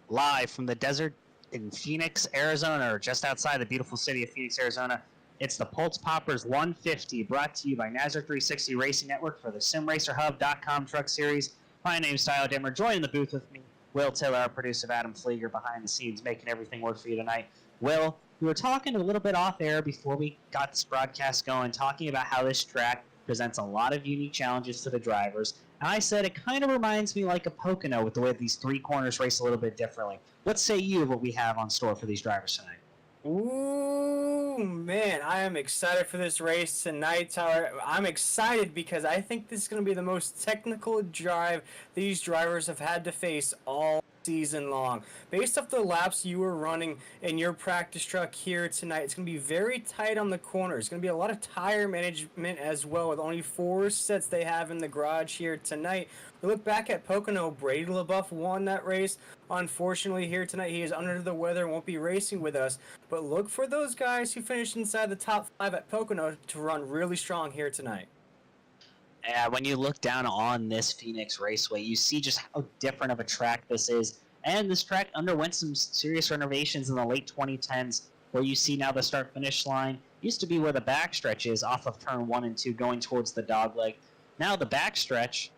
live from the desert in Phoenix, Arizona, or just outside the beautiful city of Phoenix, Arizona. It's the Pultz Poppers 150, brought to you by NASRA 360 Racing Network for the SimRacerHub.com Truck Series. My name's Tyler Dimmer. Joining the booth with me, Will Taylor, our producer, Adam Flieger, behind the scenes, making everything work for you tonight. Will, we were talking a little bit off air before we got this broadcast going, talking about how this track presents a lot of unique challenges to the drivers. And I said it kind of reminds me like a Pocono with the way these three corners race a little bit differently. What say you of what we have on store for these drivers tonight? Ooh, man, I am excited for this race tonight, Tyler. I'm excited because I think this is going to be the most technical drive these drivers have had to face all season long. Based off the laps you were running in your practice truck here tonight, it's going to be very tight on the corners. It's going to be a lot of tire management as well, with only 4 sets they have in the garage here tonight. We look back at Pocono. Brady LaBeouf won that race. Unfortunately, here tonight, he is under the weather and won't be racing with us. But look for those guys who finished inside the top 5 at Pocono to run really strong here tonight. When you look down on this Phoenix Raceway, you see just how different of a track this is. And this track underwent some serious renovations in the late 2010s, where you see now the start-finish line used to be where the backstretch is off of turn 1 and 2 going towards the dogleg. Now the backstretch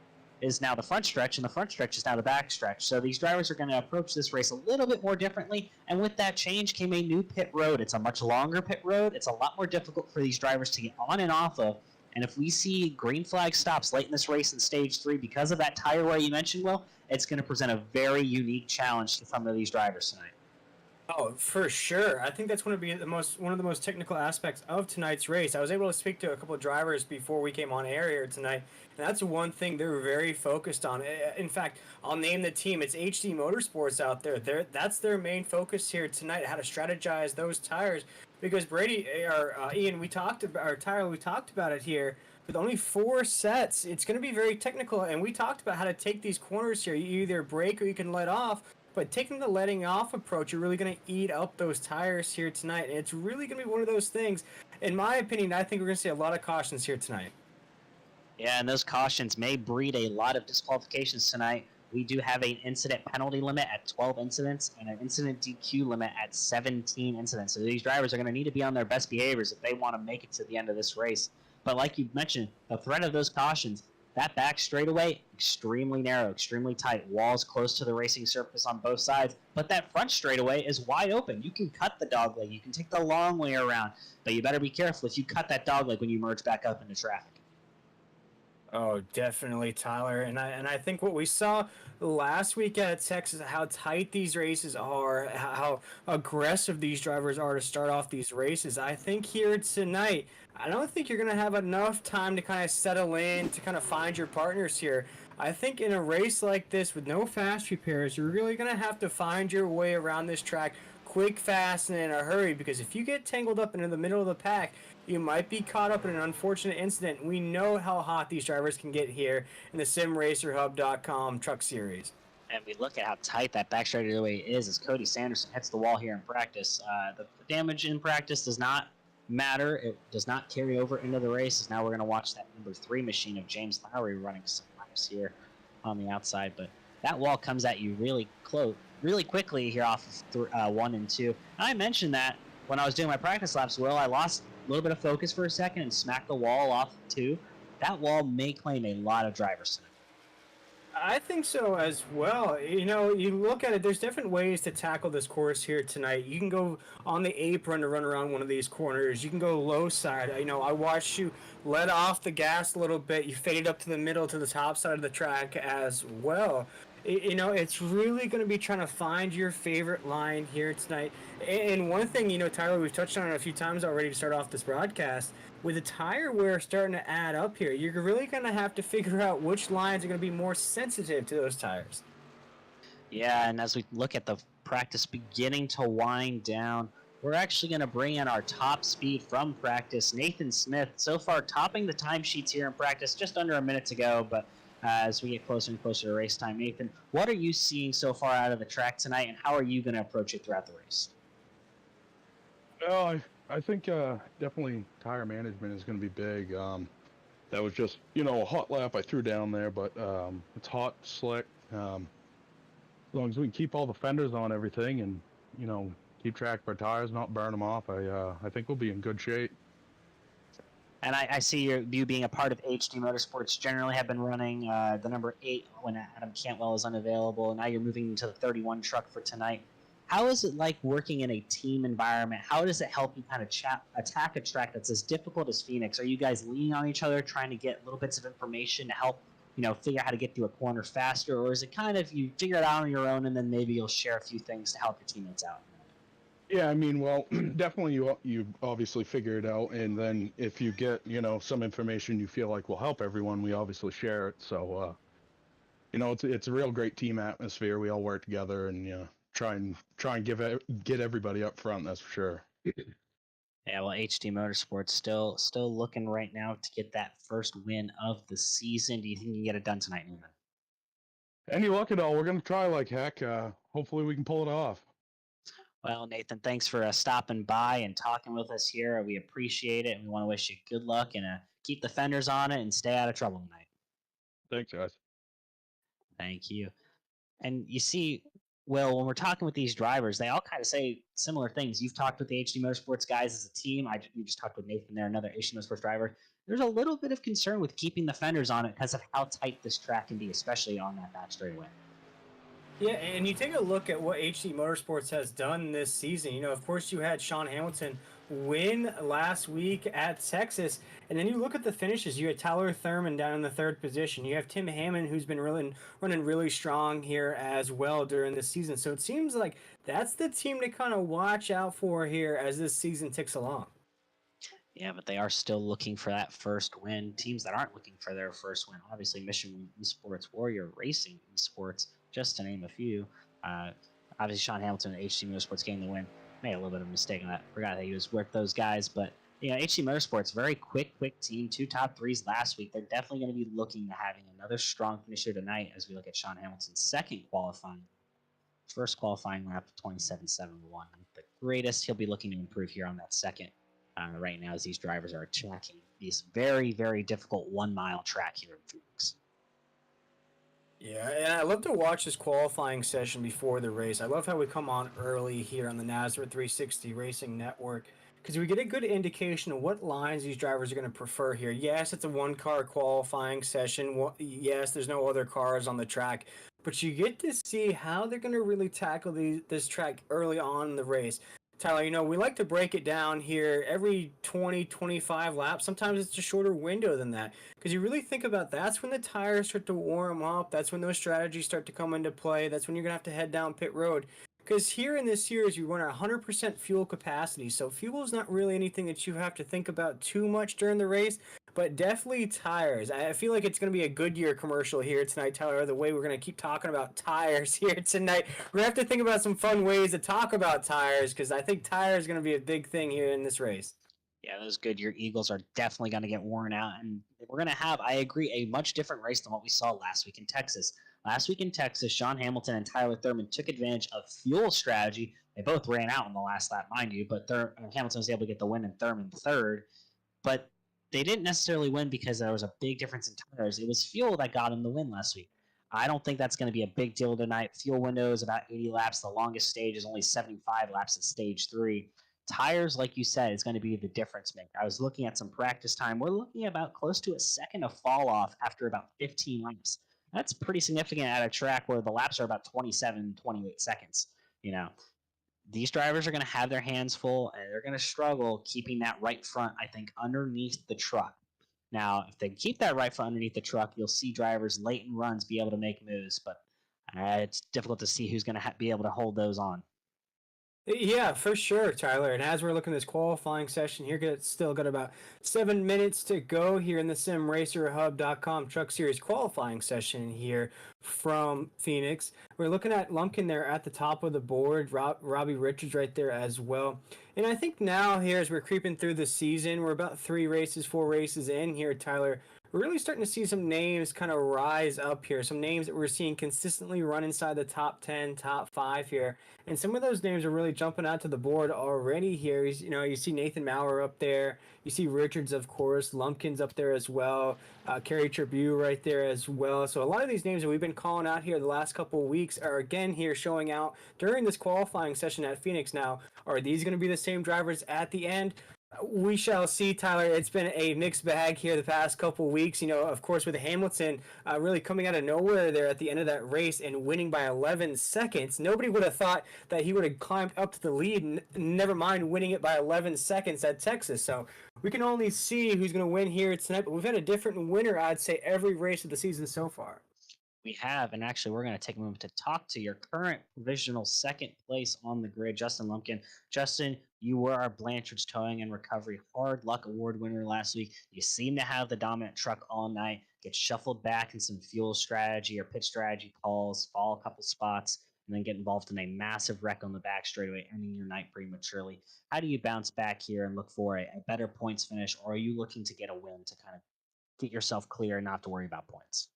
is now the front stretch, and the front stretch is now the back stretch. So these drivers are going to approach this race a little bit more differently, and with that change came a new pit road. It's a much longer pit road. It's a lot more difficult for these drivers to get on and off of, and if we see green flag stops late in this race in Stage 3 because of that tire wear you mentioned, Will, it's going to present a very unique challenge to some of these drivers tonight. Oh, for sure. I think that's going to be one of the most technical aspects of tonight's race. I was able to speak to a couple of drivers before we came on air here tonight, and that's one thing they're very focused on. In fact, I'll name the team. It's HD Motorsports out there. That's their main focus here tonight, how to strategize those tires. Because Brady, or Ian, we talked about, or Tyler, we talked about it here. With only 4 sets, it's going to be very technical, and we talked about how to take these corners here. You either brake or you can let off. But taking the letting off approach, you're really going to eat up those tires here tonight. And it's really going to be one of those things. In my opinion, I think we're going to see a lot of cautions here tonight. Yeah, and those cautions may breed a lot of disqualifications tonight. We do have an incident penalty limit at 12 incidents and an incident DQ limit at 17 incidents. So these drivers are going to need to be on their best behaviors if they want to make it to the end of this race. But like you mentioned, the threat of those cautions, that back straightaway, extremely narrow, extremely tight, walls close to the racing surface on both sides, but that front straightaway is wide open. You can cut the dogleg, you can take the long way around, but you better be careful if you cut that dogleg when you merge back up into traffic. Oh, definitely, Tyler. And I think what we saw last week at Texas, how tight these races are, how aggressive these drivers are to start off these races. I think here tonight, I don't think you're going to have enough time to kind of settle in, to kind of find your partners here. I think in a race like this with no fast repairs, you're really going to have to find your way around this track quick, fast, and in a hurry, because if you get tangled up into the middle of the pack, you might be caught up in an unfortunate incident. We know how hot these drivers can get here in the SimRacerHub.com Truck Series. And we look at how tight that back straightaway is as Cody Sanderson hits the wall here in practice. The damage in practice does not matter. It does not carry over into the race, as now we're going to watch that number 3 machine of James Lowry running some laps here on the outside. But that wall comes at you really close, really quickly here off of 1 and 2. And I mentioned that when I was doing my practice laps, Will, I lost a little bit of focus for a second and smacked the wall off 2. That wall may claim a lot of drivers tonight. I think so as well. You know, you look at it, there's different ways to tackle this course here tonight. You can go on the apron to run around one of these corners. You can go low side. You know, I watched you let off the gas a little bit. You faded up to the middle to the top side of the track as well. You know, it's really going to be trying to find your favorite line here tonight. And one thing, you know, Tyler, we've touched on it a few times already to start off this broadcast. With the tire wear starting to add up here, you're really going to have to figure out which lines are going to be more sensitive to those tires. Yeah, and as we look at the practice beginning to wind down, we're actually going to bring in our top speed from practice, Nathan Smith. So far, topping the timesheets here in practice, just under a minute to go, but as we get closer and closer to race time. Nathan, what are you seeing so far out of the track tonight, and how are you going to approach it throughout the race? Well, I think definitely tire management is going to be big. That was just, a hot lap I threw down there, but it's hot, slick. As long as we can keep all the fenders on everything and, keep track of our tires, not burn them off, I think we'll be in good shape. And I see you being a part of HD Motorsports. Generally have been running the number 8 when Adam Cantwell is unavailable. Now you're moving into the 31 truck for tonight. How is it like working in a team environment? How does it help you kind of attack a track that's as difficult as Phoenix? Are you guys leaning on each other, trying to get little bits of information to help, figure out how to get through a corner faster? Or is it kind of you figure it out on your own and then maybe you'll share a few things to help your teammates out? Yeah, I mean, well, definitely you obviously figure it out, and then if you get, some information you feel like will help everyone, we obviously share it. So, it's a real great team atmosphere. We all work together and try and get everybody up front. That's for sure. Yeah, well, HD Motorsports still looking right now to get that first win of the season. Do you think you can get it done tonight, Newman? Any luck at all? We're gonna try like heck. Hopefully we can pull it off. Well, Nathan, thanks for stopping by and talking with us here. We appreciate it, and we want to wish you good luck and keep the fenders on it and stay out of trouble tonight. Thanks, guys. Thank you. And you see, Will, when we're talking with these drivers, they all kind of say similar things. You've talked with the HD Motorsports guys as a team. You just talked with Nathan there, another HD Motorsports driver. There's a little bit of concern with keeping the fenders on it because of how tight this track can be, especially on that back straightaway. Yeah, and you take a look at what HD Motorsports has done this season. Of course, you had Sean Hamilton win last week at Texas, and then you look at the finishes. You had Tyler Thurman down in the 3rd position. You have Tim Hammond, who's been running really strong here as well during this season. So it seems like that's the team to kind of watch out for here as this season ticks along. Yeah, but they are still looking for that first win. Teams that aren't looking for their first win, obviously Mission Esports, Warrior Racing Esports, just to name a few. Obviously, Sean Hamilton and HD Motorsports getting the win. Made a little bit of a mistake on that. Forgot that he was with those guys. But, HD Motorsports, very quick team. 2 top 3s last week. They're definitely going to be looking to having another strong finisher tonight as we look at Sean Hamilton's first qualifying lap of 27.71. The greatest. He'll be looking to improve here on that second right now as these drivers are attacking this very, very difficult 1-mile track here in Phoenix. Yeah, and I love to watch this qualifying session before the race. I love how we come on early here on the NASRA 360 Racing Network because we get a good indication of what lines these drivers are going to prefer here. Yes, it's a 1-car qualifying session. Yes, there's no other cars on the track, but you get to see how they're going to really tackle this track early on in the race. Tyler, we like to break it down here every 20, 25 laps. Sometimes it's a shorter window than that because you really think about that's when the tires start to warm up. That's when those strategies start to come into play. That's when you're going to have to head down pit road. Because here in this series, you run 100% fuel capacity. So fuel is not really anything that you have to think about too much during the race, but definitely tires. I feel like it's going to be a Goodyear commercial here tonight, Tyler, the way we're going to keep talking about tires here tonight. We're going to have to think about some fun ways to talk about tires because I think tires is going to be a big thing here in this race. Yeah, those Goodyear Eagles are definitely going to get worn out. And we're going to have, I agree, a much different race than what we saw last week in Texas. Last week in Texas, Sean Hamilton and Tyler Thurman took advantage of fuel strategy. They both ran out in the last lap, mind you, but Hamilton was able to get the win and Thurman 3rd. But they didn't necessarily win because there was a big difference in tires. It was fuel that got them the win last week. I don't think that's going to be a big deal tonight. Fuel window is about 80 laps. The longest stage is only 75 laps at stage 3. Tires, like you said, is going to be the difference maker. I was looking at some practice time. We're looking at about close to a second of fall off after about 15 laps. That's pretty significant at a track where the laps are about 27, 28 seconds. These drivers are going to have their hands full and they're going to struggle keeping that right front, I think, underneath the truck. Now, if they keep that right front underneath the truck, you'll see drivers late in runs be able to make moves, but it's difficult to see who's going to be able to hold those on. Yeah, for sure, Tyler. And as we're looking at this qualifying session here, it's still got about 7 minutes to go here in the SimRacerHub.com Truck Series qualifying session here from Phoenix. We're looking at Lumpkin there at the top of the board, Robbie Richards right there as well. And I think now here as we're creeping through the season, we're about 4 races in here, Tyler. we're really starting to see some names kind of rise up here. Some names that we're seeing consistently run inside the top 10, top 5 here. And some of those names are really jumping out to the board already here. You see Nathan Maurer up there. You see Richards, of course. Lumpkins up there as well. Kerry Tribune right there as well. So a lot of these names that we've been calling out here the last couple of weeks are again here showing out during this qualifying session at Phoenix. Now, are these going to be the same drivers at the end? We shall see, Tyler. It's been a mixed bag here the past couple of weeks. Of course, with Hamilton really coming out of nowhere there at the end of that race and winning by 11 seconds. Nobody would have thought that he would have climbed up to the lead, never mind winning it by 11 seconds at Texas. So we can only see who's going to win here tonight. But we've had a different winner, I'd say, every race of the season so far. We have, and actually, we're going to take a moment to talk to your current provisional second place on the grid, Justin Lumpkin. Justin, you were our Blanchard's Towing and Recovery Hard Luck Award winner last week. You seem to have the dominant truck all night, get shuffled back in some fuel strategy or pit strategy calls, fall a couple spots, and then get involved in a massive wreck on the back straightaway, ending your night prematurely. How do you bounce back here and look for a better points finish, or are you looking to get a win to kind of get yourself clear and not have to worry about points?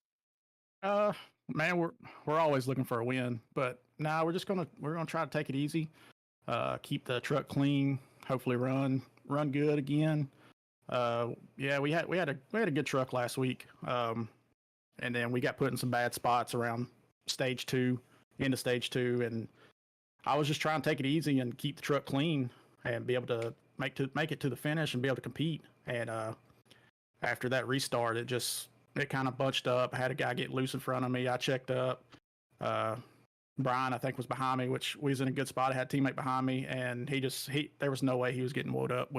Man, we're always looking for a win, but now we're gonna try to take it easy, keep the truck clean, hopefully run good again. Yeah, we had a good truck last week, and then we got put in some bad spots around stage 2, into stage 2, and I was just trying to take it easy and keep the truck clean and be able to make it to the finish and be able to compete. And after that restart, it kind of bunched up. I had a guy get loose in front of me. I checked up. Brian, I think, was behind me, which was in a good spot. I had a teammate behind me, and there was no way he was getting wound up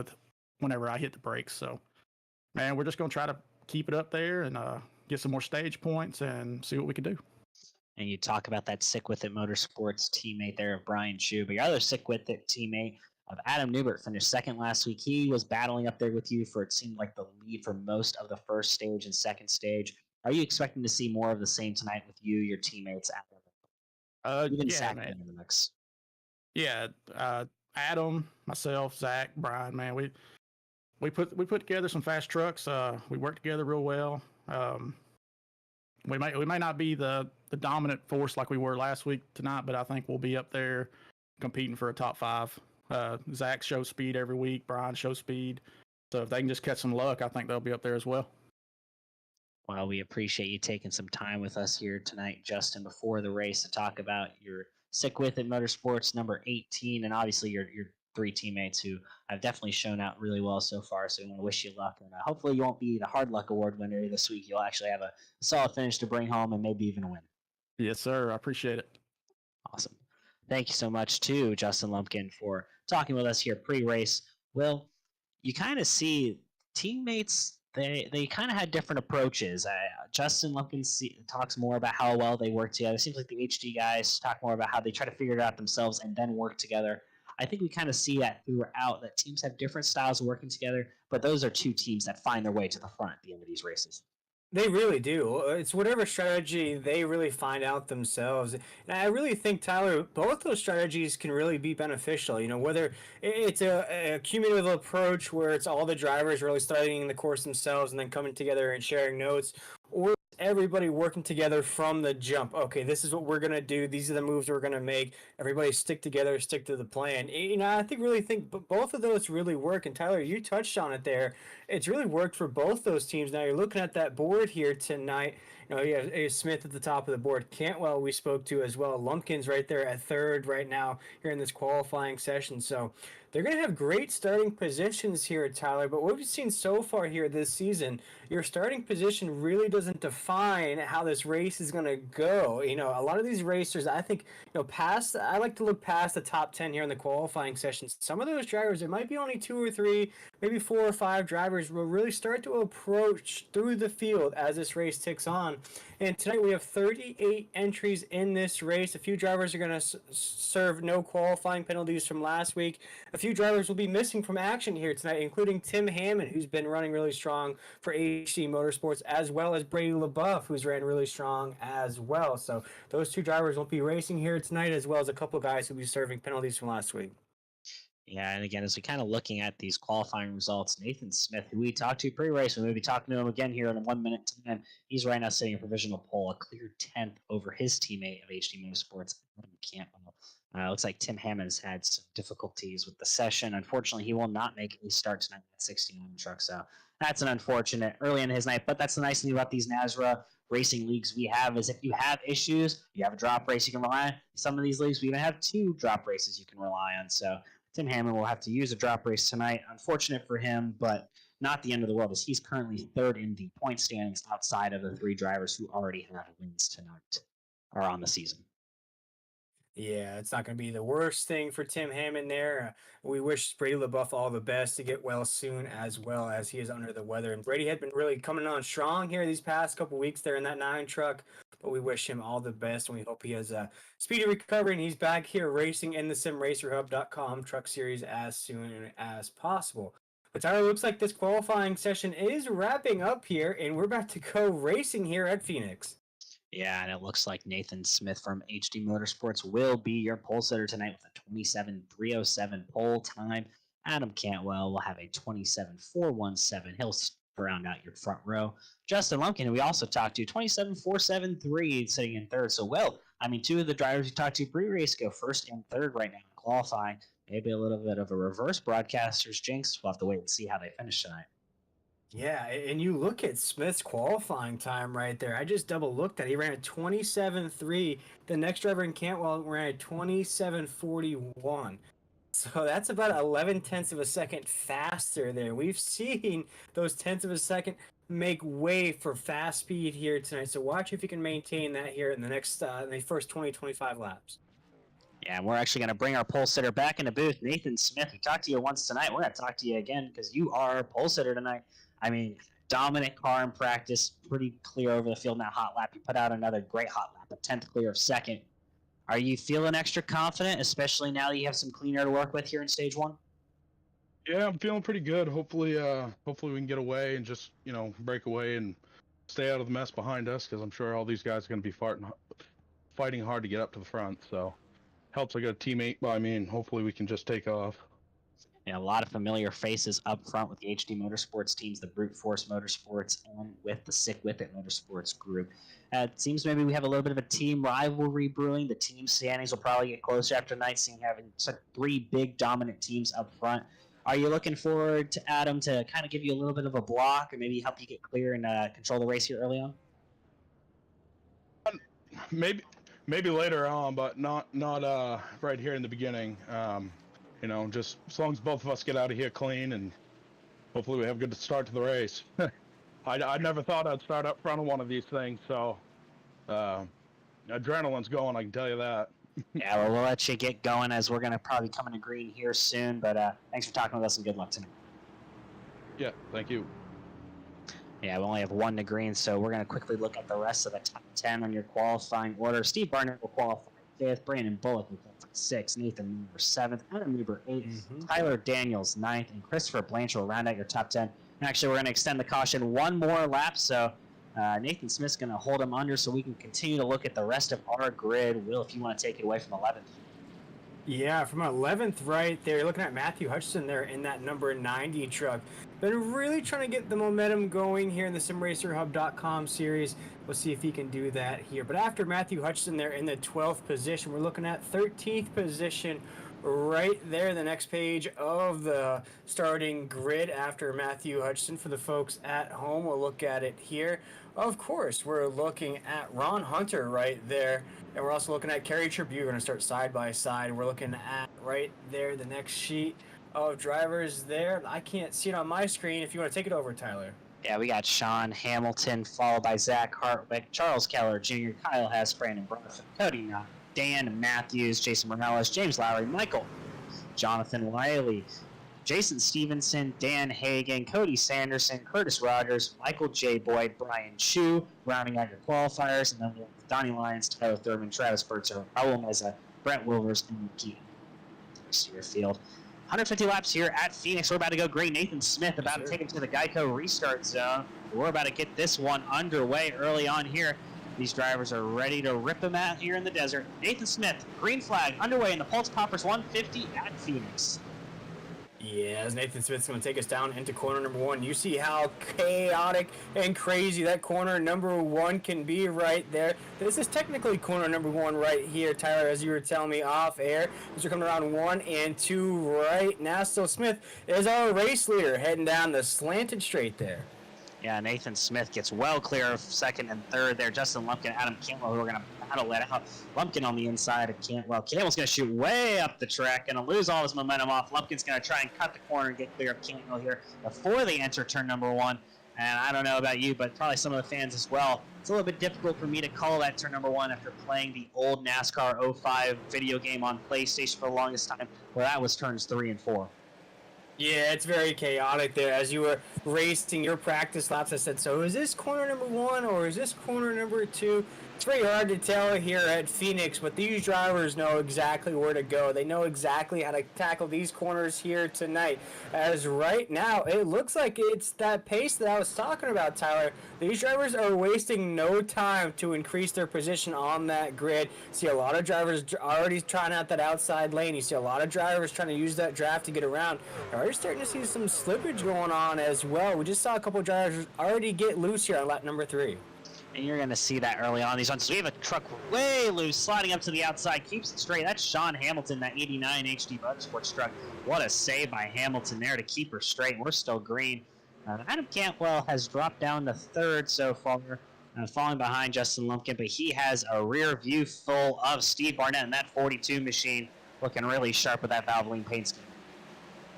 whenever I hit the brakes. So, man, we're just going to try to keep it up there and get some more stage points and see what we can do. And you talk about that Sick With It Motorsports teammate there of Brian Chu, but your other Sick With It teammate of Adam Newbert finished second last week. He was battling up there with you for, it seemed like, the lead for most of the first stage and second stage. Are you expecting to see more of the same tonight with you, your teammates, even yeah, Zach man. in the mix? Yeah, Adam, myself, Zach, Brian, man, we put together some fast trucks. We work together real well. We may not be the dominant force like we were last week tonight, but I think we'll be up there competing for a top 5. Zach shows speed every week. Brian shows speed. So if they can just catch some luck, I think they'll be up there as well. Well, we appreciate you taking some time with us here tonight, Justin, before the race to talk about your Sick With It Motorsports number 18, and obviously your 3 teammates who have definitely shown out really well so far. So we want to wish you luck, and hopefully you won't be the Hard Luck Award winner this week. You'll actually have a solid finish to bring home and maybe even a win. Yes, sir. I appreciate it. Awesome. Thank you so much to Justin Lumpkin for talking with us here pre-race. Well, you kind of see teammates, they kind of had different approaches. Justin Lumpkin talks more about how well they work together. It seems like the HD guys talk more about how they try to figure it out themselves and then work together. I think we kind of see that throughout, that teams have different styles of working together, but those are 2 teams that find their way to the front at the end of these races. They really do. It's whatever strategy they really find out themselves. And I really think, Tyler, both those strategies can really be beneficial. Whether it's a cumulative approach where it's all the drivers really studying the course themselves and then coming together and sharing notes, or everybody working together from the jump. Okay, this is what we're going to do. These are the moves we're going to make. Everybody stick together, stick to the plan. I really think both of those really work. And Tyler, you touched on it there. It's really worked for both those teams. Now you're looking at that board here tonight. You have Smith at the top of the board. Cantwell we spoke to as well. Lumpkins right there at 3rd right now here in this qualifying session. So they're going to have great starting positions here, Tyler. But what we've seen so far here this season, your starting position really doesn't define how this race is going to go. A lot of these racers, I think, I like to look past the top 10 here in the qualifying sessions. Some of those drivers, it might be only 2 or 3, maybe 4 or 5 drivers will really start to approach through the field as this race ticks on. And tonight we have 38 entries in this race. A few drivers are going to serve no qualifying penalties from last week. A few drivers will be missing from action here tonight, including Tim Hammond, who's been running really strong for HD Motorsports, as well as Brady LaBeouf, who's ran really strong as well. So those 2 drivers won't be racing here tonight, as well as a couple of guys who'll be serving penalties from last week. Yeah, and again, as we kind of looking at these qualifying results, Nathan Smith, who we talked to pre-race, and we'll be talking to him again here in a 1 minute time. He's right now sitting a provisional pole, a clear 10th over his teammate of HD Motorsports, Adam Campbell. Looks like Tim Hammond's had some difficulties with the session. Unfortunately, he will not make a start tonight at 69 truck. So that's an unfortunate early in his night. But that's the nice thing about these NASRA racing leagues we have is if you have issues, you have a drop race you can rely on. Some of these leagues we even have 2 drop races you can rely on. So Tim Hammond will have to use a drop race tonight. Unfortunate for him, but not the end of the world as he's currently 3rd in the point standings outside of the 3 drivers who already have wins tonight or on the season. Yeah, it's not going to be the worst thing for Tim Hammond there. We wish Brady LaBeouf all the best to get well soon, as well as he is under the weather. And Brady had been really coming on strong here these past couple weeks there in that 9 truck, but we wish him all the best, and we hope he has a speedy recovery, and he's back here racing in the SimRacerHub.com Truck Series as soon as possible. But Tyler, looks like this qualifying session is wrapping up here, and we're about to go racing here at Phoenix. Yeah, and it looks like Nathan Smith from HD Motorsports will be your pole sitter tonight with a 27.307 pole time. Adam Cantwell will have a 27.417. He'll round out your front row. Justin Lumpkin, who we also talked to, 27.473 sitting in 3rd. So, well, I mean, 2 of the drivers we talked to pre-race go 1st and 3rd right now in qualifying. Maybe a little bit of a reverse broadcaster's jinx. We'll have to wait and see how they finish tonight. Yeah, and you look at Smith's qualifying time right there. I just double looked at it. He ran a 27.3. The next driver in Cantwell ran a 27.41. So that's about 11 tenths of a second faster there. We've seen those tenths of a second make way for fast speed here tonight. So watch if you can maintain that here in the next, in the first 20-25 laps. Yeah, and we're actually going to bring our pole sitter back in the booth. Nathan Smith, we talked to you once tonight. We're going to talk to you again because you are a pole sitter tonight. I mean, dominant car in practice, pretty clear over the field in that hot lap. You put out another great hot lap, a 10th clear of 2nd. Are you feeling extra confident, especially now that you have some clean air to work with here in stage 1? Yeah, I'm feeling pretty good. Hopefully we can get away and just, break away and stay out of the mess behind us because I'm sure all these guys are going to be fighting hard to get up to the front. So helps I got a teammate by me, and hopefully we can just take off. Yeah, a lot of familiar faces up front with the HD Motorsports teams, the Brute Force Motorsports, and with the Sick With It Motorsports group. It seems maybe we have a little bit of a team rivalry brewing. The team standings will probably get closer after tonight, seeing having 3 big dominant teams up front. Are you looking forward to Adam to kind of give you a little bit of a block or maybe help you get clear and control the race here early on? Maybe later on, but not right here in the beginning. Just as long as both of us get out of here clean, and hopefully we have a good start to the race. I never thought I'd start up front of one of these things, so adrenaline's going, I can tell you that. Yeah, well, we'll let you get going as we're going to probably come into green here soon, but thanks for talking with us and good luck tonight. Yeah, thank you. Yeah, we only have 1 to green, so we're going to quickly look at the rest of the top 10 on your qualifying order. Steve Barnett will qualify 5th, Brandon Bullock will qualify 6th, Nathan Newber 7th, Adam Newber 8th, Tyler Daniels 9th, and Christopher Blanchard will round out your top 10. And actually, we're going to extend the caution 1 more lap, so Nathan Smith's going to hold him under so we can continue to look at the rest of our grid. Will, if you want to take it away from 11th. Yeah, from 11th right there, you're looking at Matthew Hutchinson there in that number 90 truck. Been really trying to get the momentum going here in the SimRacerHub.com series. We'll see if he can do that here. But after Matthew Hutchinson there in the 12th position, we're looking at 13th position right there, the next page of the starting grid after Matthew Hutchinson. For the folks at home, we'll look at it here. Of course, we're looking at Ron Hunter right there, and we're also looking at Kerry Tribune. We're going to start side by side. We're looking at right there the next sheet of drivers there. I can't see it on my screen. If you want to take it over, Tyler. Yeah, we got Sean Hamilton, followed by Zach Hartwick, Charles Keller Jr., Kyle Hess, Brandon Brunson, Cody Knott, Dan Matthews, Jason Morales, James Lowry, Michael, Jonathan Wiley, Jason Stevenson, Dan Hagan, Cody Sanderson, Curtis Rogers, Michael J. Boyd, Brian Chu, rounding out your qualifiers, and then we have Donnie Lyons, Tyler Thurman, Travis Burtzer, Raul Meza, Brent Wilvers, and Keaton. Rest of your field. 150 laps here at Phoenix. We're about to go great. Nathan Smith about to take him to the Geico restart zone. We're about to get this one underway early on here. These drivers are ready to rip them out here in the desert. Nathan Smith, green flag, underway in the Pultz Poppers 150 at Phoenix. Yeah, as Nathan Smith's going to take us down into corner number 1. You see how chaotic and crazy that corner number 1 can be right there. This is technically corner number 1 right here, Tyler, as you were telling me off air. As we're coming around 1 and 2 right now. So Smith is our race leader heading down the slanted straight there. Yeah, Nathan Smith gets well clear of second and third there. Justin Lumpkin, Adam Cantwell, who are going to battle it out. Lumpkin on the inside of Cantwell. Cantwell's going to shoot way up the track, going to lose all his momentum off. Lumpkin's going to try and cut the corner and get clear of Cantwell here before they enter turn number 1. And I don't know about you, but probably some of the fans as well. It's a little bit difficult for me to call that turn number 1 after playing the old NASCAR 05 video game on PlayStation for the longest time, where that was turns 3 and 4. Yeah, it's very chaotic there. As you were racing your practice laps, I said, so is this corner number 1 or is this corner number 2? It's very hard to tell here at Phoenix, but these drivers know exactly where to go. They know exactly how to tackle these corners here tonight. As right now, it looks like it's that pace that I was talking about, Tyler. These drivers are wasting no time to increase their position on that grid. See a lot of drivers already trying out that outside lane. You see a lot of drivers trying to use that draft to get around. You're starting to see some slippage going on as well. We just saw a couple of drivers already get loose here on lap number 3. And you're going to see that early on these ones. So we have a truck way loose, sliding up to the outside, keeps it straight. That's Sean Hamilton, that 89 HD Bud Sports truck. What a save by Hamilton there to keep her straight. We're still green. Adam Cantwell has dropped down to third so far, falling behind Justin Lumpkin, but he has a rear view full of Steve Barnett, and that 42 machine looking really sharp with that Valvoline paint scheme.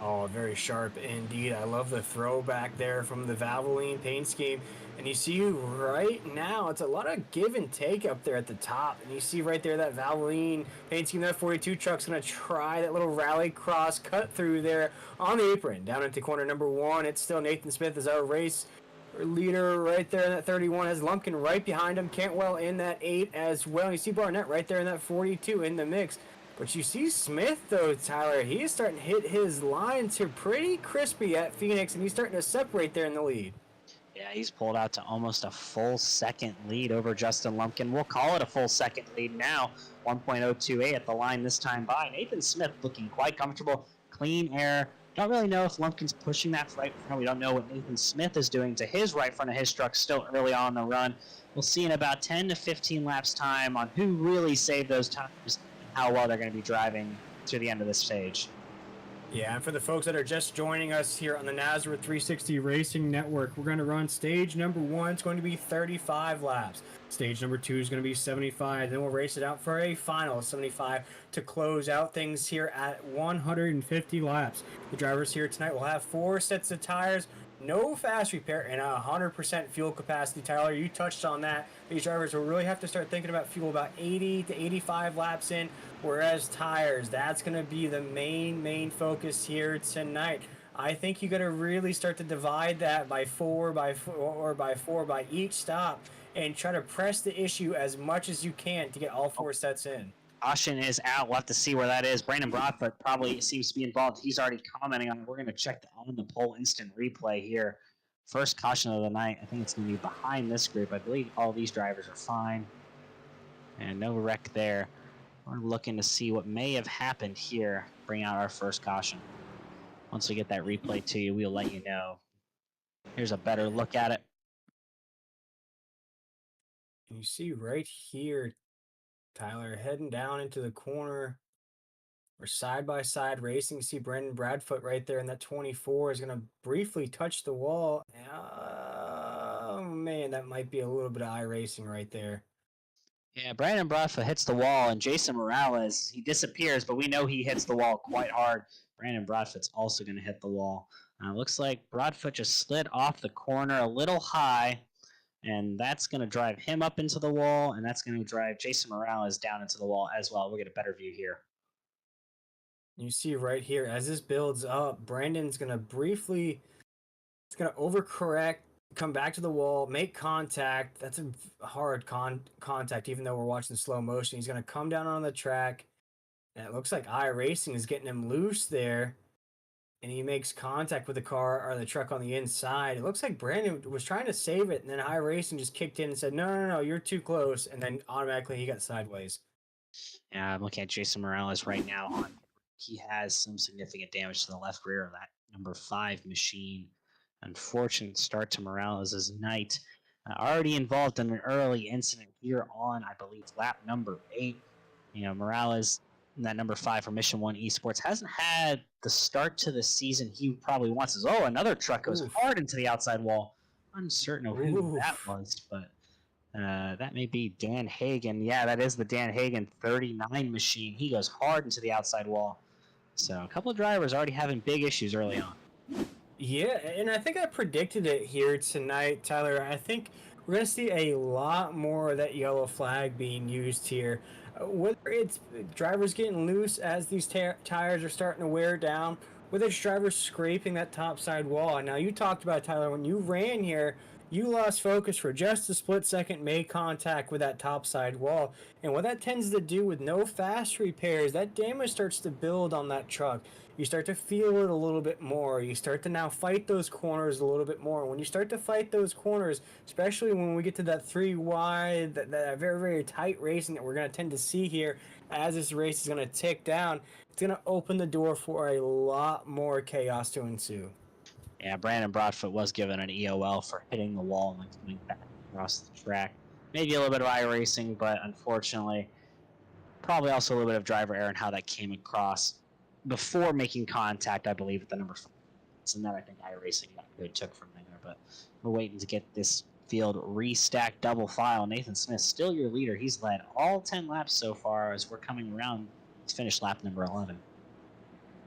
Oh, very sharp indeed. I love the throwback there from the Valvoline paint scheme. And you see right now, it's a lot of give and take up there at the top. And you see right there that Valvoline paint scheme, that 42 truck's going to try that little rally cross cut through there on the apron. Down into corner number 1, it's still Nathan Smith as our race leader right there in that 31. Has Lumpkin right behind him. Cantwell in that 8 as well. And you see Barnett right there in that 42 in the mix. But you see Smith, though, Tyler, he is starting to hit his lines here pretty crispy at Phoenix, and he's starting to separate there in the lead. Yeah, he's pulled out to almost a full second lead over Justin Lumpkin. We'll call it a full second lead now. 1.028 at the line this time by. Nathan Smith looking quite comfortable. Clean air. Don't really know if Lumpkin's pushing that right front. We don't know what Nathan Smith is doing to his right front of his truck still early on in the run. We'll see in about 10 to 15 laps time on who really saved those times, how well they're going to be driving to the end of this stage. Yeah, and for the folks that are just joining us here on the NASRA 360 Racing Network, we're going to run stage number 1. It's going to be 35 laps. Stage number 2 is going to be 75. Then we'll race it out for a final 75 to close out things here at 150 laps. The drivers here tonight will have 4 sets of tires, no fast repair, and 100% fuel capacity. Tyler, you touched on that. These drivers will really have to start thinking about fuel about 80 to 85 laps in, whereas tires, that's going to be the main focus here tonight. I think you got to really start to divide that by 4 by each stop and try to press the issue as much as you can to get all 4 sets in. Caution is out. We'll have to see where that is. Brandon Broadfoot probably seems to be involved. He's already commenting on it. We're going to check the on the pole instant replay here. First caution of the night. I think it's going to be behind this group. I believe all these drivers are fine. And no wreck there. We're looking to see what may have happened here. Bring out our first caution. Once we get that replay to you, we'll let you know. Here's a better look at it. You see right here, Tyler, heading down into the corner. We're side-by-side racing. You see Brendan Bradfoot right there in that 24 is going to briefly touch the wall. Oh, man, that might be a little bit of iRacing right there. Yeah, Brandon Broadfoot hits the wall, and Jason Morales, he disappears, but we know he hits the wall quite hard. Brandon Broadfoot's also going to hit the wall. Looks like Broadfoot just slid off the corner a little high, and that's going to drive him up into the wall, and that's going to drive Jason Morales down into the wall as well. We'll get a better view here. You see right here, as this builds up, Brandon's going to briefly, it's going to overcorrect, come back to the wall, make contact. That's a hard contact, even though we're watching slow motion. He's going to come down on the track, and it looks like iRacing is getting him loose there, and he makes contact with the car or the truck on the inside. It looks like Brandon was trying to save it, and then iRacing just kicked in and said, no, you're too close, and then automatically he got sideways. Yeah, I'm looking at Jason Morales right now on he has some significant damage to the left rear of that number 5 machine. Unfortunate start to Morales' night. Already involved in an early incident here on, I believe, lap number 8. Morales, that number 5 for Mission 1 Esports, hasn't had the start to the season he probably wants. Another truck goes hard into the outside wall. Uncertain of who that was, but that may be Dan Hagen. Yeah, that is the Dan Hagen 39 machine. He goes hard into the outside wall. So a couple of drivers already having big issues early on. Yeah, and I think I predicted it here tonight, Tyler. I think we're going to see a lot more of that yellow flag being used here. Whether it's drivers getting loose as these tires are starting to wear down, whether it's drivers scraping that topside wall. Now, you talked about, Tyler, when you ran here, you lost focus for just a split second, made contact with that topside wall. And what that tends to do with no fast repairs, that damage starts to build on that truck. You start to feel it a little bit more. You start to now fight those corners a little bit more. When you start to fight those corners, especially when we get to that 3 wide, that very, very tight racing that we're going to tend to see here as this race is going to tick down, it's going to open the door for a lot more chaos to ensue. Yeah, Brandon Broadfoot was given an EOL for hitting the wall and coming back across the track. Maybe a little bit of iRacing, but unfortunately, probably also a little bit of driver error and how that came across before making contact, I believe, at the number 5. And then I think iRacing got good took from there. But we're waiting to get this field restacked double file. Nathan Smith, still your leader. He's led all 10 laps so far as we're coming around. He's finished lap number 11.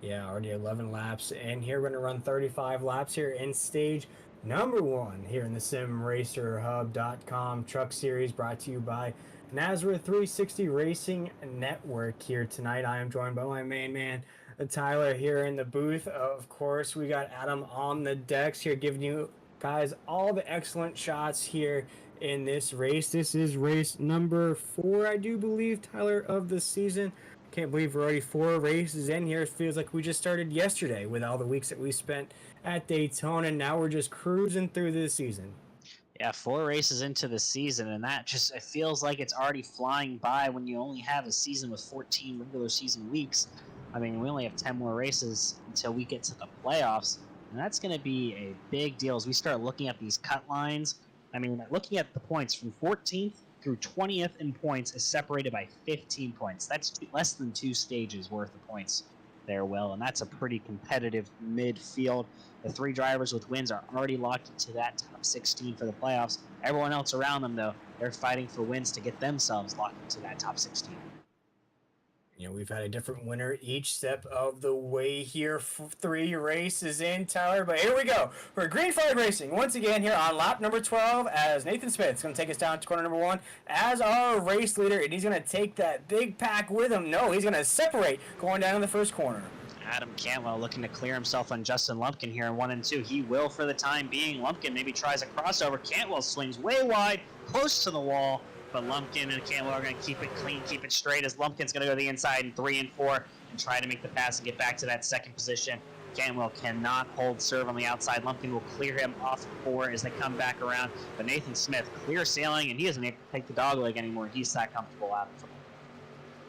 Yeah, already 11 laps. And here we're going to run 35 laps here in stage number 1 here in the SimRacerHub.com Truck Series, brought to you by NASRA 360 Racing Network. Here tonight, I am joined by my main man, Tyler, here in the booth. Of course, we got Adam on the decks here, giving you guys all the excellent shots here in this race. This is race number 4, I do believe, Tyler, of the season. Can't believe we're already 4 races in here. It feels like we just started yesterday with all the weeks that we spent at Daytona. Now we're just cruising through this season. Yeah, 4 races into the season, and that just, it feels like it's already flying by when you only have a season with 14 regular season weeks. I mean, we only have 10 more races until we get to the playoffs, and that's going to be a big deal as we start looking at these cut lines. I mean, looking at the points from 14th through 20th in points is separated by 15 points. That's less than 2 stages worth of points there, Will, and that's a pretty competitive midfield. The 3 drivers with wins are already locked into that top 16 for the playoffs. Everyone else around them, though, they're fighting for wins to get themselves locked into that top 16. We've had a different winner each step of the way here. 3 races in, Tyler. But here we go for Green Flag Racing once again here on lap number 12 as Nathan Smith's going to take us down to corner number 1 as our race leader. And he's going to take that big pack with him. No, he's going to separate going down in the first corner. Adam Cantwell looking to clear himself on Justin Lumpkin here in 1 and 2. He will for the time being. Lumpkin maybe tries a crossover. Cantwell swings way wide, close to the wall. But Lumpkin and Cantwell are going to keep it clean, keep it straight, as Lumpkin's going to go to the inside in 3 and 4 and try to make the pass and get back to that second position. Cantwell cannot hold serve on the outside. Lumpkin will clear him off 4 as they come back around. But Nathan Smith clear sailing, and he doesn't even take the dog leg anymore. He's that comfortable out of it.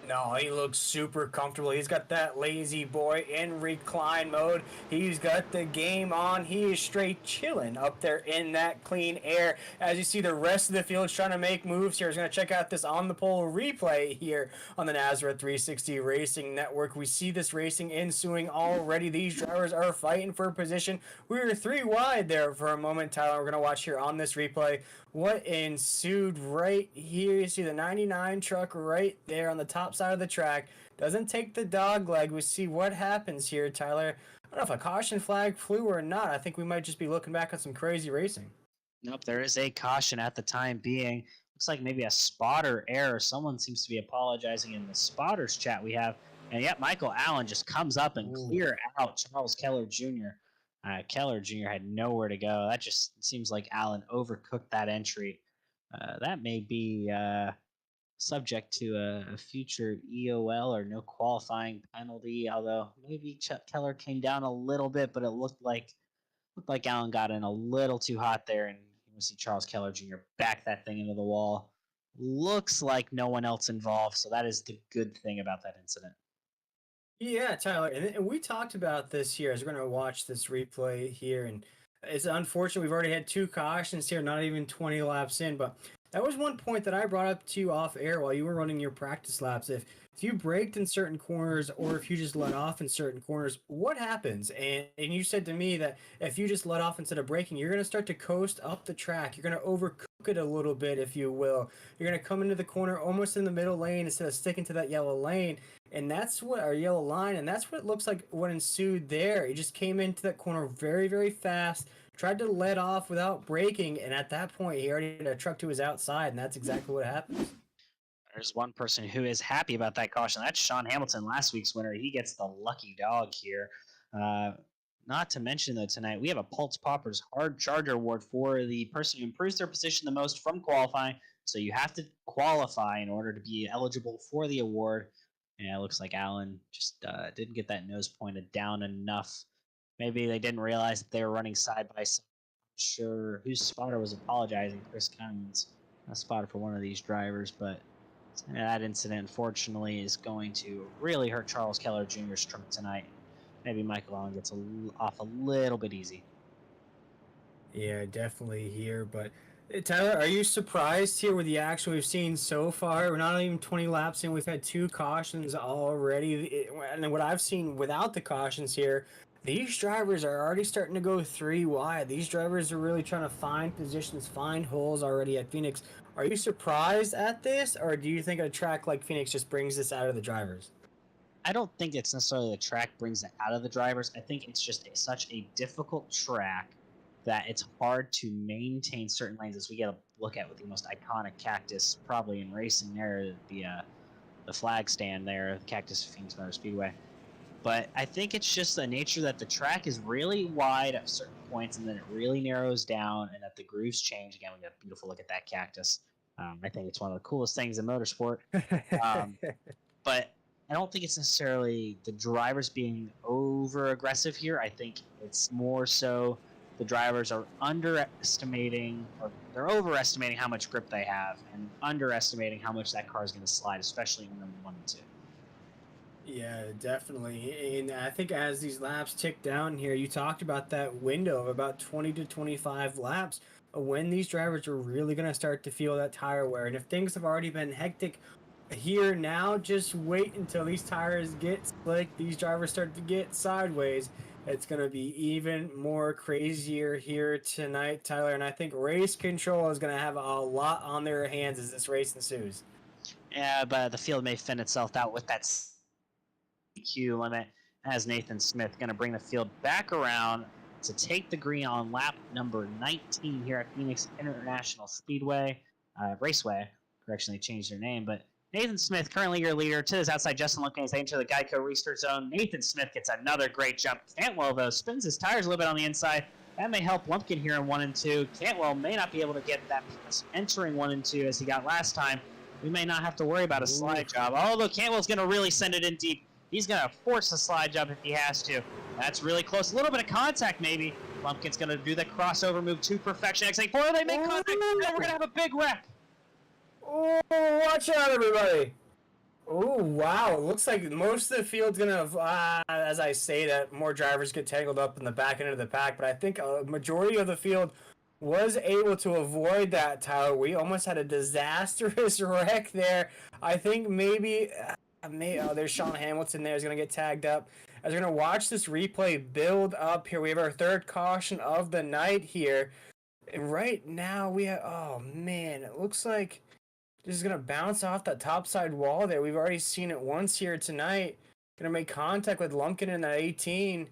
No, he looks super comfortable. He's got that lazy boy in recline mode. He's got the game on. He is straight chilling up there in that clean air. As you see, the rest of the field's trying to make moves here. He's going to check out this on-the-pole replay here on the NASRA 360 Racing Network. We see this racing ensuing already. These drivers are fighting for position. We were 3 wide there for a moment, Tyler. We're going to watch here on this replay what ensued right here. You see the 99 truck right there on the top side of the track. Doesn't take the dog leg. We see what happens here, Tyler. I don't know if a caution flag flew or not. I think we might just be looking back at some crazy racing. Nope, there is a caution at the time being. Looks like maybe a spotter error. Someone seems to be apologizing in the spotters chat we have. And yet Michael Allen just comes up and clear out Charles Keller Jr. Keller Jr. had nowhere to go. That just seems like Allen overcooked that entry. That may be subject to a future EOL or no qualifying penalty, although maybe Keller came down a little bit, but it looked like Allen got in a little too hot there, and you see Charles Keller Jr. back that thing into the wall. Looks like no one else involved, so that is the good thing about that incident. Yeah, Tyler, and we talked about this here as we're going to watch this replay here, and it's unfortunate we've already had two cautions here, not even 20 laps in, but that was one point that I brought up to you off air while you were running your practice laps. If you braked in certain corners or if you just let off in certain corners, what happens? And you said to me that if you just let off instead of braking, you're going to start to coast up the track. You're going to overcook it a little bit, if you will. You're going to come into the corner almost in the middle lane instead of sticking to that yellow lane. And that's what our yellow line, and that's what it looks like what ensued there. He just came into that corner very, very fast, tried to let off without braking, and at that point, he already had a truck to his outside, and that's exactly what happened. There's one person who is happy about that caution. That's Sean Hamilton, last week's winner. He gets the lucky dog here. Not to mention, though, tonight we have a Pultz Poppers Hard Charger Award for the person who improves their position the most from qualifying. So you have to qualify in order to be eligible for the award. And it looks like Allen just didn't get that nose pointed down enough. Maybe they didn't realize that they were running side by side. I'm sure whose spotter was apologizing. Chris Cummins, a spotter for one of these drivers, but that incident, unfortunately, is going to really hurt Charles Keller Jr.'s truck tonight. Maybe Michael Allen gets off a little bit easy. Yeah, definitely here. But Tyler, are you surprised here with the action we've seen so far? We're not even 20 laps in. We've had two cautions already. And what I've seen without the cautions here, these drivers are already starting to go three wide. These drivers are really trying to find positions, find holes already at Phoenix. Are you surprised at this, or do you think a track like Phoenix just brings this out of the drivers? I don't think it's necessarily the track brings it out of the drivers. I think it's just such a difficult track that it's hard to maintain certain lanes, as we get a look at with the most iconic cactus probably in racing there, the flag stand there, the Cactus Phoenix Motor Speedway. But I think it's just the nature that the track is really wide at certain points and then it really narrows down and that the grooves change. Again, we got a beautiful look at that cactus. I think it's one of the coolest things in motorsport. But I don't think it's necessarily the drivers being over aggressive here. I think it's more so the drivers are underestimating, or they're overestimating how much grip they have and underestimating how much that car is going to slide, especially in number 1 and 2. Yeah, definitely. And I think as these laps tick down here, you talked about that window of about 20 to 25 laps when these drivers are really going to start to feel that tire wear. And if things have already been hectic here now, just wait until these tires get slick, these drivers start to get sideways. It's going to be even more crazier here tonight, Tyler. And I think race control is going to have a lot on their hands as this race ensues. Yeah, but the field may thin itself out with that Q limit as Nathan Smith going to bring the field back around to take the green on lap number 19 here at Phoenix International Speedway, Raceway. Correction, they changed their name, but Nathan Smith, currently your leader, to his outside. Justin Lumpkin as they enter the Geico restart zone. Nathan Smith gets another great jump. Cantwell, though, spins his tires a little bit on the inside. That may help Lumpkin here in 1 and 2. Cantwell may not be able to get that pass entering 1 and 2 as he got last time. We may not have to worry about a slide job, although Cantwell's going to really send it in deep. He's going to force a slide job if he has to. That's really close. A little bit of contact, maybe. Lumpkin's going to do the crossover move to perfection. X84, they make contact. Now we're going to have a big wreck. Oh, watch out, everybody. Oh, wow. It looks like most of the field's going to, as I say that, more drivers get tangled up in the back end of the pack, but I think a majority of the field was able to avoid that, Tyler. We almost had a disastrous wreck there. I think maybe there's Sean Hamilton there is going to get tagged up. As we're going to watch this replay build up here, we have our third caution of the night here. And right now we have, oh man, it looks like this is going to bounce off that topside wall there. We've already seen it once here tonight. Going to make contact with Lumpkin in that 18.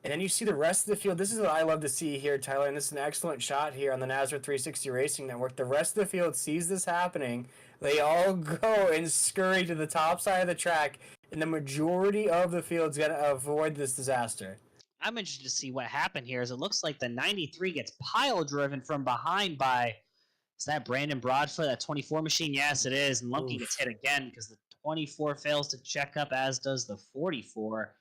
And then you see the rest of the field. This is what I love to see here, Tyler, and this is an excellent shot here on the NASRA 360 Racing Network. The rest of the field sees this happening. They all go and scurry to the top side of the track, and the majority of the field's going to avoid this disaster. I'm interested to see what happened here, as it looks like the 93 gets pile-driven from behind by, is that Brandon Broadfoot, that 24 machine? Yes, it is, and Lumpkin gets hit again because the 24 fails to check up, as does the 44.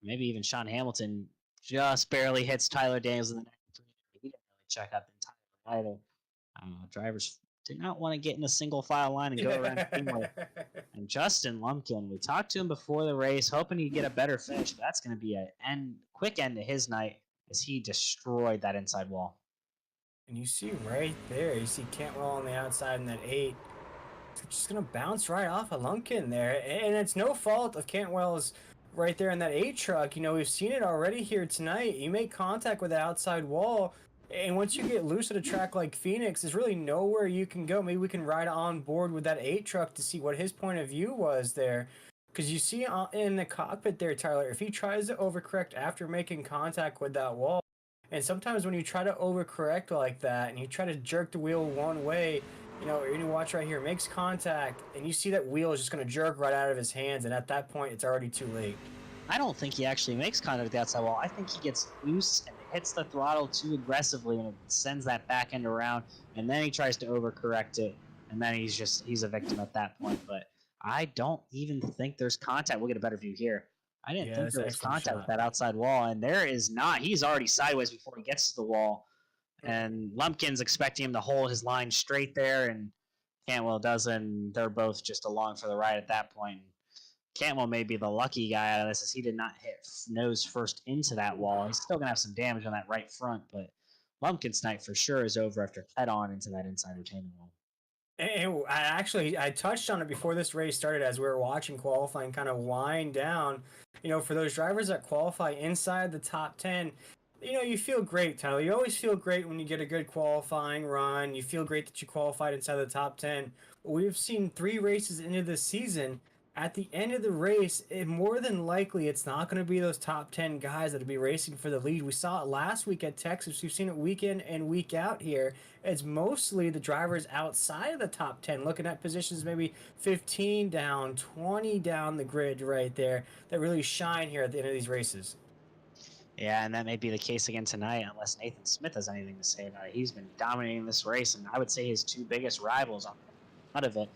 Maybe even Sean Hamilton just barely hits Tyler Daniels in the 93. He didn't really check up in time either. Drivers do not want to get in a single file line and go around teamwork. And Justin Lumpkin, we talked to him before the race, hoping he'd get a better finish. But that's going to be a quick end to his night as he destroyed that inside wall. And you see right there, you see Cantwell on the outside in that 8. It's just going to bounce right off of Lumpkin there. And it's no fault of Cantwell's right there in that 8 truck. You know, we've seen it already here tonight. You make contact with the outside wall, and once you get loose at a track like Phoenix, there's really nowhere you can go. Maybe we can ride on board with that 8 truck to see what his point of view was there. Because you see in the cockpit there, Tyler, if he tries to overcorrect after making contact with that wall, and sometimes when you try to overcorrect like that and you try to jerk the wheel one way, you know, you watch right here, makes contact, and you see that wheel is just going to jerk right out of his hands, and at that point, it's already too late. I don't think he actually makes contact with the outside wall. I think he gets loose and hits the throttle too aggressively, and it sends that back end around, and then he tries to overcorrect it, and then he's a victim at that point. But I don't even think there's contact. We'll get a better view here. I didn't think there was contact with that outside wall, and there is not. He's already sideways before he gets to the wall, and Lumpkin's expecting him to hold his line straight there, and Cantwell doesn't. They're both just along for the ride at that point. Cantwell may be the lucky guy out of this, as he did not hit nose first into that wall. He's still going to have some damage on that right front, but Lumpkin's night for sure is over after head-on into that inside retaining wall. And I touched on it before this race started as we were watching qualifying kind of wind down. You know, for those drivers that qualify inside the top 10, you know, you feel great, Tyler. You always feel great when you get a good qualifying run. You feel great that you qualified inside the top 10. We've seen 3 races into the season. At the end of the race, more than likely, it's not going to be those top 10 guys that will be racing for the lead. We saw it last week at Texas. We've seen it week in and week out here. It's mostly the drivers outside of the top 10, looking at positions maybe 15 down, 20 down the grid right there, that really shine here at the end of these races. Yeah, and that may be the case again tonight, unless Nathan Smith has anything to say about it. He's been dominating this race, and I would say his 2 biggest rivals on out of it.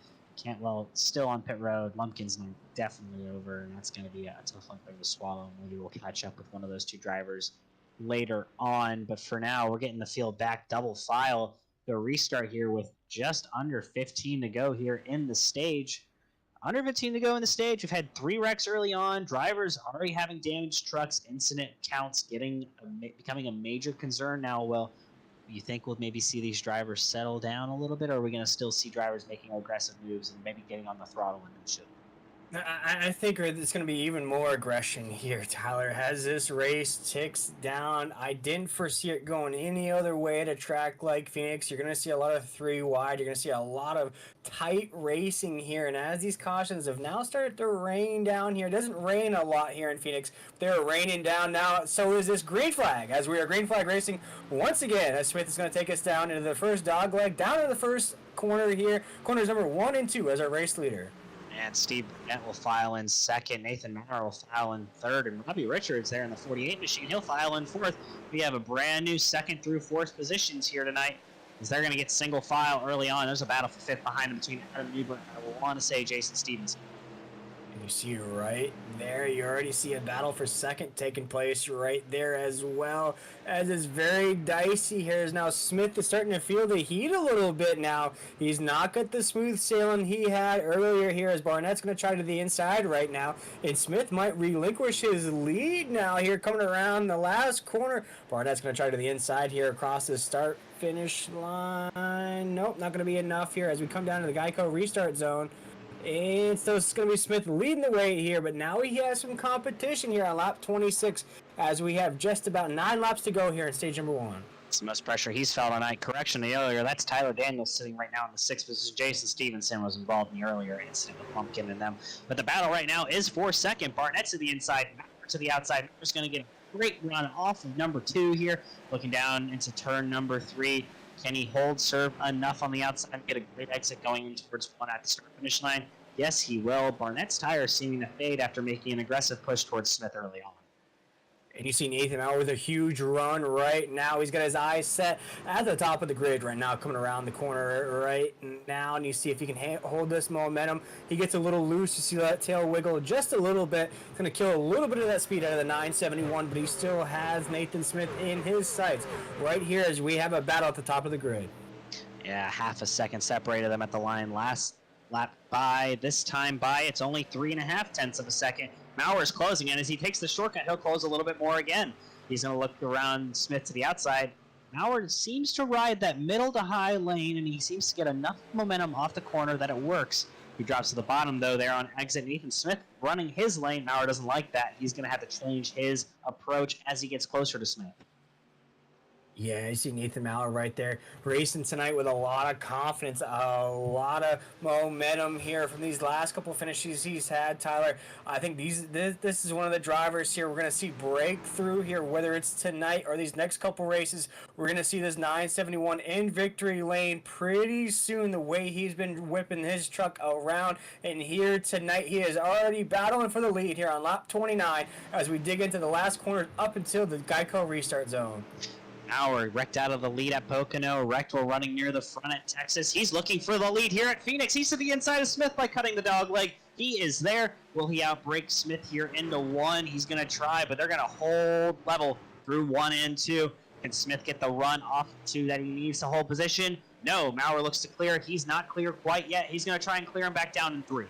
Cantwell still on pit road. Lumpkin's definitely over, and that's going to be a tough one for him to swallow. Maybe we'll catch up with one of those 2 drivers later on. But for now, we're getting the field back double file. The restart here with just under 15 to go here in the stage. Under 15 to go in the stage. We've had 3 wrecks early on. Drivers already having damaged trucks. Incident counts becoming a major concern now. Well, you think we'll maybe see these drivers settle down a little bit, or are we going to still see drivers making aggressive moves and maybe getting on the throttle when they should? I think it's going to be even more aggression here, Tyler. As this race ticks down, I didn't foresee it going any other way at a track like Phoenix. You're going to see a lot of 3 wide. You're going to see a lot of tight racing here. And as these cautions have now started to rain down here, it doesn't rain a lot here in Phoenix. They're raining down now. So is this green flag, as we are green flag racing once again, as Smith is going to take us down into the first dog leg, down to the first corner here. Corners number 1 and 2 as our race leader. And Steve Burnett will file in second. Nathan Maurer will file in third. And Robbie Richards there in the 48 machine, he'll file in fourth. We have a brand new 2nd through 4th positions here tonight, as they're going to get single file early on. There's a battle for 5th behind them between Adam Newbern and I will want to say Jason Stevenson. And you see right there, you already see a battle for 2nd taking place right there as well. As it's very dicey here, as now Smith is starting to feel the heat a little bit now. He's not got the smooth sailing he had earlier here, as Barnett's going to try to the inside right now. And Smith might relinquish his lead now here coming around the last corner. Barnett's going to try to the inside here across the start-finish line. Nope, not going to be enough here as we come down to the Geico restart zone. And so it's going to be Smith leading the way here, but now he has some competition here on lap 26 as we have just about 9 laps to go here in stage number 1. It's the most pressure he's felt tonight. Correction the earlier, that's Tyler Daniels sitting right now in the 6th position. Jason Stevenson was involved in the earlier incident with Pumpkin and them. But the battle right now is for 2nd. Barnett to the inside, Maurer to the outside. Maurer's going to get a great run off of number 2 here, looking down into turn number 3. Can he hold serve enough on the outside and get a great exit going in towards 1 at the start-finish line? Yes, he will. Barnett's tires seeming to fade after making an aggressive push towards Smith early on. And you see Nathan Maurer with a huge run right now. He's got his eyes set at the top of the grid right now, coming around the corner right now. And you see if he can hold this momentum. He gets a little loose. You see that tail wiggle just a little bit. Going to kill a little bit of that speed out of the 971, but he still has Nathan Smith in his sights. Right here as we have a battle at the top of the grid. Yeah, half a second separated them at the line last lap by. This time by, it's only 3.5 tenths of a second. Mauer's closing, and as he takes the shortcut, he'll close a little bit more again. He's going to look around Smith to the outside. Mauer seems to ride that middle to high lane, and he seems to get enough momentum off the corner that it works. He drops to the bottom, though, there on exit. Nathan Smith running his lane. Mauer doesn't like that. He's going to have to change his approach as he gets closer to Smith. Yeah, I see Nathan Mauer right there racing tonight with a lot of confidence, a lot of momentum here from these last couple finishes he's had, Tyler. I think this is one of the drivers here we're going to see breakthrough here, whether it's tonight or these next couple races. We're going to see this 971 in victory lane pretty soon, the way he's been whipping his truck around. And here tonight, he is already battling for the lead here on lap 29 as we dig into the last corner up until the Geico restart zone. Mauer wrecked out of the lead at Pocono. Wrecked while running near the front at Texas. He's looking for the lead here at Phoenix. He's to the inside of Smith by cutting the dog leg. He is there. Will he outbreak Smith here into 1? He's going to try, but they're going to hold level through 1 and 2. Can Smith get the run off 2 that he needs to hold position? No, Mauer looks to clear. He's not clear quite yet. He's going to try and clear him back down in 3.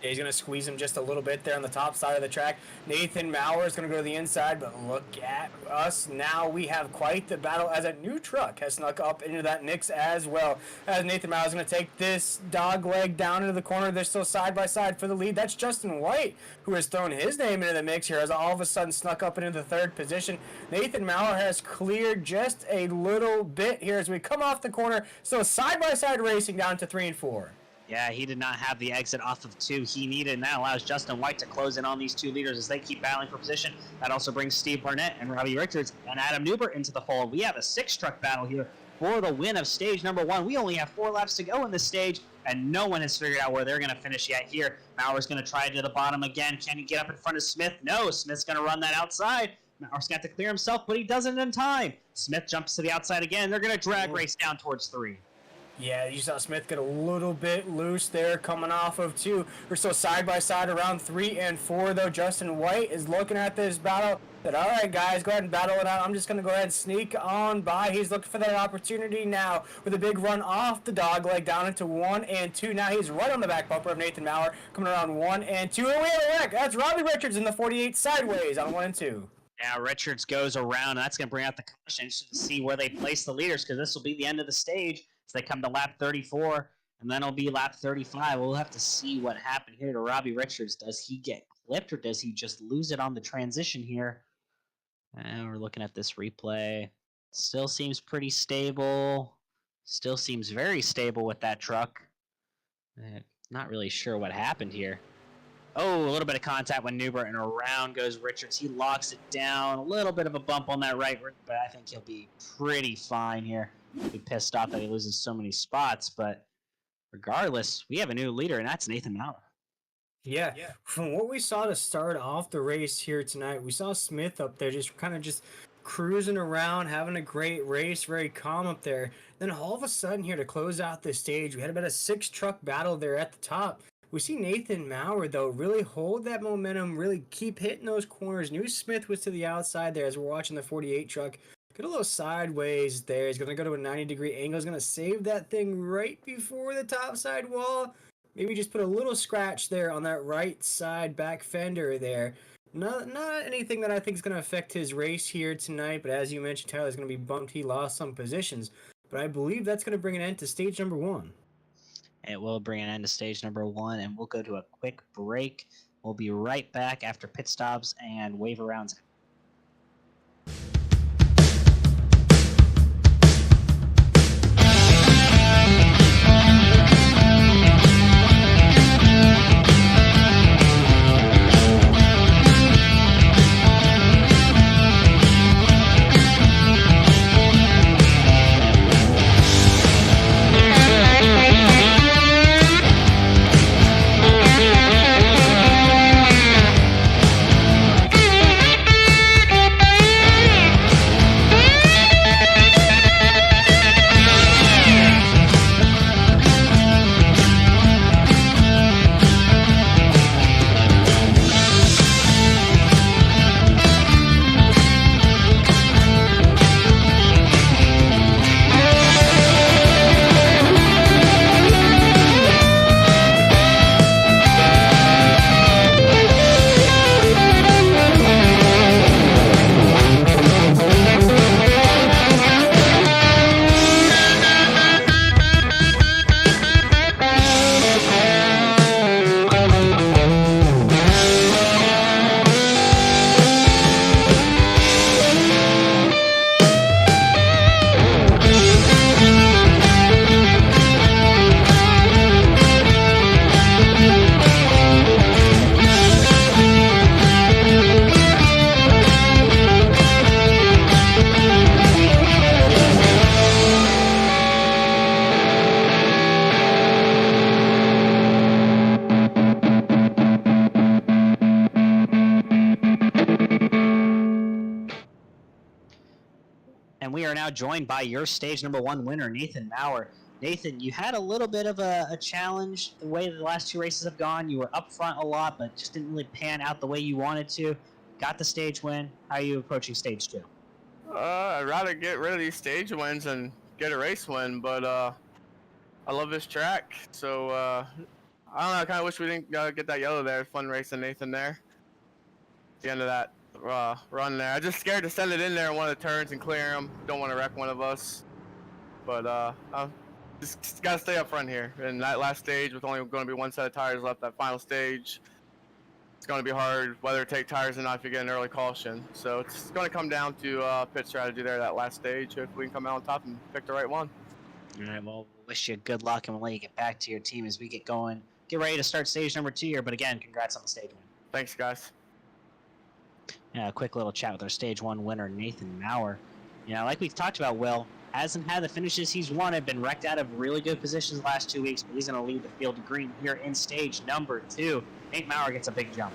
Yeah, he's going to squeeze him just a little bit there on the top side of the track. Nathan Mauer is going to go to the inside, but look at us now. We have quite the battle as a new truck has snuck up into that mix as well. As Nathan Mauer is going to take this dog leg down into the corner. They're still side by side for the lead. That's Justin White, who has thrown his name into the mix here as all of a sudden snuck up into the 3rd position. Nathan Mauer has cleared just a little bit here as we come off the corner. So side by side racing down to 3 and 4. Yeah, he did not have the exit off of 2 he needed, and that allows Justin White to close in on these 2 leaders as they keep battling for position. That also brings Steve Barnett and Robbie Richards and Adam Newbert into the fold. We have a 6-truck battle here for the win of stage number 1. We only have 4 laps to go in this stage, and no one has figured out where they're going to finish yet here. Mauer's going to try to the bottom again. Can he get up in front of Smith? No, Smith's going to run that outside. Mauer's going to have to clear himself, but he doesn't in time. Smith jumps to the outside again. They're going to drag race down towards 3. Yeah, you saw Smith get a little bit loose there coming off of 2. We're still side by side around 3 and 4, though. Justin White is looking at this battle. Said, all right, guys, go ahead and battle it out. I'm just going to go ahead and sneak on by. He's looking for that opportunity now with a big run off the dog leg down into 1 and 2. Now he's right on the back bumper of Nathan Mauer coming around 1 and 2. And we have a wreck. That's Robbie Richards in the 48 sideways on 1 and 2. Now Richards goes around, and that's going to bring out the caution to see where they place the leaders, because this will be the end of the stage. So they come to lap 34, and then it'll be lap 35. We'll have to see what happened here to Robbie Richards. Does he get clipped, or does he just lose it on the transition here? And we're looking at this replay. Still seems pretty stable. Still seems very stable with that truck. Not really sure what happened here. Oh, a little bit of contact with Newbert, and around goes Richards. He locks it down. A little bit of a bump on that right, but I think he'll be pretty fine here. He'll be pissed off that he loses so many spots, but regardless, we have a new leader, and that's Nathan Mauer. Yeah, from what we saw to start off the race here tonight, we saw Smith up there just cruising around, having a great race, very calm up there. Then all of a sudden here to close out the stage, we had about a 6-truck battle there at the top. We see Nathan Mauer, though, really hold that momentum, really keep hitting those corners. New Smith was to the outside there as we're watching the 48 truck. Get a little sideways there. He's going to go to a 90-degree angle. He's going to save that thing right before the top side wall. Maybe just put a little scratch there on that right side back fender there. Not anything that I think is going to affect his race here tonight, but as you mentioned, Tyler's going to be bumped. He lost some positions, but I believe that's going to bring an end to stage number 1. It will bring an end to stage number 1, and we'll go to a quick break. We'll be right back after pit stops and wave arounds. And we are now joined by your stage number 1 winner, Nathan Maurer. Nathan, you had a little bit of a challenge the way the last 2 races have gone. You were up front a lot, but just didn't really pan out the way you wanted to. Got the stage win. How are you approaching stage 2? I'd rather get rid of these stage wins and get a race win, but I love this track, so I don't know. I kind of wish we didn't get that yellow there. Fun racing Nathan there. At the end of that run there, I just scared to send it in there in one of the turns and clear him. Don't want to wreck one of us, but I just gotta stay up front here. And that last stage, with only going to be one set of tires left, that final stage, it's going to be hard whether to take tires or not if you get an early caution. So it's going to come down to pit strategy there, that last stage. If we can come out on top and pick the right one. All right, well, wish you good luck, and we'll let you get back to your team as we get going. Get ready to start stage number 2 here, but again, congrats on the stage win. Thanks, guys. A quick little chat with our stage 1 winner, Nathan Maurer. Like we've talked about, Will, hasn't had the finishes he's wanted, been wrecked out of really good positions the last 2 weeks, but he's going to lead the field to green here in stage number 2. Nate Maurer gets a big jump.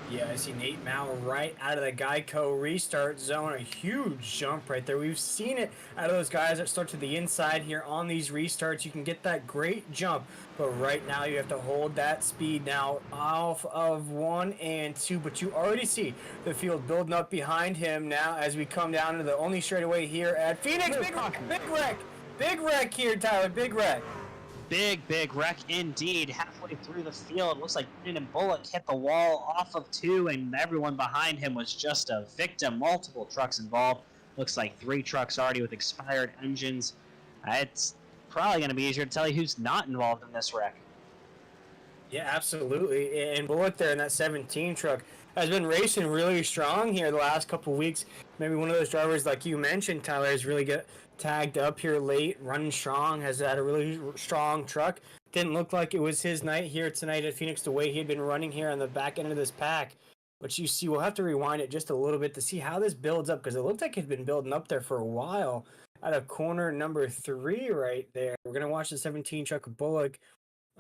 Yeah, I see Nate Maurer right out of the Geico restart zone. A huge jump right there. We've seen it out of those guys that start to the inside here on these restarts. You can get that great jump, but right now you have to hold that speed now off of 1 and 2. But you already see the field building up behind him now as we come down to the only straightaway here at Phoenix. Big wreck here, Tyler. Big wreck. Big wreck indeed. Halfway through the field, looks like Brandon Bullock hit the wall off of 2, and everyone behind him was just a victim. Multiple trucks involved. Looks like 3 trucks already with expired engines. It's probably going to be easier to tell you who's not involved in this wreck. Yeah, absolutely. And Bullock there in that 17 truck has been racing really strong here the last couple of weeks. Maybe one of those drivers, like you mentioned, Tyler, is really get tagged up here late, running strong, has had a really strong truck. Didn't look like it was his night here tonight at Phoenix the way he had been running here on the back end of this pack. But you see, we'll have to rewind it just a little bit to see how this builds up, because it looked like it had been building up there for a while out of corner number 3 right there. We're going to watch the 17 truck of Bullock.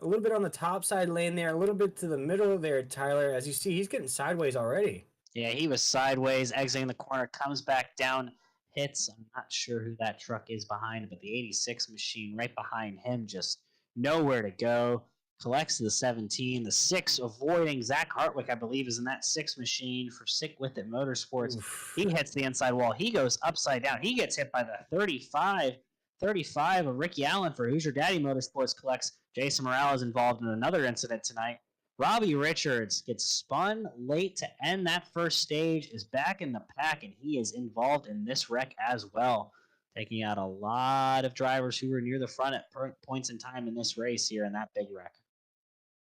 A little bit on the top side lane there, a little bit to the middle there, Tyler. As you see, he's getting sideways already. Yeah, he was sideways, exiting the corner, comes back down, hits. I'm not sure who that truck is behind, but the 86 machine right behind him, just nowhere to go. Collects the 17. The 6 avoiding Zach Hartwick, I believe, is in that 6 machine for Sick With It Motorsports. Oof. He hits the inside wall. He goes upside down. He gets hit by the 35 of Ricky Allen for Hoosier Daddy Motorsports collects. Jason Morales involved in another incident tonight. Robbie Richards gets spun late to end that first stage, is back in the pack, and he is involved in this wreck as well, taking out a lot of drivers who were near the front at points in time in this race here in that big wreck.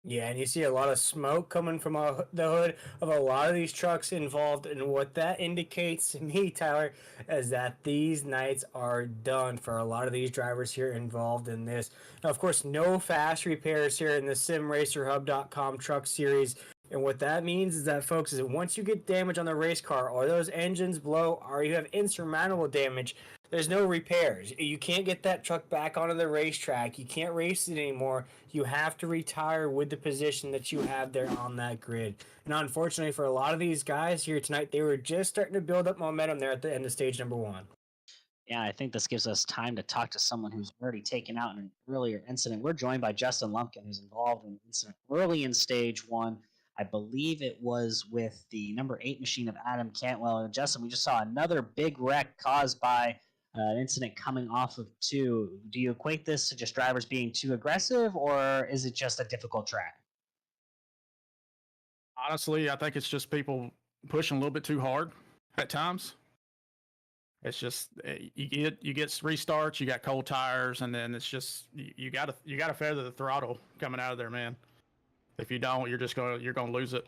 Yeah, and you see a lot of smoke coming from the hood of a lot of these trucks involved, and what that indicates to me, Tyler, is that these nights are done for a lot of these drivers here involved in this. Now, of course, no fast repairs here in the SimRacerHub.com Truck Series, and what that means is that, folks, is that once you get damage on the race car, or those engines blow, or you have insurmountable damage, there's no repairs. You can't get that truck back onto the racetrack. You can't race it anymore. You have to retire with the position that you have there on that grid. And unfortunately for a lot of these guys here tonight, they were just starting to build up momentum there at the end of stage number 1. Yeah, I think this gives us time to talk to someone who's already taken out in an earlier incident. We're joined by Justin Lumpkin, who's involved in an incident early in stage 1. I believe it was with the number 8 machine of Adam Cantwell. And Justin, we just saw another big wreck caused by an incident coming off of 2. Do you equate this to just drivers being too aggressive, or is it just a difficult track? Honestly, I think it's just people pushing a little bit too hard at times. It's just you get restarts, you got cold tires, and then it's just you got to feather the throttle coming out of there, man. If you don't, you're gonna lose it.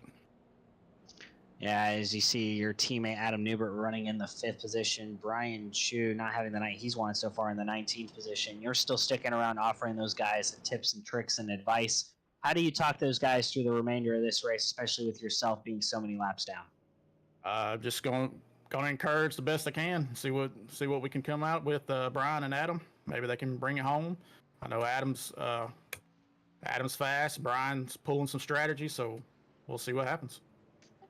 Yeah, as you see your teammate Adam Newbert running in the 5th position, Brian Chu not having the night he's won so far in the 19th position. You're still sticking around offering those guys tips and tricks and advice. How do you talk those guys through the remainder of this race, especially with yourself being so many laps down? Just going to encourage the best I can. See what we can come out with, Brian and Adam. Maybe they can bring it home. I know Adam's fast. Brian's pulling some strategy, so we'll see what happens.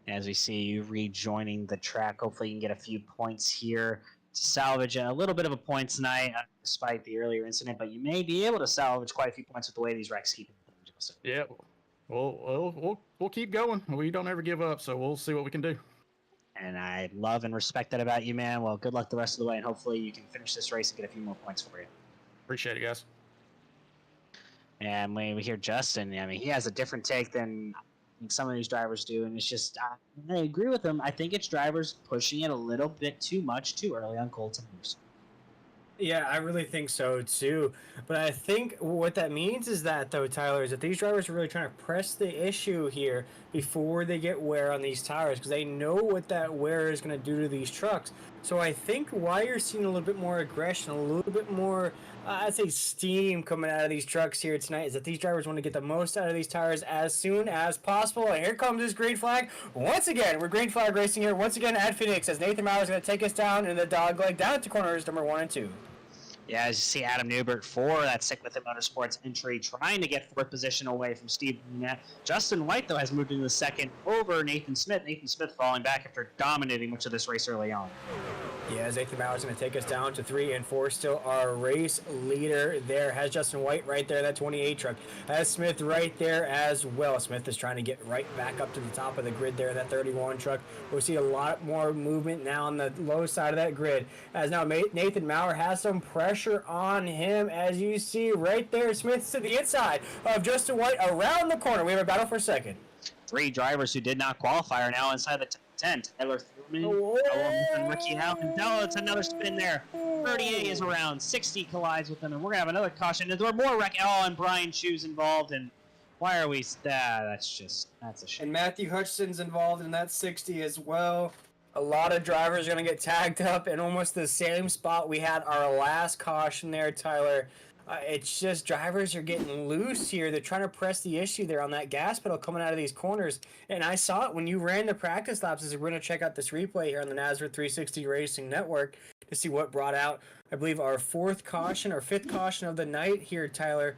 As we see you rejoining the track, hopefully you can get a few points here. salvage a little bit of a point tonight, despite the earlier incident, but you may be able to salvage quite a few points with the way these wrecks keep happening, Justin. Yeah, we'll keep going. We don't ever give up, so we'll see what we can do. And I love and respect that about you, man. Well, good luck the rest of the way, and hopefully you can finish this race and get a few more points for you. Appreciate it, guys. And when we hear Justin, I mean, he has a different take than some of these drivers do, and it's just, I agree with him. I think it's drivers pushing it a little bit too much too early on cold tires. Yeah, I really think so too. But I think what that means is that, though, Tyler, is that these drivers are really trying to press the issue here before they get wear on these tires, because they know what that wear is going to do to these trucks. So I think why you're seeing a little bit more aggression, a little bit more, I'd say, steam coming out of these trucks here tonight, is that these drivers want to get the most out of these tires as soon as possible. And here comes this green flag. Once again, we're green flag racing here once again at Phoenix, as Nathan Mauer is going to take us down in the dog leg down to corners number 1 and 2. Yeah, as you see Adam Newbert for that Sick With It Motorsports entry, trying to get fourth position away from Steve Burnett. Justin White, though, has moved into the second over Nathan Smith. Nathan Smith falling back after dominating much of this race early on. Yeah, Nathan Mauer is going to take us down to 3 and 4. Still our race leader there. Has Justin White right there, that 28 truck. Has Smith right there as well. Smith is trying to get right back up to the top of the grid there, that 31 truck. We'll see a lot more movement now on the low side of that grid. As now Nathan Mauer has some pressure on him, as you see right there. Smith's to the inside of Justin White around the corner. We have a battle for second. 3 drivers who did not qualify are now inside the 10. Tyler Thurman, and Ricky Howland. Oh, it's another spin there. 38 is around. 60 collides with them, and we're going to have another caution. And there are more wreck. Oh, and Brian Chu's involved. And why are we... that's a shame. And Matthew Hutchinson's involved in that 60 as well. A lot of drivers are going to get tagged up in almost the same spot we had our last caution there, Tyler. It's just drivers are getting loose here. They're trying to press the issue there on that gas pedal coming out of these corners. And I saw it when you ran the practice laps. As we're going to check out this replay here on the NASRA 360 Racing Network to see what brought out, I believe, our 4th caution or 5th caution of the night here, Tyler.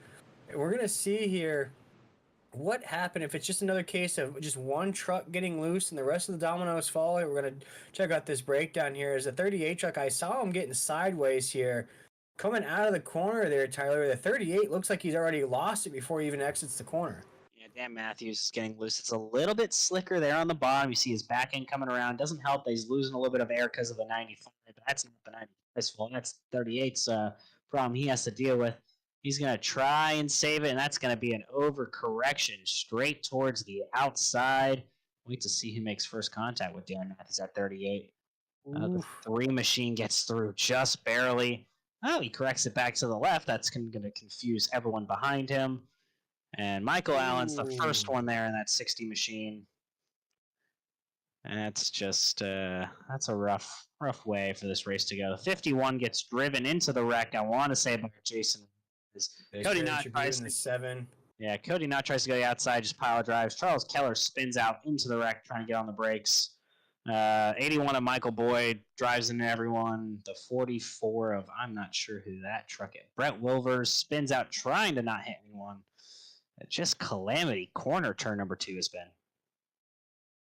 We're going to see here what happened if it's just another case of just one truck getting loose and the rest of the dominoes fall. We're going to check out this breakdown here. As a 38 truck, I saw him getting sideways here. Coming out of the corner there, Tyler, the 38 looks like he's already lost it before he even exits the corner. Yeah, Dan Matthews is getting loose. It's a little bit slicker there on the bottom. You see his back end coming around. Doesn't help that he's losing a little bit of air because of the 95. But that's not the 95's fault. That's 38's problem he has to deal with. He's going to try and save it, and that's going to be an overcorrection straight towards the outside. Wait to see who makes first contact with Dan Matthews at 38. The 3 machine gets through just barely. Oh, he corrects it back to the left. That's going to confuse everyone behind him. And Michael Allen's the first one there in that 60 machine. And that's just that's a rough way for this race to go. The 51 gets driven into the wreck. I want to say about Jason. Cody Knott tries to 7. Yeah, Cody Knott tries to go to the outside, just pile drives. Charles Keller spins out into the wreck, trying to get on the brakes. 81 of Michael Boyd drives into everyone. The 44 of, I'm not sure who that truck is. Brett Wilvers spins out trying to not hit anyone. Just calamity corner turn number 2 has been.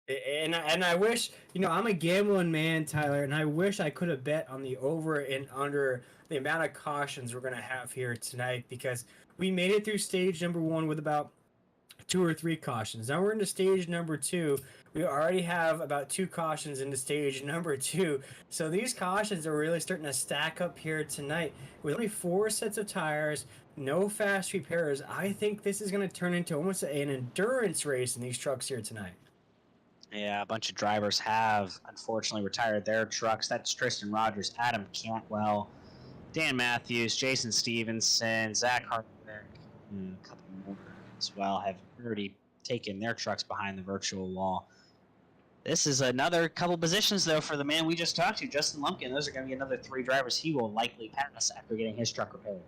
And I wish, I'm a gambling man, Tyler, and I wish I could have bet on the over and under the amount of cautions we're going to have here tonight, because we made it through stage number 1 with about 2 or 3 cautions. Now we're into stage number 2. We already have about 2 cautions into stage number 2. So these cautions are really starting to stack up here tonight. With only 4 sets of tires, no fast repairs, I think this is going to turn into almost an endurance race in these trucks here tonight. Yeah, a bunch of drivers have, unfortunately, retired their trucks. That's Tristan Rogers, Adam Cantwell, Dan Matthews, Jason Stevenson, Zach Hartwick, and a couple more as well have already taken their trucks behind the virtual wall. This is another couple positions, though, for the man we just talked to, Justin Lumpkin. Those are going to be another 3 drivers he will likely pass after getting his truck repaired.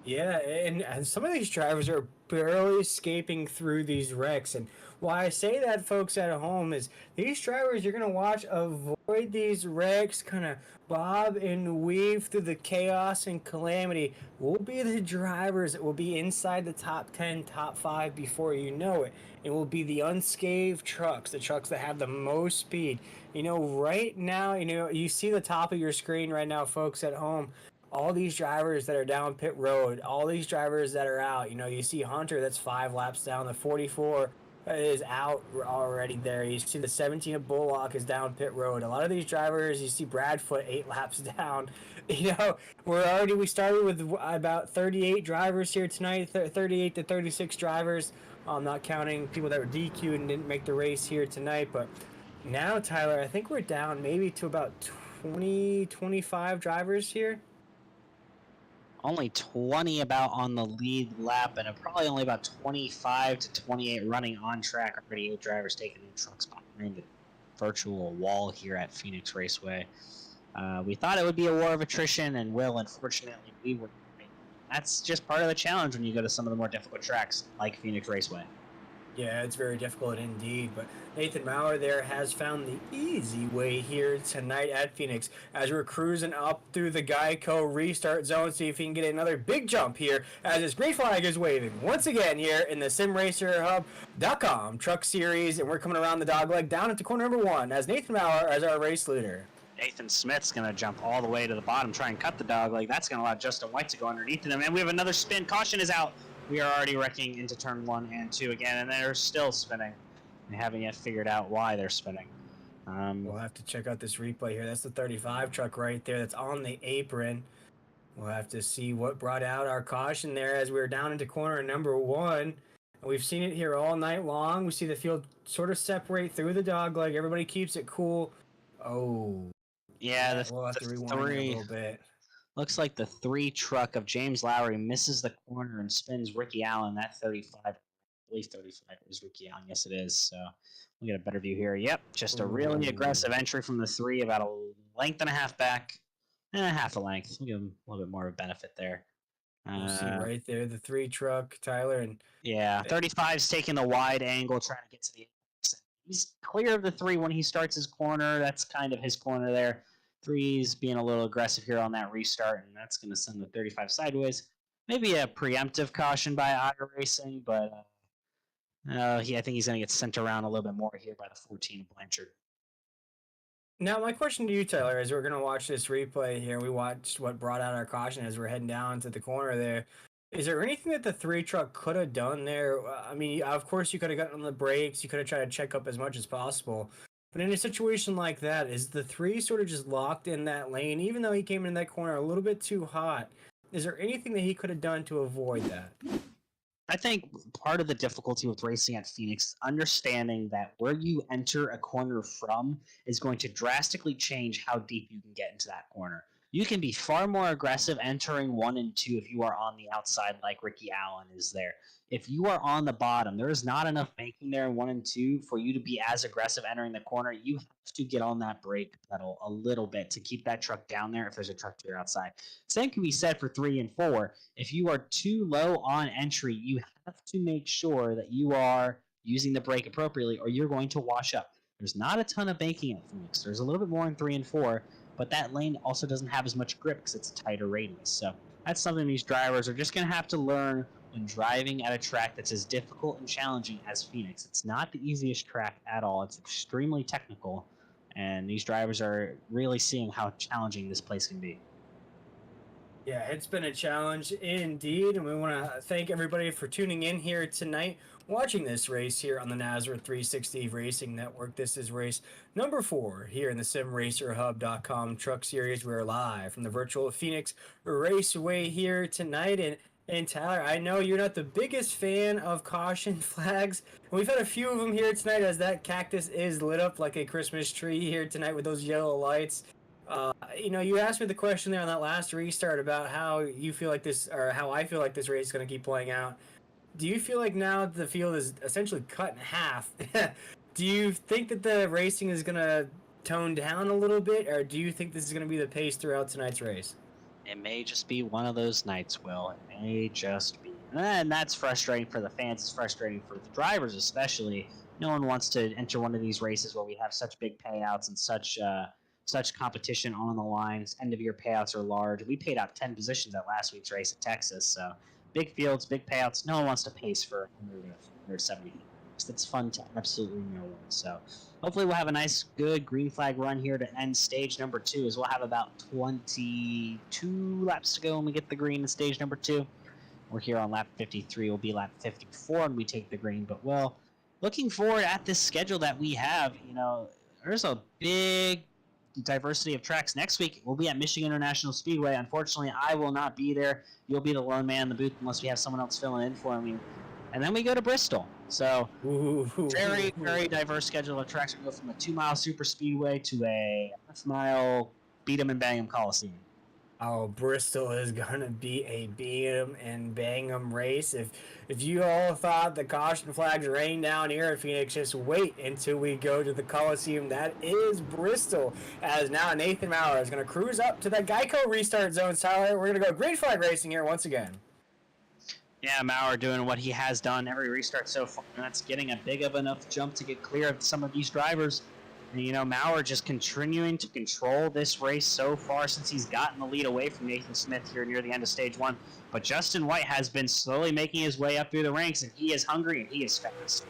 Yeah, and some of these drivers are barely escaping through these wrecks. And why I say that, folks at home, is these drivers you're going to watch avoid these wrecks, kind of bob and weave through the chaos and calamity, will be the drivers that will be inside the top 10, top 5 before you know it. It will be the unscathed trucks, the trucks that have the most speed. Right now, you see the top of your screen right now, folks at home, all these drivers that are down pit road, all these drivers that are out. You see Hunter that's 5 laps down, the 44 is out already there. You see the 17 of Bullock is down pit road. A lot of these drivers, you see Bradfoot 8 laps down. We started with about 38 drivers here tonight, 38 to 36 drivers. I'm not counting people that were DQ'd and didn't make the race here tonight, but now, Tyler, I think we're down maybe to about 20, 25 drivers here. Only 20 about on the lead lap, and probably only about 25 to 28 running on track. Already 8 drivers taking the trucks behind the virtual wall here at Phoenix Raceway. We thought it would be a war of attrition, and unfortunately, we were. That's just part of the challenge when you go to some of the more difficult tracks like Phoenix Raceway. Yeah, it's very difficult indeed, but Nathan Maurer there has found the easy way here tonight at Phoenix as we're cruising up through the Geico restart zone, see if he can get another big jump here as his green flag is waving once again here in the SimRacerHub.com Truck Series, and we're coming around the dogleg down into corner number 1 as Nathan Maurer as our race leader. Nathan Smith's going to jump all the way to the bottom, try and cut the dogleg. That's going to allow Justin White to go underneath him, and we have another spin. Caution is out. We are already wrecking into turn 1 and 2 again, and they're still spinning. They haven't yet figured out why they're spinning. We'll have to check out this replay here. That's the 35 truck right there that's on the apron. We'll have to see what brought out our caution there as we were down into corner number 1. We've seen it here all night long. We see the field sort of separate through the dogleg. Everybody keeps it cool. Oh. Yeah, we'll have to rewind a little bit. Looks like the 3 truck of James Lowry misses the corner and spins Ricky Allen. That 35, I believe 35 is Ricky Allen. Yes, it is. So we'll get a better view here. Yep, just a really aggressive entry from the 3, about a length and a half back, and a half a length. We'll give him a little bit more of a benefit there. You see right there the 3 truck, Tyler, and yeah, 35's taking the wide angle, trying to get to the. He's clear of the 3 when he starts his corner. That's kind of his corner there. 3's being a little aggressive here on that restart, and that's going to send the 35 sideways. Maybe a preemptive caution by Otter Racing, but I think he's going to get sent around a little bit more here by the 14 Blanchard. Now, my question to you, Tyler, is we're going to watch this replay here. We watched what brought out our caution as we're heading down to the corner there. Is there anything that the 3 truck could have done there? I mean, of course, you could have gotten on the brakes. You could have tried to check up as much as possible. But in a situation like that, is the 3 sort of just locked in that lane, even though he came in that corner a little bit too hot? Is there anything that he could have done to avoid that? I think part of the difficulty with racing at Phoenix is understanding that where you enter a corner from is going to drastically change how deep you can get into that corner. You can be far more aggressive entering 1 and 2 if you are on the outside like Ricky Allen is there. If you are on the bottom, there is not enough banking there in 1 and 2 for you to be as aggressive entering the corner. You have to get on that brake pedal a little bit to keep that truck down there if there's a truck to your outside. Same can be said for 3 and 4. If you are too low on entry, you have to make sure that you are using the brake appropriately or you're going to wash up. There's not a ton of banking at Phoenix. There's a little bit more in 3 and 4, but that lane also doesn't have as much grip because it's a tighter radius. So that's something these drivers are just going to have to learn when driving at a track that's as difficult and challenging as Phoenix. It's not the easiest track at all. It's extremely technical, and these drivers are really seeing how challenging this place can be. Yeah, it's been a challenge indeed, and we want to thank everybody for tuning in here tonight, watching this race here on the NASRA 360 Racing Network. This is race number 4 here in the SimRacerHub.com Truck Series. We're live from the virtual Phoenix Raceway here tonight, and Tyler, I know you're not the biggest fan of caution flags. We've had a few of them here tonight as that cactus is lit up like a Christmas tree here tonight with those yellow lights. You asked me the question there on that last restart about how you feel like this, or how I feel like this race is going to keep playing out. Do you feel like now the field is essentially cut in half? Do you think that the racing is going to tone down a little bit, or do you think this is going to be the pace throughout tonight's race? It may just be one of those nights, Will. It may just be. And that's frustrating for the fans. It's frustrating for the drivers, especially. No one wants to enter one of these races where we have such big payouts and such competition on the lines. End of year payouts are large. We paid out 10 positions at last week's race in Texas, so big fields, big payouts. No one wants to pace for 170. It's fun to absolutely no one. So hopefully we'll have a nice, good green flag run here to end stage number 2, as we'll have about 22 laps to go when we get the green in stage number 2. We're here on lap 53. We'll be lap 54 when we take the green. But, well, looking forward at this schedule that we have, there's a big diversity of tracks. Next week, we'll be at Michigan International Speedway. Unfortunately, I will not be there. You'll be the lone man in the booth unless we have someone else filling in for me. And then we go to Bristol. So, very, very diverse schedule of tracks. We go from a 2-mile super speedway to a half-mile beat 'em and bang 'em Coliseum. Oh, Bristol is gonna be a beat 'em and bang 'em race. If you all thought the caution flags rain down here at Phoenix, just wait until we go to the Coliseum. That is Bristol. As now Nathan Maurer is gonna cruise up to that Geico restart zone. Tyler, we're gonna go green flag racing here once again. Yeah, Maurer doing what he has done every restart so far, and that's getting a big of enough jump to get clear of some of these drivers. And, Maurer just continuing to control this race so far since he's gotten the lead away from Nathan Smith here near the end of stage 1. But Justin White has been slowly making his way up through the ranks, and he is hungry and he is fast.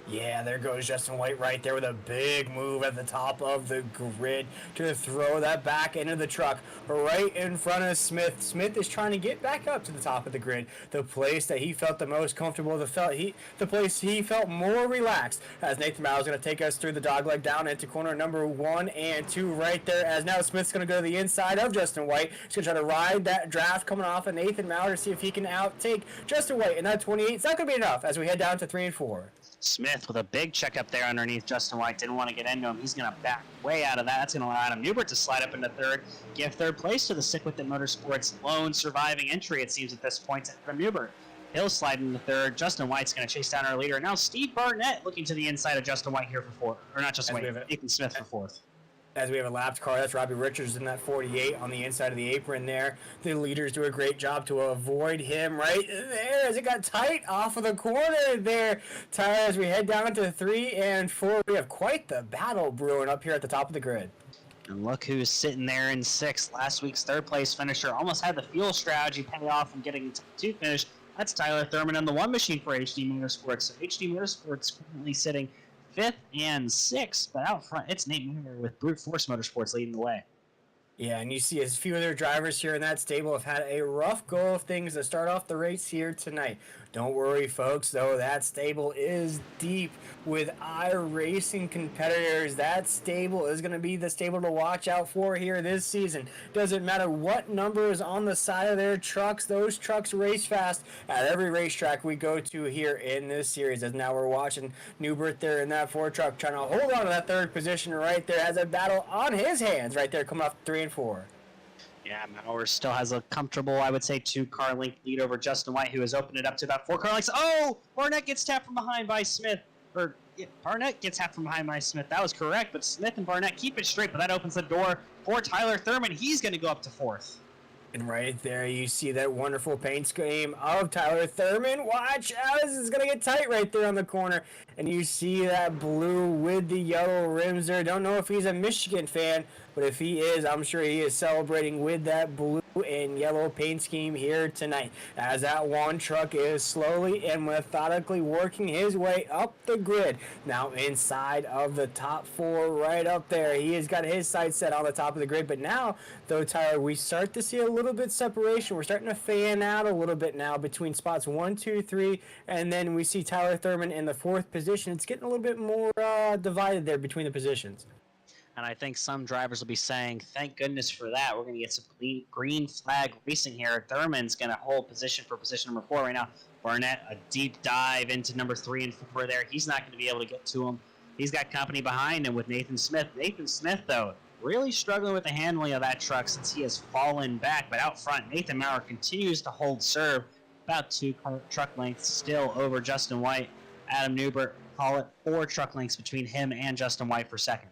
Yeah, there goes Justin White right there with a big move at the top of the grid to throw that back into the truck right in front of Smith. Smith is trying to get back up to the top of the grid, the place that he felt the most comfortable, the place he felt more relaxed, as Nathan Maurer is going to take us through the dogleg down into corner number 1 and 2 right there, as now Smith's going to go to the inside of Justin White. He's going to try to ride that draft coming off of Nathan Maurer to see if he can outtake Justin White, and that 28 is not going to be enough as we head down to 3 and 4. Smith with a big check up there underneath Justin White. Didn't want to get into him. He's going to back way out of that. That's going to allow Adam Newbert to slide up into third. Give third place to the Sick With It Motorsports lone surviving entry, it seems, at this point. Adam Newbert. He'll slide into third. Justin White's going to chase down our leader. And now Steve Barnett looking to the inside of Justin White here for fourth. Or not Justin White, Nathan Smith for fourth. As we have a lapped car, that's Robbie Richards in that 48 on the inside of the apron there. The leaders do a great job to avoid him right there as it got tight off of the corner there. Tyler, as we head down to 3 and 4, we have quite the battle brewing up here at the top of the grid. And look who's sitting there in 6th. Last week's third place finisher almost had the fuel strategy pay off and getting to finish. That's Tyler Thurman on the one machine for HD Motorsports. So HD Motorsports currently sitting 5th and 6th, but out front, it's Nate Miller with Brute Force Motorsports leading the way. Yeah, and you see a few of their drivers here in that stable have had a rough go of things to start off the race here tonight. Don't worry, folks, though, that stable is deep with iRacing competitors. That stable is going to be the stable to watch out for here this season. Doesn't matter what number is on the side of their trucks. Those trucks race fast at every racetrack we go to here in this series. As now we're watching Newbert there in that Ford truck trying to hold on to that third position right there. Has a battle on his hands right there coming off 3 and 4. Yeah, Maurer still has a comfortable, I would say, 2-car length lead over Justin White, who has opened it up to about 4-car lengths. Oh! Barnett gets tapped from behind by Smith. Barnett gets tapped from behind by Smith. That was correct, but Smith and Barnett keep it straight, but that opens the door for Tyler Thurman. He's going to go up to 4th. And right there, you see that wonderful paint scheme of Tyler Thurman. Watch out, this is going to get tight right there on the corner. And you see that blue with the yellow rims there. Don't know if he's a Michigan fan, but if he is, I'm sure he is celebrating with that blue and yellow paint scheme here tonight. As that one truck is slowly and methodically working his way up the grid. Now inside of the top 4 right up there. He has got his sights set on the top of the grid. But now, though, Tyler, we start to see a little bit separation. We're starting to fan out a little bit now between spots 1, 2, 3, and then we see Tyler Thurman in the 4th position. It's getting a little bit more divided there between the positions. And I think some drivers will be saying, thank goodness for that. We're going to get some green flag racing here. Thurman's going to hold position for position number 4 right now. Barnett, a deep dive into number 3 and 4 there. He's not going to be able to get to him. He's got company behind him with Nathan Smith. Nathan Smith, though, really struggling with the handling of that truck since he has fallen back. But out front, Nathan Maurer continues to hold serve. About 2 truck lengths still over Justin White. Adam Newbert, call it 4 truck lengths between him and Justin White for second.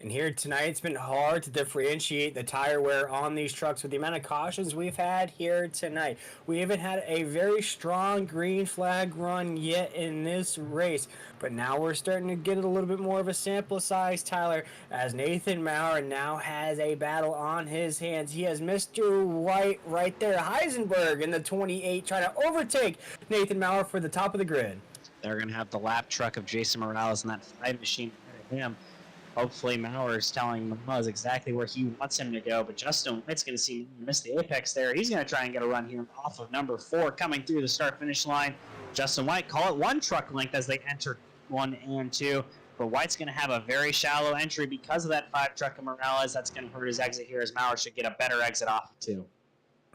And here tonight, it's been hard to differentiate the tire wear on these trucks with the amount of cautions we've had here tonight. We haven't had a very strong green flag run yet in this race, but now we're starting to get a little bit more of a sample size, Tyler, as Nathan Maurer now has a battle on his hands. He has Mr. White right there, Heisenberg in the 28, trying to overtake Nathan Maurer for the top of the grid. They're going to have the lap truck of Jason Morales and that 5 machine ahead of him. Hopefully, Maurer is telling Morales exactly where he wants him to go, but Justin White's going to see him miss the apex there. He's going to try and get a run here off of number 4 coming through the start-finish line. Justin White, call it 1 truck length as they enter 1 and 2, but White's going to have a very shallow entry because of that 5 truck of Morales. That's going to hurt his exit here as Maurer should get a better exit off of 2.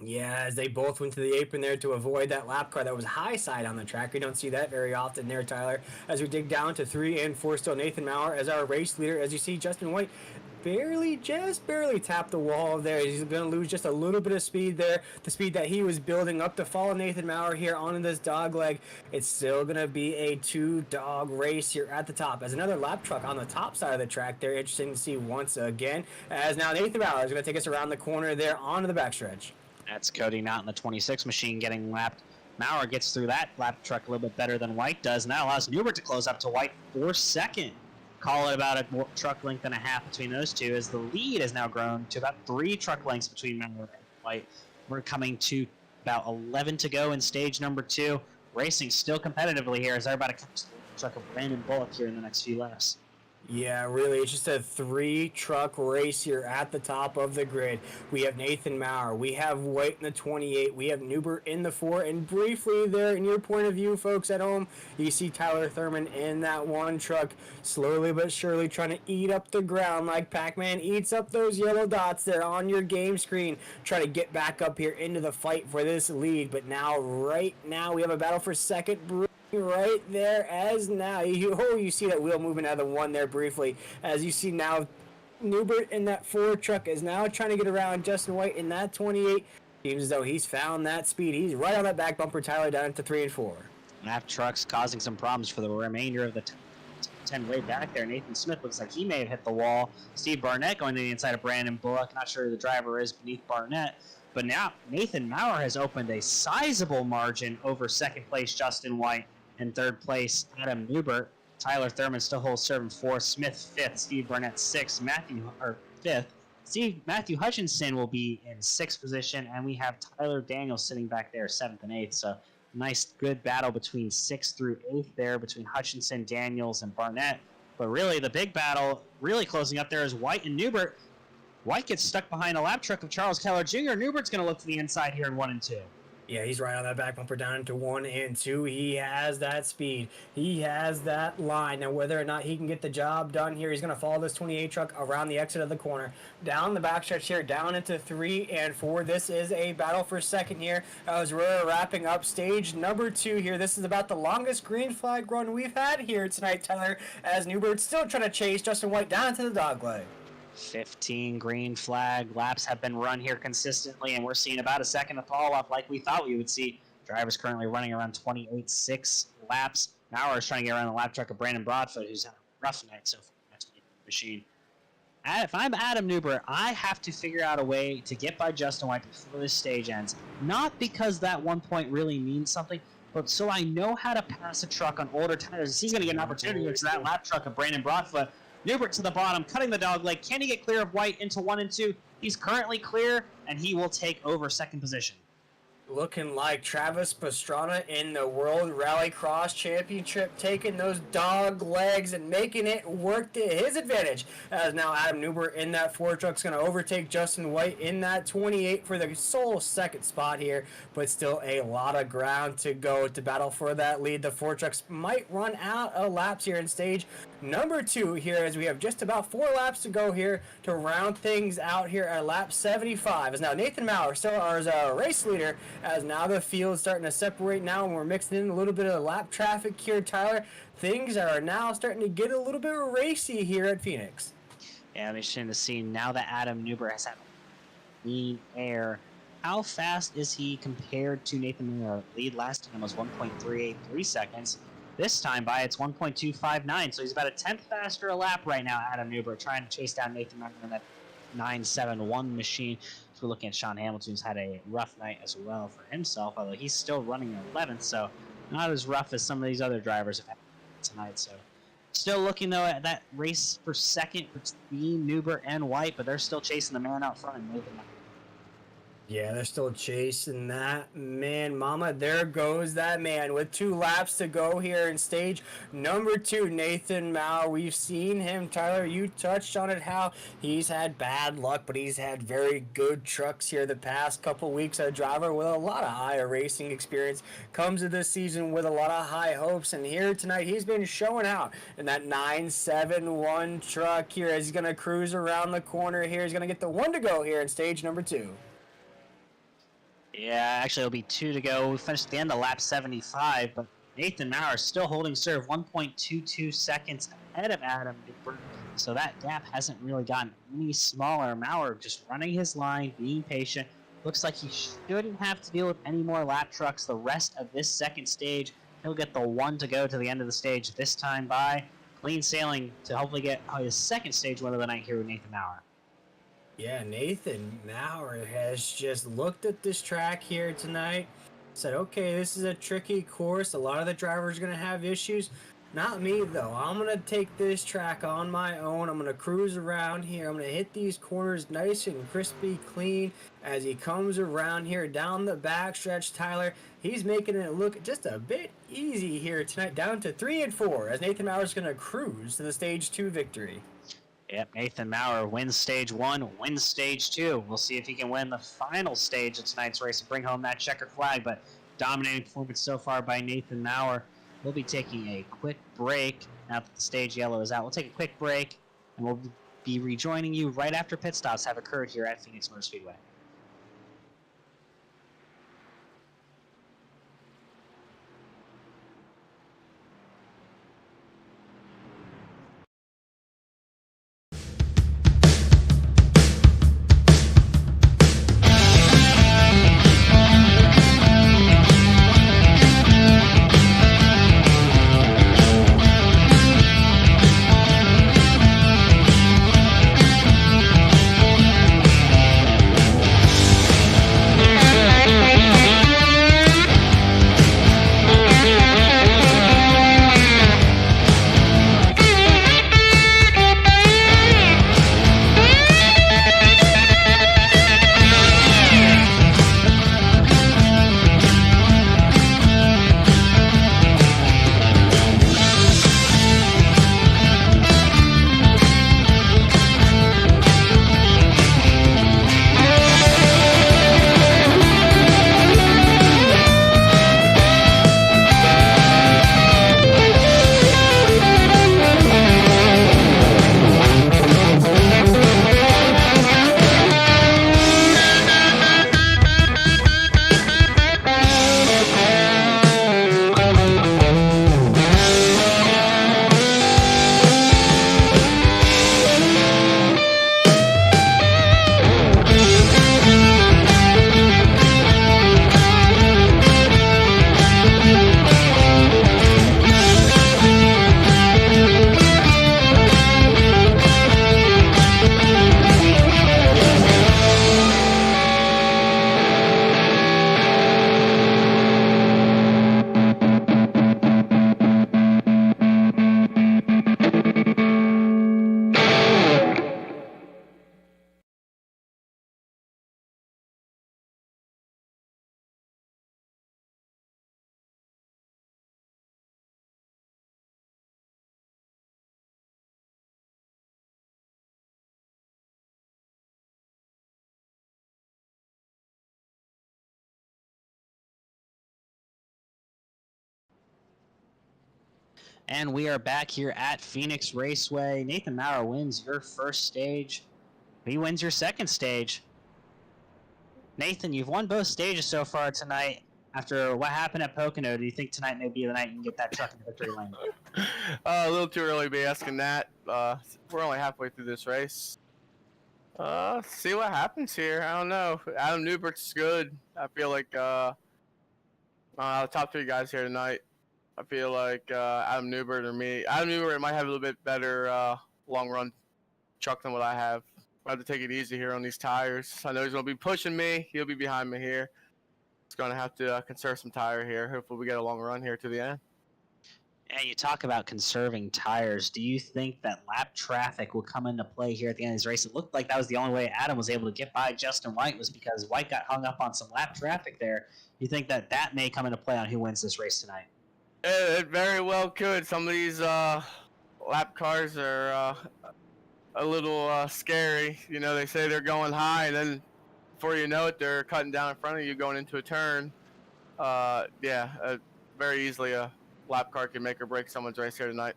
Yeah, as they both went to the apron there to avoid that lap car that was high side on the track. We don't see that very often there, Tyler. As we dig down to 3 and 4, still Nathan Maurer as our race leader. As you see, Justin White just barely tapped the wall there. He's going to lose just a little bit of speed there. The speed that he was building up to follow Nathan Maurer here onto this dog leg. It's still going to be a 2-dog race here at the top. As another lap truck on the top side of the track there. Interesting to see once again. As now Nathan Maurer is going to take us around the corner there onto the backstretch. That's Cody Knott in the 26 machine getting lapped. Maurer gets through that lap truck a little bit better than White does, and that allows Newbert to close up to White for second. Call it about a truck length and a half between those two, as the lead has now grown to about 3 truck lengths between Maurer and White. We're coming to about 11 to go in stage number 2. Racing still competitively here as everybody comes to the truck of Brandon Bullock here in the next few laps. Yeah, really, it's just a 3-truck race here at the top of the grid. We have Nathan Maurer, we have White in the 28, we have Newbert in the 4, and briefly there, in your point of view, folks at home, you see Tyler Thurman in that 1 truck, slowly but surely trying to eat up the ground like Pac-Man eats up those yellow dots there on your game screen, try to get back up here into the fight for this lead. But now, right now, we have a battle for second. Right there as now you see that wheel moving out of the 1 there briefly, as you see now Newbert in that 4 truck is now trying to get around Justin White in that 28. Seems as though he's found that speed. He's right on that back bumper, Tyler, down to 3 and 4. Lap trucks causing some problems for the remainder of the 10 way back there. Nathan Smith looks like he may have hit the wall. Steve Barnett going to the inside of Brandon Bullock. Not sure who the driver is beneath Barnett. But now Nathan Maurer has opened a sizable margin over second place Justin White. In third place, Adam Newbert. Tyler Thurman still holds serve in 4th. Smith 5th. Steve Barnett 6th. Matthew 5th. Matthew Hutchinson will be in 6th position, and we have Tyler Daniels sitting back there 7th and 8th. So nice, good battle between 6th through 8th there between Hutchinson, Daniels, and Barnett. But really, the big battle really closing up there is White and Newbert. White gets stuck behind a lap truck of Charles Keller Jr. Newbert's going to look to the inside here in 1 and 2. Yeah, he's right on that back bumper down into 1 and 2. He has that speed. He has that line. Now, whether or not he can get the job done here, he's going to follow this 28 truck around the exit of the corner. Down the backstretch here, down into 3 and 4. This is a battle for second here as we're wrapping up stage number 2 here. This is about the longest green flag run we've had here tonight, Tyler, as Newbert's still trying to chase Justin White down into the dogleg. 15 green flag laps have been run here consistently, and we're seeing about a second of fall off like we thought we would see. Drivers currently running around 28.6 laps. Maurer is trying to get around the lap truck of Brandon Broadfoot, who's had a rough night so far. That's the machine. If I'm Adam Newbert, I have to figure out a way to get by Justin White before this stage ends. Not because that 1 point really means something, but so I know how to pass a truck on older tires. He's going to get an opportunity to that lap truck of Brandon Broadfoot. Newbert to the bottom, cutting the dog leg. Can he get clear of White into 1 and 2? He's currently clear, and he will take over second position. Looking like Travis Pastrana in the World Rallycross Championship, taking those dog legs and making it work to his advantage. As now Adam Newbert in that 4 truck's going to overtake Justin White in that 28 for the sole second spot here, but still a lot of ground to go to battle for that lead. The 4 trucks might run out of laps here in stage number 2 here, as we have just about 4 laps to go here to round things out here at lap 75. As now Nathan Maurer still as a race leader, as now the field's starting to separate now, and we're mixing in a little bit of lap traffic here, Tyler. Things are now starting to get a little bit racy here at Phoenix. Yeah, I'm interested to see now that Adam Newbert has had clean air. How fast is he compared to Nathan Maurer? Lead last time was 1.383 seconds. This time by, it's 1.259, so he's about a tenth faster a lap right now, Adam Newbert, trying to chase down Nathan Maurer in that 971 machine. So we're looking at Sean Hamilton, who's had a rough night as well for himself, although he's still running 11th, so not as rough as some of these other drivers have had tonight. So still looking, though, at that race for second between Newbert and White, but they're still chasing the man out front. Yeah, they're still chasing that man. Mama, there goes that man with 2 laps to go here in stage number 2, Nathan Maurer. We've seen him, Tyler. You touched on it, how he's had bad luck, but he's had very good trucks here the past couple weeks. A driver with a lot of higher racing experience comes to this season with a lot of high hopes. And here tonight, he's been showing out in that 971 truck here as he's going to cruise around the corner here. He's going to get the 1 to go here in stage number 2. Yeah, actually, it'll be 2 to go. We finished at the end of lap 75, but Nathan Maurer still holding serve, 1.22 seconds ahead of Adam Newbert. So that gap hasn't really gotten any smaller. Maurer just running his line, being patient. Looks like he shouldn't have to deal with any more lap trucks the rest of this second stage. He'll get the 1 to go to the end of the stage this time by. Clean sailing to hopefully get his second stage win of the night here with Nathan Maurer. Yeah, Nathan Maurer has just looked at this track here tonight, said, okay, this is a tricky course. A lot of the drivers are going to have issues. Not me, though. I'm going to take this track on my own. I'm going to cruise around here. I'm going to hit these corners nice and crispy clean as he comes around here down the backstretch, Tyler. He's making it look just a bit easy here tonight, down to 3 and 4, as Nathan Maurer is going to cruise to the Stage 2 victory. Yep, Nathan Maurer wins stage 1, wins stage 2. We'll see if he can win the final stage of tonight's race and bring home that checkered flag, but dominating performance so far by Nathan Maurer. We'll be taking a quick break now that the stage yellow is out. We'll take a quick break, and we'll be rejoining you right after pit stops have occurred here at Phoenix Motor Speedway. And we are back here at Phoenix Raceway. Nathan Maurer wins your first stage. He wins your second stage. Nathan, you've won both stages so far tonight. After what happened at Pocono, do you think tonight may be the night you can get that truck in the victory lane? A little too early to be asking that. We're only halfway through this race. See what happens here. I don't know. Adam Newbert's good. I feel like the top 3 guys here tonight. I feel like Adam Newbert or me. Adam Newbert might have a little bit better long run truck than what I have. I have to take it easy here on these tires. I know he's going to be pushing me. He'll be behind me here. It's going to have to conserve some tire here. Hopefully we get a long run here to the end. Yeah, you talk about conserving tires. Do you think that lap traffic will come into play here at the end of this race? It looked like that was the only way Adam was able to get by Justin White was because White got hung up on some lap traffic there. You think that that may come into play on who wins this race tonight? It very well could. Some of these lap cars are a little scary. You know, they say they're going high, and then before you know it, they're cutting down in front of you going into a turn. Very easily a lap car can make or break someone's race here tonight.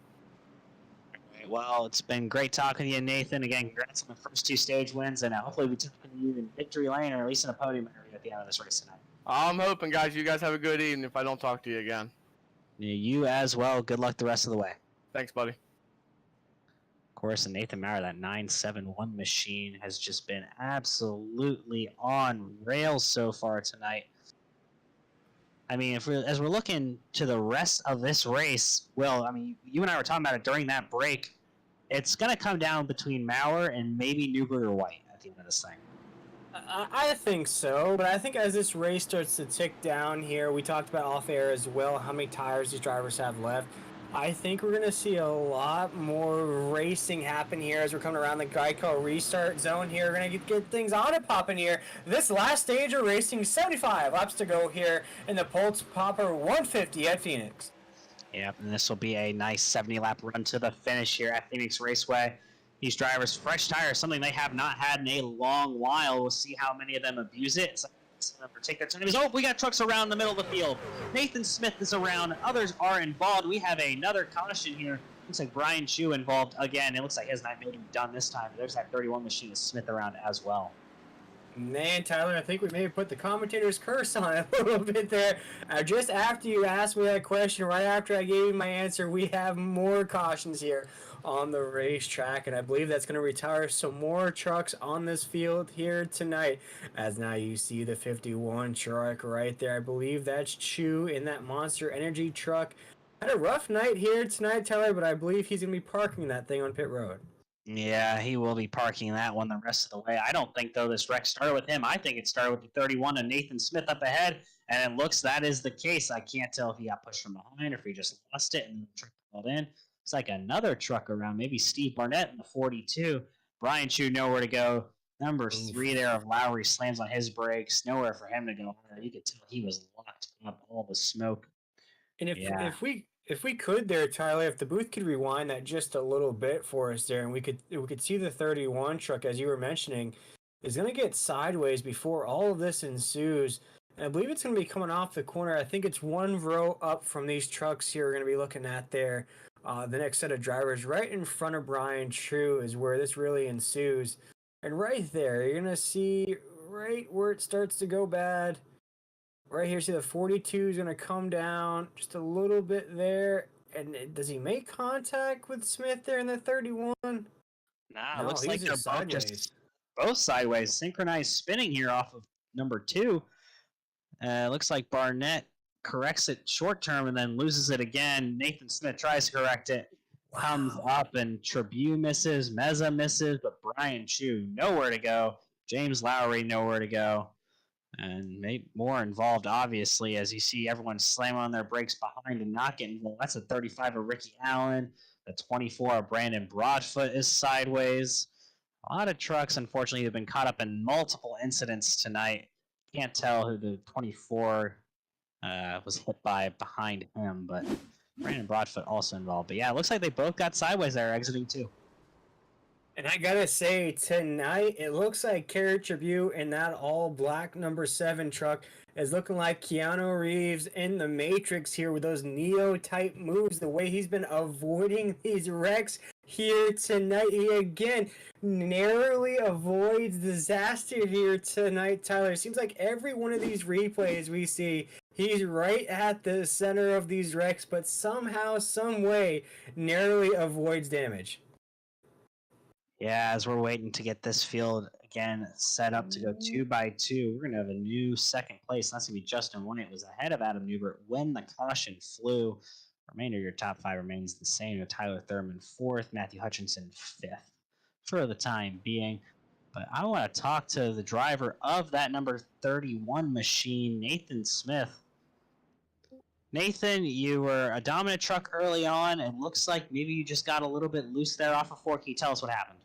Well, it's been great talking to you, Nathan. Again, congrats on the first 2 stage wins, and hopefully we talk to you in victory lane or at least in a podium area at the end of this race tonight. I'm hoping, guys, you guys have a good evening if I don't talk to you again. You as well. Good luck the rest of the way. Thanks, buddy. Of course, and Nathan Maurer, that 971 machine, has just been absolutely on rails so far tonight. I mean, as we're looking to the rest of this race, Will, I mean, you and I were talking about it during that break. It's going to come down between Maurer and maybe Newbert or White at the end of this thing. I think so, but I think as this race starts to tick down here, we talked about off air as well, how many tires these drivers have left. I think we're going to see a lot more racing happen here as we're coming around the Geico restart zone here. We're going to get things auto popping here. This last stage of racing, 75 laps to go here in the Pultz Popper 150 at Phoenix. Yep, and this will be a nice 70-lap run to the finish here at Phoenix Raceway. These drivers, fresh tires, something they have not had in a long while. We'll see how many of them abuse it. Some of them take their time. Oh, we got trucks around the middle of the field. Nathan Smith is around. Others are involved. We have another caution here. Looks like Brian Chu involved again. It looks like his 9 million done this time. There's that 31 machine of Smith around as well. Man, Tyler, I think we may have put the commentator's curse on it a little bit there. Just after you asked me that question, right after I gave you my answer, we have more cautions here on the racetrack, and I believe that's going to retire some more trucks on this field here tonight. As now you see the 51 truck right there. I believe that's Chu in that Monster Energy truck. Had a rough night here tonight, Tyler, but I believe he's going to be parking that thing on pit road. Yeah, he will be parking that one the rest of the way. I don't think, though, this wreck started with him. I think it started with the 31 and Nathan Smith up ahead, and it looks that is the case. I can't tell if he got pushed from behind or if he just lost it and the truck pulled in. It's like another truck around, maybe Steve Barnett in the 42. Brian Chu, nowhere to go. Number 3 there of Lowry slams on his brakes. Nowhere for him to go. You could tell he was locked up, all the smoke. And if we could there, Tyler, if the booth could rewind that just a little bit for us there, and we could see the 31 truck, as you were mentioning, is going to get sideways before all of this ensues. And I believe it's going to be coming off the corner. I think it's 1 row up from these trucks here we're going to be looking at there. The next set of drivers right in front of Brian True is where this really ensues. And right there, you're going to see right where it starts to go bad. Right here, see the 42 is going to come down just a little bit there. And does he make contact with Smith there in the 31? Nah, looks like they're both sideways. Synchronized spinning here off of number 2. Looks like Barnett corrects it short term and then loses it again. Nathan Smith tries to correct it, comes up, and Tribune misses, Meza misses, but Brian Chu nowhere to go. James Lowry nowhere to go. And more involved, obviously, as you see everyone slam on their brakes behind and not getting involved. That's a 35 of Ricky Allen. The 24 of Brandon Broadfoot is sideways. A lot of trucks, unfortunately, have been caught up in multiple incidents tonight. Can't tell who the 24 was hit by behind him, but Brandon Broadfoot also involved. But yeah, it looks like they both got sideways there, exiting too. And I gotta say, tonight, it looks like Carrot Tribute in that all-black number 7 truck is looking like Keanu Reeves in the Matrix here with those Neo-type moves, the way he's been avoiding these wrecks here tonight. He, again, narrowly avoids disaster here tonight, Tyler. It seems like every one of these replays we see, he's right at the center of these wrecks, but somehow, some way, narrowly avoids damage. Yeah, as we're waiting to get this field again set up to go 2x2, we're going to have a new second place. That's going to be Justin White. It was ahead of Adam Newbert when the caution flew. Remainder of your top 5 remains the same, with Tyler Thurman 4th, Matthew Hutchinson 5th for the time being. But I want to talk to the driver of that number 31 machine, Nathan Smith. Nathan, you were a dominant truck early on. It looks like maybe you just got a little bit loose there off of 4. Can you tell us what happened?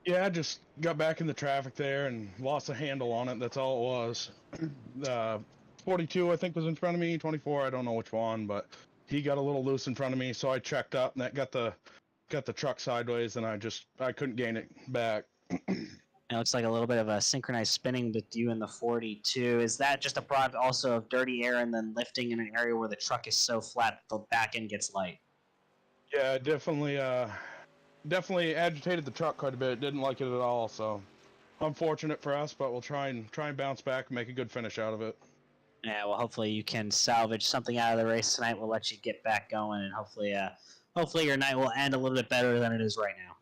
Yeah, I just got back in the traffic there and lost a handle on it. That's all it was. 42, I think, was in front of me. 24, I don't know which one, but he got a little loose in front of me, so I checked up, and that got the truck sideways, and I couldn't gain it back. It looks like a little bit of a synchronized spinning with you in the 42. Is that just a product also of dirty air and then lifting in an area where the truck is so flat the back end gets light? Yeah, definitely agitated the truck quite a bit. Didn't like it at all, so unfortunate for us, but we'll try and bounce back and make a good finish out of it. Yeah, well, hopefully you can salvage something out of the race tonight. We'll let you get back going, and hopefully your night will end a little bit better than it is right now.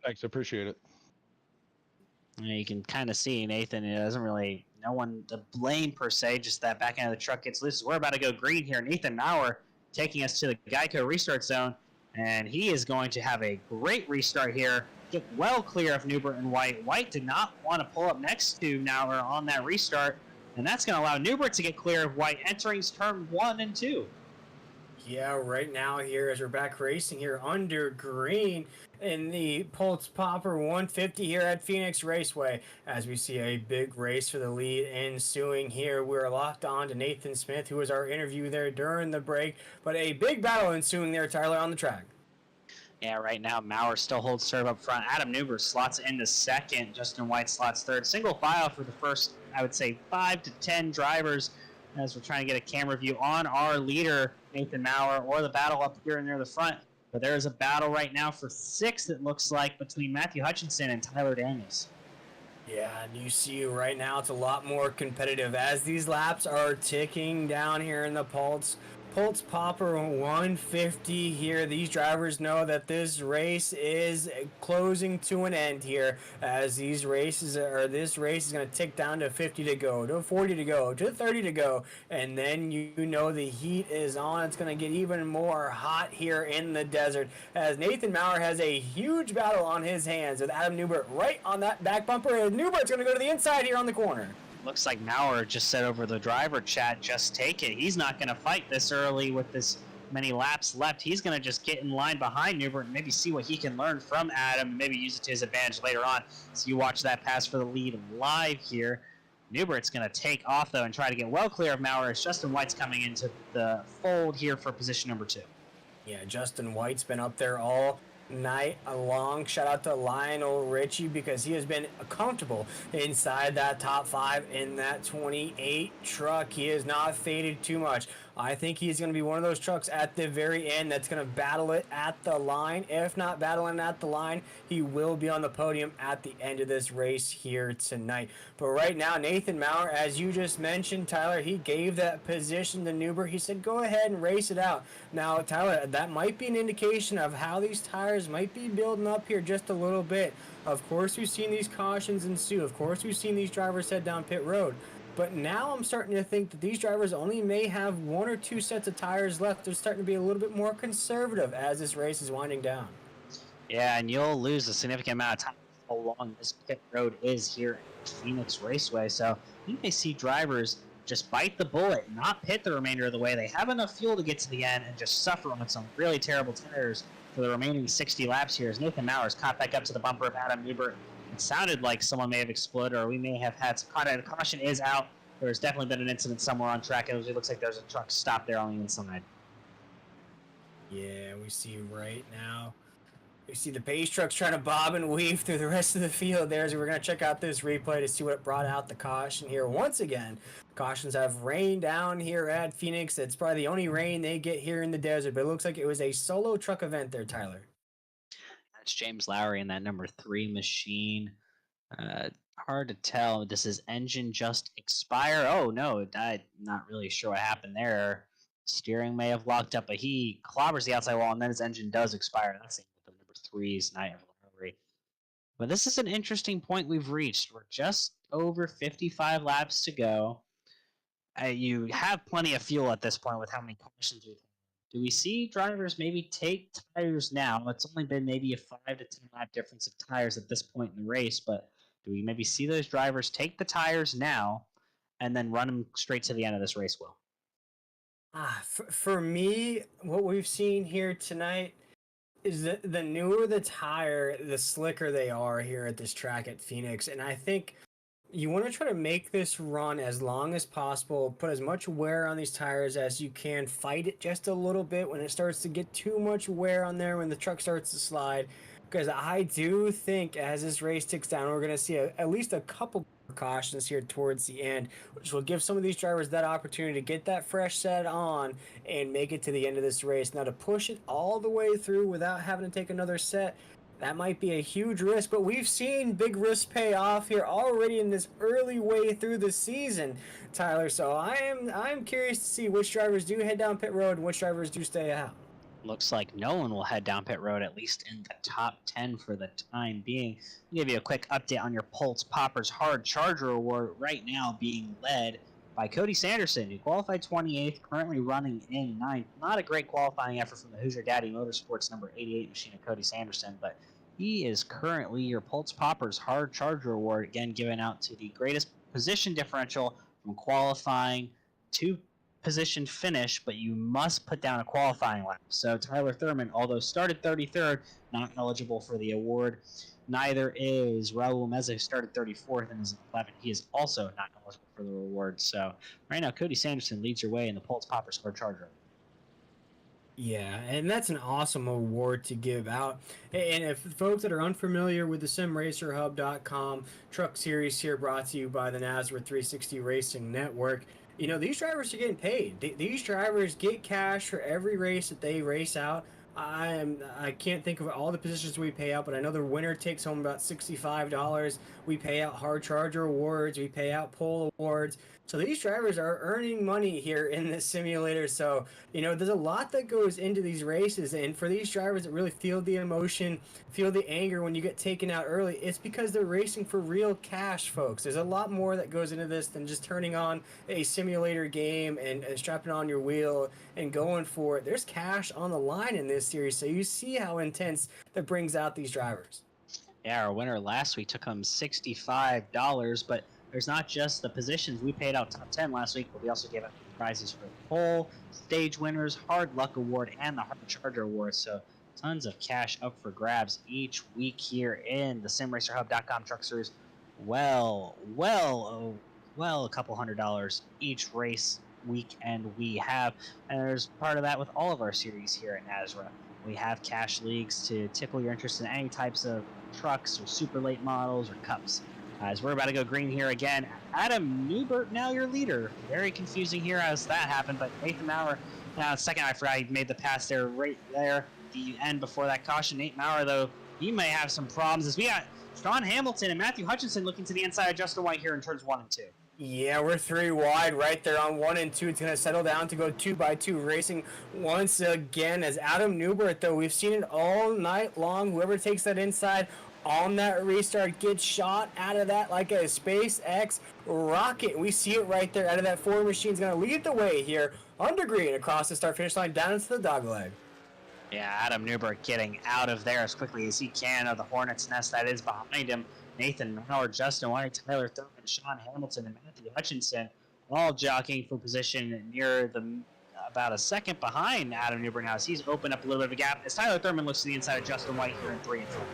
Thanks, I appreciate it. You can kind of see Nathan. It doesn't really no one to blame per se. Just that back end of the truck gets loose. We're about to go green here. Nathan Maurer taking us to the Geico restart zone, and he is going to have a great restart here. Get well clear of Newbert and White. White did not want to pull up next to Maurer on that restart, and that's going to allow Newbert to get clear of White entering turn 1 and 2. Yeah, right now here as we're back racing here under green in the Pultz Popper 150 here at Phoenix Raceway. As we see a big race for the lead ensuing here, we're locked on to Nathan Smith, who was our interview there during the break. But a big battle ensuing there, Tyler, on the track. Yeah, right now Maurer still holds serve up front. Adam Newbert slots into second. Justin White slots third. Single file for the first, I would say, 5 to 10 drivers as we're trying to get a camera view on our leader, Nathan Maurer, or the battle up here and near the front. But there is a battle right now for 6th, it looks like, between Matthew Hutchinson and Tyler Daniels. Yeah, and you see right now it's a lot more competitive as these laps are ticking down here in the Pultz Popper 150 here. These drivers know that this race is closing to an end here, as this race is going to tick down to 50 to go, to 40 to go, to 30 to go, and then you know the heat is on. It's going to get even more hot here in the desert, as Nathan Maurer has a huge battle on his hands with Adam Newbert right on that back bumper, and Newbert's going to go to the inside here on the corner. Looks like Maurer just said over the driver chat, just take it. He's not going to fight this early with this many laps left. He's going to just get in line behind Newbert and maybe see what he can learn from Adam and maybe use it to his advantage later on. So you watch that pass for the lead live here. Newbert's going to take off, though, and try to get well clear of Maurer as Justin White's coming into the fold here for position number 2. Yeah, Justin White's been up there all night long. Shout out to Lionel Richie, because he has been comfortable inside that top 5 in that 28 truck. He has not faded too much. I think he's going to be one of those trucks at the very end that's going to battle it at the line. If not battling at the line, he will be on the podium at the end of this race here tonight. But right now, Nathan Maurer, as you just mentioned, Tyler, he gave that position to Newbert. He said, go ahead and race it out. Now, Tyler, that might be an indication of how these tires might be building up here just a little bit. Of course, we've seen these cautions ensue. Of course, we've seen these drivers head down pit road. But now I'm starting to think that these drivers only may have 1 or 2 sets of tires left. They're starting to be a little bit more conservative as this race is winding down. Yeah, and you'll lose a significant amount of time how long this pit road is here at Phoenix Raceway. So you may see drivers just bite the bullet, not pit the remainder of the way. They have enough fuel to get to the end and just suffer on some really terrible tires for the remaining 60 laps here as Nathan Maurer's caught back up to the bumper of Adam Newbert. It sounded like someone may have exploded, or we may have had some contact. Caution is out. There's definitely been an incident somewhere on track. It looks like there's a truck stopped there on the inside. Yeah, we see right now. We see the pace trucks trying to bob and weave through the rest of the field there. So we're going to check out this replay to see what brought out the caution here. Once again, cautions have rained down here at Phoenix. It's probably the only rain they get here in the desert, but it looks like it was a solo truck event there, Tyler. That's James Lowry in that number 3 machine. Hard to tell. Does his engine just expire? Oh, no. I'm not really sure what happened there. Steering may have locked up, but he clobbers the outside wall, and then his engine does expire. That's the number 3's night of Lowry. But this is an interesting point we've reached. We're just over 55 laps to go. You have plenty of fuel at this point with how many cautions we've had. Do we see drivers maybe take tires now? It's only been maybe a 5 to 10 lap difference of tires at this point in the race, but do we maybe see those drivers take the tires now and then run them straight to the end of this race, Will? For me, what we've seen here tonight is that the newer the tire, the slicker they are here at this track at Phoenix. And I think you want to try to make this run as long as possible, put as much wear on these tires as you can, fight it just a little bit when it starts to get too much wear on there, when the truck starts to slide. Because I do think as this race ticks down, we're going to see at least a couple cautions here towards the end, which will give some of these drivers that opportunity to get that fresh set on and make it to the end of this race. Now, to push it all the way through without having to take another set, that might be a huge risk, but we've seen big risks pay off here already in this early way through the season, Tyler. So I'm curious to see which drivers do head down pit road and which drivers do stay out. Looks like no one will head down pit road, at least in the top 10 for the time being. I'll give you a quick update on your Pultz Poppers Hard Charger Award, right now being led by Cody Sanderson, who qualified 28th, currently running in 9th. Not a great qualifying effort from the Hoosier Daddy Motorsports number 88 machine of Cody Sanderson, but he is currently your Pultz Poppers Hard Charger Award, again given out to the greatest position differential from qualifying to position finish, but you must put down a qualifying lap. So Tyler Thurman, although started 33rd, not eligible for the award. Neither is Raul Meza, who started 34th and is 11th. He is also not eligible for the award. So right now, Cody Sanderson leads your way in the Pultz Poppers Hard Charger. Yeah, and that's an awesome award to give out. And if folks that are unfamiliar with the SimRacerHub.com truck series here, brought to you by the NASRA 360 Racing Network, you know, these drivers are getting paid. These drivers get cash for every race that they race out. I can't think of all the positions we pay out, but I know the winner takes home about $65. We pay out hard charger awards. We pay out pole awards. So these drivers are earning money here in this simulator. So, you know, there's a lot that goes into these races. And for these drivers that really feel the emotion, feel the anger when you get taken out early, it's because they're racing for real cash, folks. There's a lot more that goes into this than just turning on a simulator game and strapping on your wheel and going for it. There's cash on the line in this series. So you see how intense that brings out these drivers. Yeah, our winner last week took home $65, but there's not just the positions. We paid out top 10 last week, but we also gave out prizes for the pole, stage winners, hard luck award, and the hard charger award. So tons of cash up for grabs each week here in the SimRacerHub.com Truck Series. Well, a couple $100 each race weekend we have. And there's part of that with all of our series here at NASRA. We have cash leagues to tickle your interest in any types of trucks or super late models or cups. As we're about to go green here again, Adam Newbert now your leader. Very confusing here as that happened, but Nathan Maurer now second. I forgot he made the pass there right there, the end before that caution. Nate Maurer, though, he may have some problems as we got Sean Hamilton and Matthew Hutchinson looking to the inside of Justin White here in turns 1 and 2. Yeah, we're 3 wide right there on 1 and 2. It's going to settle down to go 2x2 racing once again. As Adam Newbert, though, we've seen it all night long. Whoever takes that inside on that restart gets shot out of that like a SpaceX rocket. We see it right there out of that Ford machine. Is going to lead the way here under green across the start-finish line down into the dogleg. Yeah, Adam Newbert getting out of there as quickly as he can of the Hornet's nest that is behind him. Nathan Howard, Justin White, Tyler Thurman, Sean Hamilton, and Matthew Hutchinson all jockeying for position near the about a second behind Adam Newbert now as he's opened up a little bit of a gap as Tyler Thurman looks to the inside of Justin White here in 3 and 4.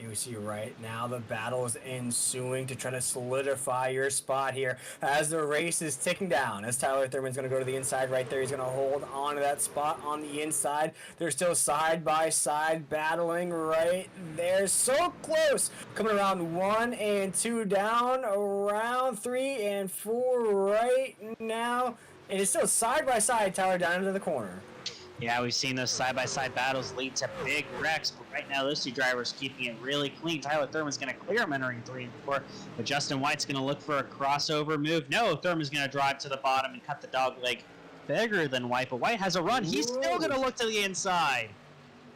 You see right now the battle is ensuing to try to solidify your spot here as the race is ticking down. As Tyler Thurman's going to go to the inside right there. He's going to hold on to that spot on the inside. They're still side by side battling right there. So close. Coming around 1 and 2 down. Around 3 and 4 right now. And it's still side by side, Tyler, down into the corner. Yeah, we've seen those side-by-side battles lead to big wrecks, but right now those two drivers keeping it really clean. Tyler Thurman's going to clear him entering 3 and 4, but Justin White's going to look for a crossover move. No, Thurman's going to drive to the bottom and cut the dog leg bigger than White, but White has a run. He's still going to look to the inside.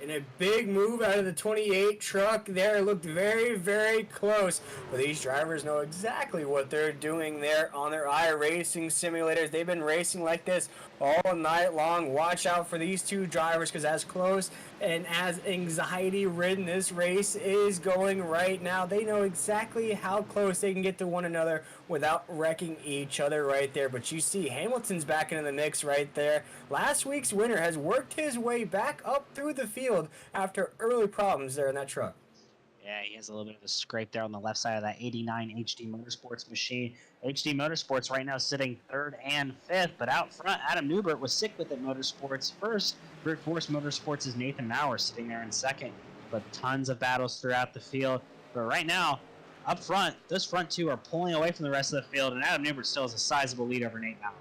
And a big move out of the 28 truck there. Looked very, very close. But these drivers know exactly what they're doing there on their iRacing simulators. They've been racing like this all night long. Watch out for these two drivers, because as close and as anxiety-ridden this race is going right now, they know exactly how close they can get to one another without wrecking each other right there. But you see Hamilton's back into the mix right there. Last week's winner has worked his way back up through the field after early problems there in that truck. Yeah, he has a little bit of a scrape there on the left side of that 89 HD Motorsports machine. HD Motorsports right now sitting 3rd and 5th, but out front, Adam Newbert was sick with it Motorsports first. Brute Force Motorsports is Nathan Maurer sitting there in 2nd, but tons of battles throughout the field. But right now, up front, those front two are pulling away from the rest of the field, and Adam Newbert still has a sizable lead over Nate Maurer.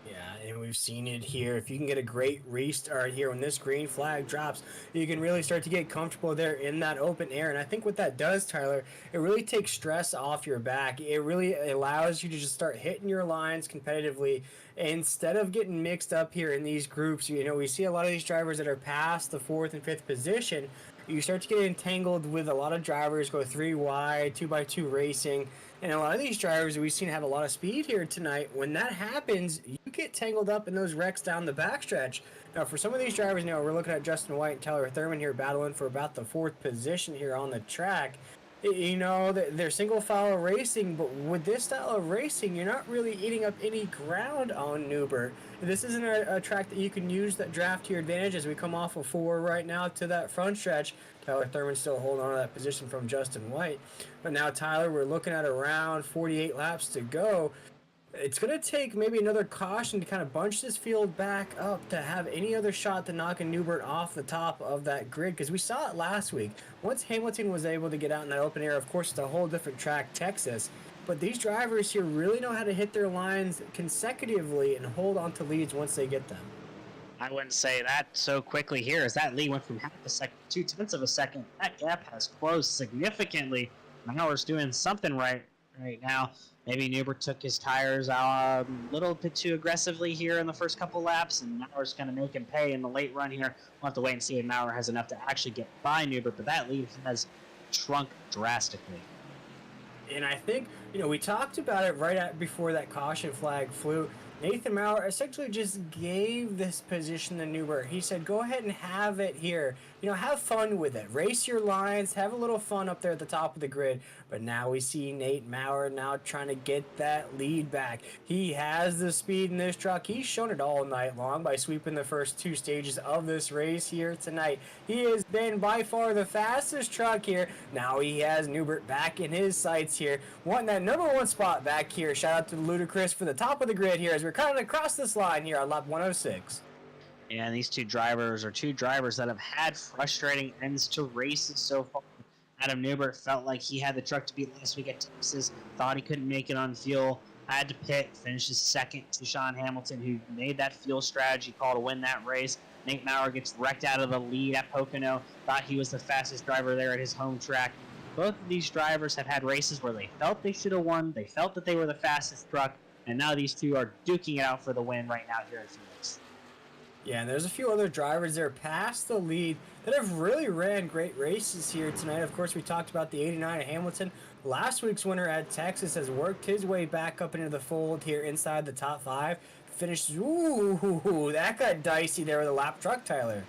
Yeah, and we've seen it here. If you can get a great restart here when this green flag drops, you can really start to get comfortable there in that open air. And I think what that does, Tyler, it really takes stress off your back. It really allows you to just start hitting your lines competitively instead of getting mixed up here in these groups. You know, we see a lot of these drivers that are past the 4th and 5th position. You start to get entangled with a lot of drivers, go 3 wide, 2x2 racing. And a lot of these drivers we've seen have a lot of speed here tonight. When that happens, you get tangled up in those wrecks down the backstretch. Now, for some of these drivers, we're looking at Justin White and Tyler Thurman here battling for about the 4th position here on the track. You know, they're single file racing, but with this style of racing, you're not really eating up any ground on Newbert. This isn't a track that you can use that draft to your advantage as we come off of 4 right now to that front stretch. Tyler Thurman still holding on to that position from Justin White. But now, Tyler, we're looking at around 48 laps to go. It's going to take maybe another caution to kind of bunch this field back up to have any other shot to knocking Newbert off the top of that grid, because we saw it last week. Once Hamilton was able to get out in that open air, of course, it's a whole different track, Texas. But these drivers here really know how to hit their lines consecutively and hold on to leads once they get them. I wouldn't say that so quickly here, as that lead went from half a second to 0.2 of a second. That gap has closed significantly. Mauer's doing something right now. Maybe Newbert took his tires a little bit too aggressively here in the first couple laps, and Mauer's going to make him pay in the late run here. We'll have to wait and see if Maurer has enough to actually get by Newbert, but that lead has shrunk drastically. And I think, we talked about it before that caution flag flew. Nathan Maurer essentially just gave this position to Newbert. He said, go ahead and have it here. Have fun with it. Race your lines. Have a little fun up there at the top of the grid. But now we see Nate Maurer now trying to get that lead back. He has the speed in this truck. He's shown it all night long by sweeping the first 2 stages of this race here tonight. He has been by far the fastest truck here. Now he has Newbert back in his sights here. Wanting that number 1 spot back here. Shout out to Ludacris for the top of the grid here as we're coming across this line here on lap 106. And these two drivers that have had frustrating ends to races so far. Adam Newbert felt like he had the truck to beat last week at Texas, thought he couldn't make it on fuel, had to pit, finishes second to Sean Hamilton, who made that fuel strategy call to win that race. Nate Maurer gets wrecked out of the lead at Pocono, thought he was the fastest driver there at his home track. Both of these drivers have had races where they felt they should have won, they felt that they were the fastest truck, and now these two are duking it out for the win right now here in Phoenix. Yeah, and there's a few other drivers there past the lead that have really ran great races here tonight. Of course, we talked about the 89 of Hamilton. Last week's winner at Texas has worked his way back up into the fold here inside the top 5. Finished, that got dicey there with a lap truck, Tyler.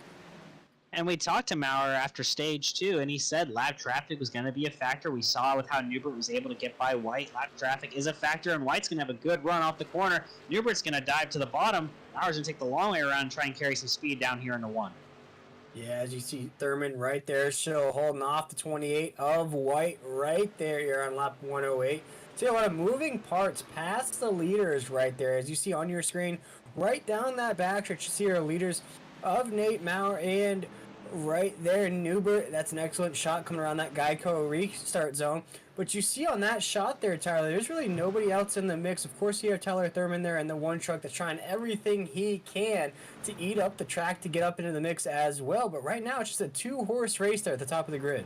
And we talked to Maurer after stage 2, and he said lap traffic was going to be a factor. We saw with how Newbert was able to get by White. Lap traffic is a factor, and White's going to have a good run off the corner. Newbert's going to dive to the bottom. Maurer's going to take the long way around and try and carry some speed down here into 1. Yeah, as you see Thurman right there, still holding off the 28 of White right there here on lap 108. See a lot of moving parts past the leaders right there. As you see on your screen, right down that backstretch, you see our leaders of Nate Maurer and right there Newbert. That's an excellent shot coming around that Geico restart zone. But you see on that shot there, Tyler, there's really nobody else in the mix. Of course, you have Tyler Thurman there in the one truck that's trying everything he can to eat up the track to get up into the mix as well. But right now, it's just a 2-horse race there at the top of the grid.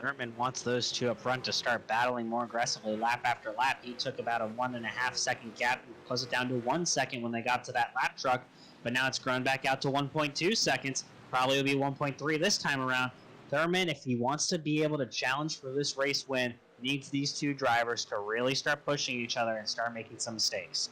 Thurman wants those two up front to start battling more aggressively lap after lap. He took about a 1.5 second gap and closed it down to 1 second when they got to that lap truck. But now it's grown back out to 1.2 seconds. Probably will be 1.3 this time around. Thurman, if he wants to be able to challenge for this race win, needs these two drivers to really start pushing each other and start making some mistakes.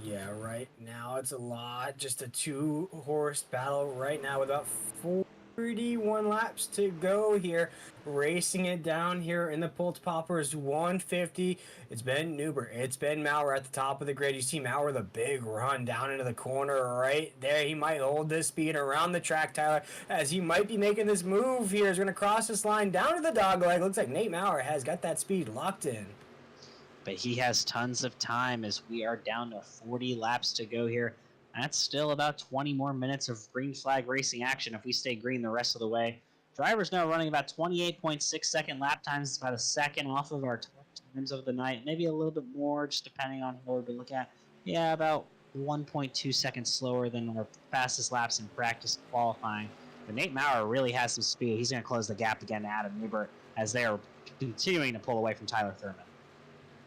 Yeah, right now it's a lot. Just a 2-horse battle right now with about 41 laps to go here. Racing it down here in the Pultz Poppers 150. It's been Newbert. It's been Maurer at the top of the grid. You see Maurer with a big run down into the corner right there. He might hold this speed around the track, Tyler, as he might be making this move here. He's going to cross this line down to the dog leg. Looks like Nate Maurer has got that speed locked in. But he has tons of time as we are down to 40 laps to go here. That's still about 20 more minutes of green flag racing action if we stay green the rest of the way. Drivers now running about 28.6 second lap times. It's about a second off of our top times of the night. Maybe a little bit more, just depending on who we look at. Yeah, about 1.2 seconds slower than our fastest laps in practice qualifying. But Nate Maurer really has some speed. He's going to close the gap again to Adam Newbert as they are continuing to pull away from Tyler Thurman.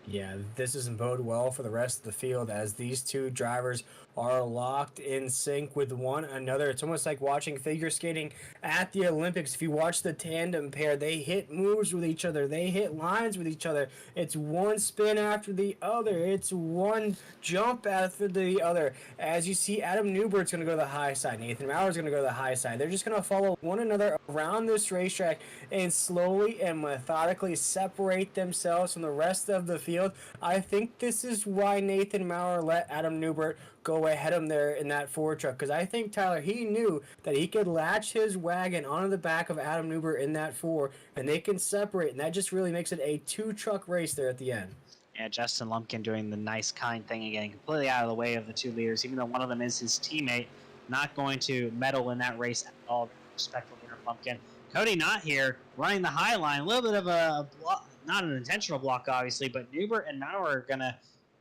Yeah, this doesn't bode well for the rest of the field as these two drivers are locked in sync with one another. It's almost like watching figure skating at the Olympics. If you watch the tandem pair, they hit moves with each other. They hit lines with each other. It's one spin after the other. It's one jump after the other. As you see, Adam Newbert's going to go to the high side. Nathan Maurer's going to go to the high side. They're just going to follow one another around this racetrack and slowly and methodically separate themselves from the rest of the field. I think this is why Nathan Maurer let Adam Newbert go ahead of him there in that Ford truck, because I think Tyler, he knew that he could latch his wagon onto the back of Adam Newbert in that Ford, and they can separate, and that just really makes it a 2-truck race there at the end. Yeah, Justin Lumpkin doing the nice, kind thing again, completely out of the way of the two leaders, even though one of them is his teammate, not going to meddle in that race at all. Respectful here, Lumpkin. Cody not here, running the high line, a little bit of a block, not an intentional block, obviously, but Newbert and Maurer are going to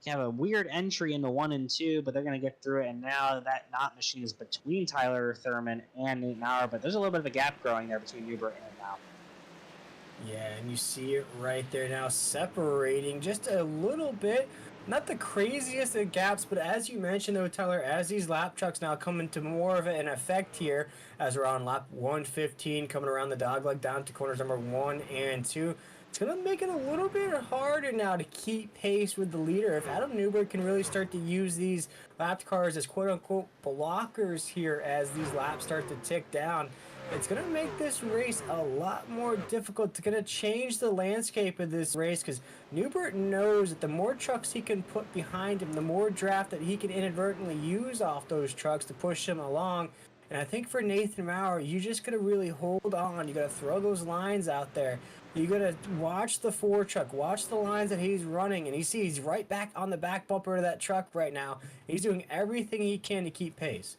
have a weird entry into 1 and 2, but they're going to get through it, and now that knot machine is between Tyler Thurman and Nate Maurer, but there's a little bit of a gap growing there between Newbert and Maurer. Yeah, and you see it right there now, separating just a little bit. Not the craziest of gaps, but as you mentioned, though, Tyler, as these lap trucks now come into more of an effect here, as we're on lap 115, coming around the dogleg down to corners number 1 and 2, it's going to make it a little bit harder now to keep pace with the leader. If Adam Newbert can really start to use these lap cars as quote-unquote blockers here as these laps start to tick down, it's going to make this race a lot more difficult. It's going to change the landscape of this race because Newbert knows that the more trucks he can put behind him, the more draft that he can inadvertently use off those trucks to push him along. And I think for Nathan Maurer, you just got to really hold on. You got to throw those lines out there. You got to watch the Ford truck, watch the lines that he's running, and you see he's right back on the back bumper of that truck right now. He's doing everything he can to keep pace.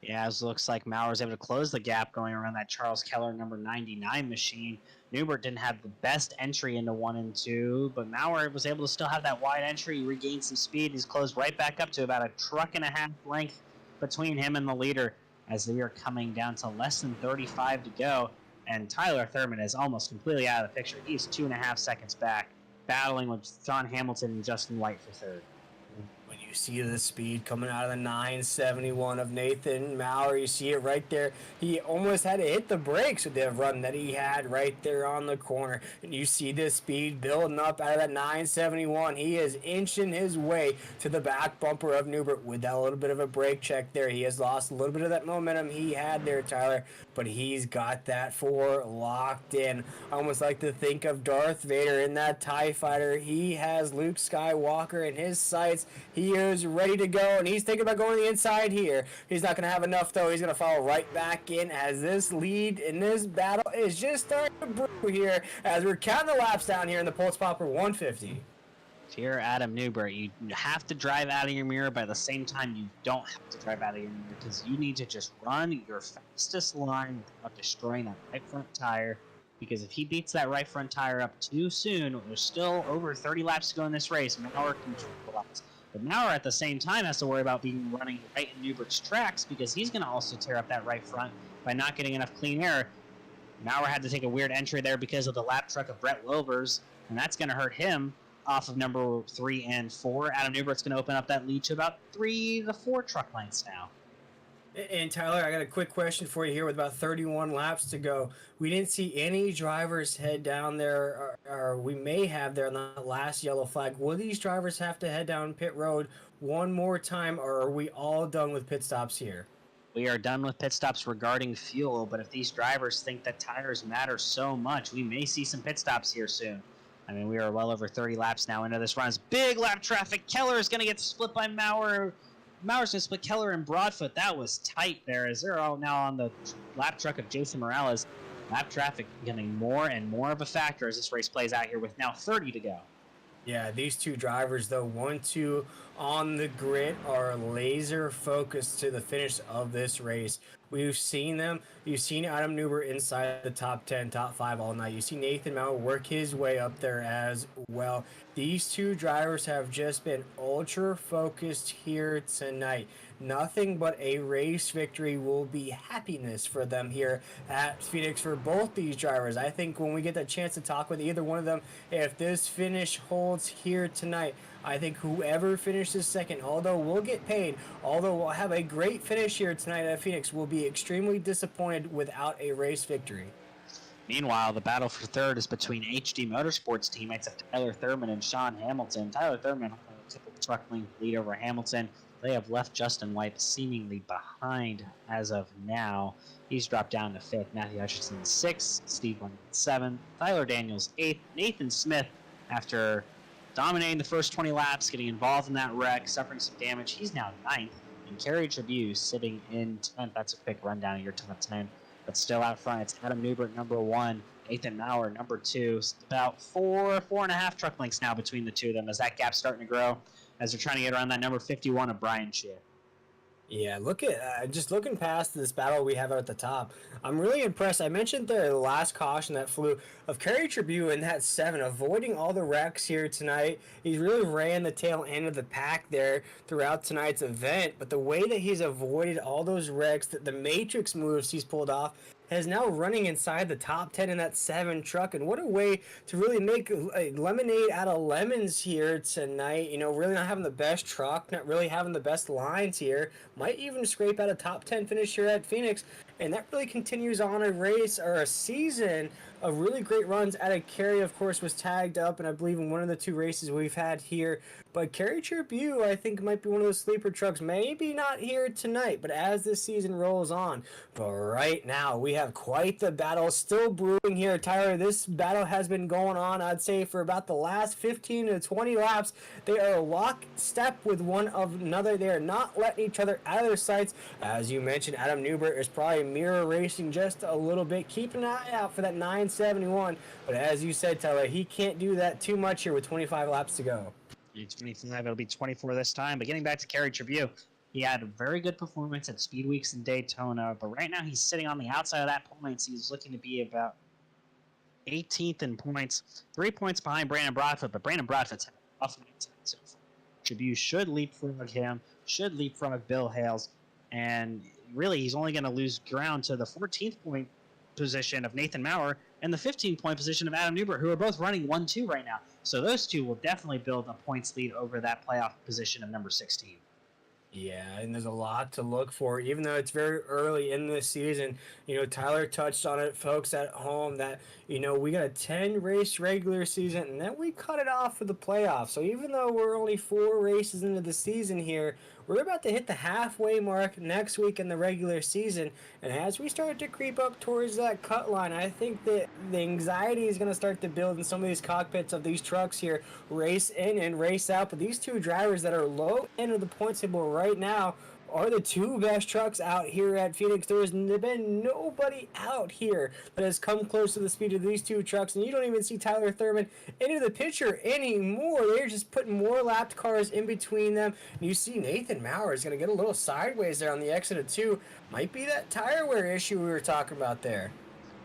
Yeah, it looks like Maurer's able to close the gap going around that Charles Keller number 99 machine. Newbert didn't have the best entry into 1 and 2, but Maurer was able to still have that wide entry. He regained some speed. He's closed right back up to about a truck and a half length between him and the leader as we are coming down to less than 35 to go. And Tyler Thurman is almost completely out of the picture. He's 2.5 seconds back, battling with John Hamilton and Justin White for third. When you see the speed coming out of the 971 of Nathan Maurer, you see it right there. He almost had to hit the brakes with the run that he had right there on the corner. And you see this speed building up out of that 971. He is inching his way to the back bumper of Newbert with that little bit of a brake check there. He has lost a little bit of that momentum he had there, Tyler, but he's got that 4 locked in. I almost like to think of Darth Vader in that TIE fighter. He has Luke Skywalker in his sights. He is ready to go, and he's thinking about going to the inside here. He's not going to have enough, though. He's going to follow right back in as this lead in this battle is just starting to brew here as we're counting the laps down here in the Pultz Popper 150. Dear Adam Newbert, you have to drive out of your mirror, but at the same time, you don't have to drive out of your mirror because you need to just run your fastest line without destroying that right front tire. Because if he beats that right front tire up too soon, there's still over 30 laps to go in this race. Maurer can collapse. But Maurer at the same time has to worry about being running right in Newbert's tracks because he's going to also tear up that right front by not getting enough clean air. Maurer had to take a weird entry there because of the lap truck of Brett Wilvers, and that's going to hurt him off of number 3 and 4. Adam Newbert's going to open up that lead to about 3 to 4 truck lengths now. And Tyler, I got a quick question for you here with about 31 laps to go. We didn't see any drivers head down there, or we may have there on the last yellow flag. Will these drivers have to head down pit road one more time, or are we all done with pit stops here? We are done with pit stops regarding fuel, but if these drivers think that tires matter so much, we may see some pit stops here soon. I mean, we are well over 30 laps now into this run. It's big lap traffic. Keller is going to get split by Maurer. Maurer's going to split Keller and Broadfoot. That was tight there, as they're all now on the lap truck of Jason Morales. Lap traffic getting more and more of a factor as this race plays out here with now 30 to go. Yeah, these two drivers, though, 1-2 on the grid, are laser focused to the finish of this race. We've seen them. You've seen Adam Neuber inside the top 10, top 5 all night. You see Nathan Maurer work his way up there as well. These two drivers have just been ultra focused here tonight. Nothing but a race victory will be happiness for them here at Phoenix for both these drivers. I think when we get the chance to talk with either one of them, if this finish holds here tonight, I think whoever finishes second, although we'll get paid, although we'll have a great finish here tonight at Phoenix, will be extremely disappointed without a race victory. Meanwhile, the battle for third is between HD Motorsports teammates of Tyler Thurman and Sean Hamilton. Tyler Thurman holding a couple truck length lead over Hamilton. They have left Justin White seemingly behind as of now. He's dropped down to fifth. Matthew Hutchinson 6th. Steve Wayne 7th. Tyler Daniels 8th. Nathan Smith, after dominating the first 20 laps, getting involved in that wreck, suffering some damage, he's now 9th. And Kerry Tribune sitting in 10th. That's a quick rundown of your top 10. But still out front, it's Adam Newbert, number 1. Nathan Maurer, number 2. It's about 4.5 truck lengths now between the two of them as that gap's starting to grow, as they're trying to get around that number 51 of Brian Shea. Yeah, look at just looking past this battle we have at the top. I'm really impressed. I mentioned the last caution that flew of Kerry Tribune in that 7, avoiding all the wrecks here tonight. He really ran the tail end of the pack there throughout tonight's event, but the way that he's avoided all those wrecks, the matrix moves he's pulled off, is now running inside the top 10 in that 7 truck. And what a way to really make a lemonade out of lemons here tonight. You know, really not having the best truck, not really having the best lines here. Might even scrape out a top 10 finish here at Phoenix. And that really continues on a race or a season of really great runs. Out Kerry, of course, was tagged up, and I believe in one of the 2 races we've had here. But Kerry Tribune, I think, might be one of those sleeper trucks. Maybe not here tonight, but as this season rolls on. But right now, we have quite the battle still brewing here. Tyler, this battle has been going on, I'd say, for about the last 15 to 20 laps. They are lockstep with one another. They are not letting each other out of their sights. As you mentioned, Adam Newbert is probably mirror racing just a little bit. Keep an eye out for that 971. But as you said, Tyler, he can't do that too much here with 25 laps to go. 25, it'll be 24 this time. But getting back to Kerry Tribune, he had a very good performance at Speed Weeks in Daytona, but right now he's sitting on the outside of that points. He's looking to be about 18th in points, 3 points behind Brandon Broadfoot, but Brandon Broadfoot's had a rough night tonight so far. Tribune should leapfrog him, should leapfrog Bill Hales, and really he's only going to lose ground to the 14th point position of Nathan Maurer and the 15-point position of Adam Newbert, who are both running 1-2 right now. So those two will definitely build a points lead over that playoff position of number 16. Yeah, and there's a lot to look for, even though it's very early in this season. You know, Tyler touched on it, folks at home, that, you know, we got a 10-race regular season, and then we cut it off for the playoffs. So even though we're only 4 races into the season here, we're about to hit the halfway mark next week in the regular season. And as we start to creep up towards that cut line, I think that the anxiety is going to start to build in some of these cockpits of these trucks here, race in and race out. But these two drivers that are low end of the points table right now are the 2 best trucks out here at Phoenix. There has been nobody out here that has come close to the speed of these 2 trucks, and you don't even see Tyler Thurman into the picture anymore. They're just putting more lapped cars in between them. And you see Nathan Maurer is going to get a little sideways there on the exit of 2. Might be that tire wear issue we were talking about there.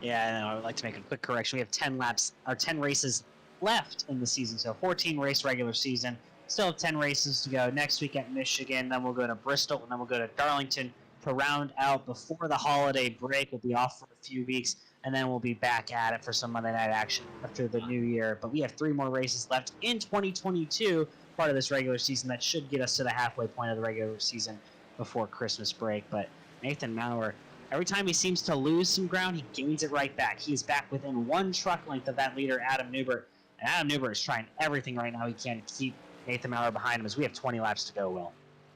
Yeah, I would like to make a quick correction. We have 10 laps, or 10 races left in the season, so 14 race regular season. Still have 10 races to go. Next week at Michigan, then we'll go to Bristol, and then we'll go to Darlington to round out before the holiday break. We'll be off for a few weeks, and then we'll be back at it for some Monday night action after the new year. But we have 3 more races left in 2022, part of this regular season, that should get us to the halfway point of the regular season before Christmas break. But Nathan Maurer, every time he seems to lose some ground, he gains it right back. He's back within 1 truck length of that leader, Adam Newbert. And Adam Newbert is trying everything right now he can to keep Nathan Maurer behind him as we have 20 laps to go, Will.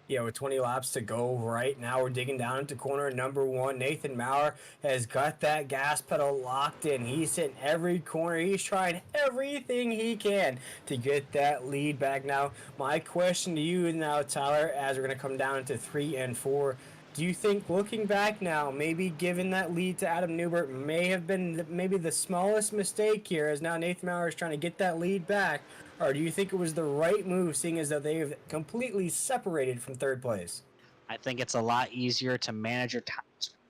Yeah, with 20 laps to go right now, we're digging down into corner number 1. Nathan Maurer has got that gas pedal locked in. He's hitting every corner. He's trying everything he can to get that lead back. Now, my question to you now, Tyler, as we're going to come down into 3 and 4, do you think, looking back now, maybe giving that lead to Adam Newbert may have been maybe the smallest mistake here, as now Nathan Maurer is trying to get that lead back? Or do you think it was the right move, seeing as though they've completely separated from third place? I think it's a lot easier to manage your time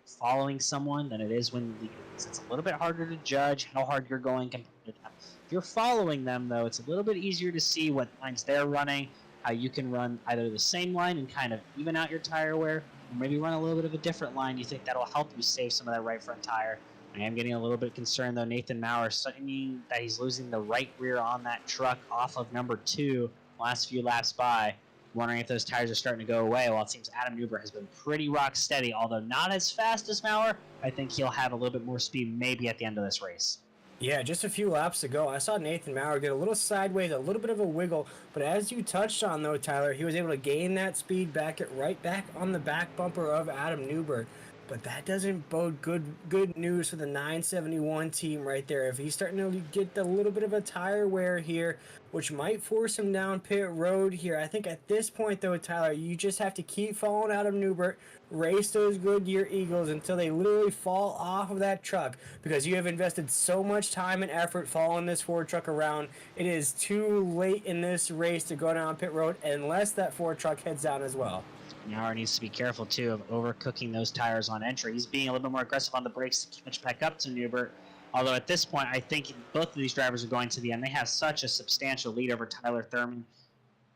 following someone than it is when it's a little bit harder to judge how hard you're going compared to them. If you're following them, though, it's a little bit easier to see what lines they're running, how you can run either the same line and kind of even out your tire wear, or maybe run a little bit of a different line. You think that'll help you save some of that right front tire. I am getting a little bit concerned, though. Nathan Maurer, saying that he's losing the right rear on that truck off of number 2 last few laps by. Wondering if those tires are starting to go away. Well, it seems Adam Newbert has been pretty rock steady, although not as fast as Maurer. I think he'll have a little bit more speed maybe at the end of this race. Yeah, just a few laps ago, I saw Nathan Maurer get a little sideways, a little bit of a wiggle, but as you touched on, though, Tyler, he was able to gain that speed back, right back on the back bumper of Adam Newbert. But that doesn't bode good news for the 971 team right there. If he's starting to get a little bit of a tire wear here, which might force him down pit road here. I think at this point, though, Tyler, you just have to keep following Adam Newbert, race those Goodyear Eagles until they literally fall off of that truck, because you have invested so much time and effort following this Ford truck around. It is too late in this race to go down pit road unless that Ford truck heads down as well. Maurer needs to be careful, too, of overcooking those tires on entry. He's being a little bit more aggressive on the brakes to catch back up to Newbert. Although at this point, I think both of these drivers are going to the end. They have such a substantial lead over Tyler Thurman.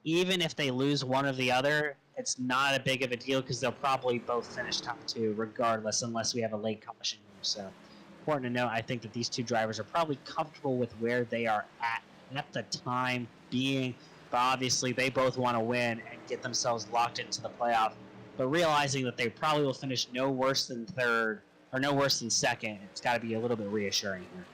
Even if they lose one or the other, it's not a big of a deal because they'll probably both finish top 2 regardless, unless we have a late caution. So important to note, I think that these two drivers are probably comfortable with where they are at the time being. But obviously, they both want to win and get themselves locked into the playoff. But realizing that they probably will finish no worse than third or no worse than second, it's got to be a little bit reassuring here.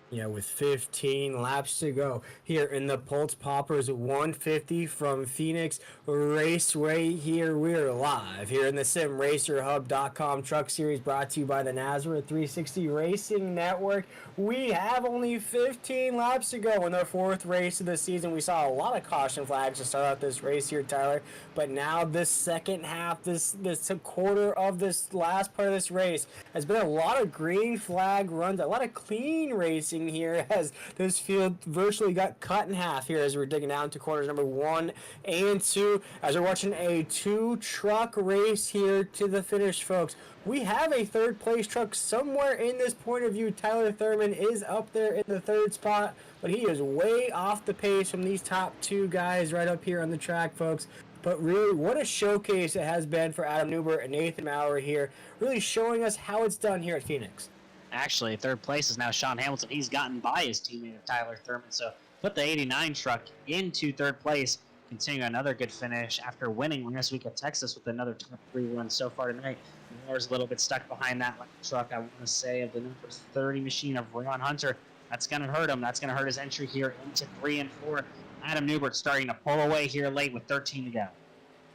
Yeah, with 15 laps to go here in the Pultz Poppers 150 from Phoenix Raceway. Here we're live here in the SimRacerHub.com Truck Series, brought to you by the NASRA 360 Racing Network. We have only 15 laps to go in the 4th race of the season. We saw a lot of caution flags to start out this race here, Tyler. But now this second half, this quarter of this last part of this race has been a lot of green flag runs, a lot of clean racing here, as this field virtually got cut in half here as we're digging down to corners number 1 and 2, as we're watching a 2-truck race here to the finish, folks. We have a 3rd place truck somewhere in this point of view. Tyler Thurman is up there in the 3rd spot, but he is way off the pace from these top 2 guys right up here on the track, folks. But really, what a showcase it has been for Adam Newbert and Nathan Maurer here, really showing us how it's done here at Phoenix. Actually, 3rd place is now Sean Hamilton. He's gotten by his teammate Tyler Thurman, so put the 89 truck into 3rd place, continuing another good finish after winning last week at Texas with another top 3 run so far tonight. Moore's a little bit stuck behind that truck, I want to say, of the number 30 machine of Ron Hunter. That's going to hurt him. That's going to hurt his entry here into 3 and 4. Adam Newbert starting to pull away here late with 13 to go.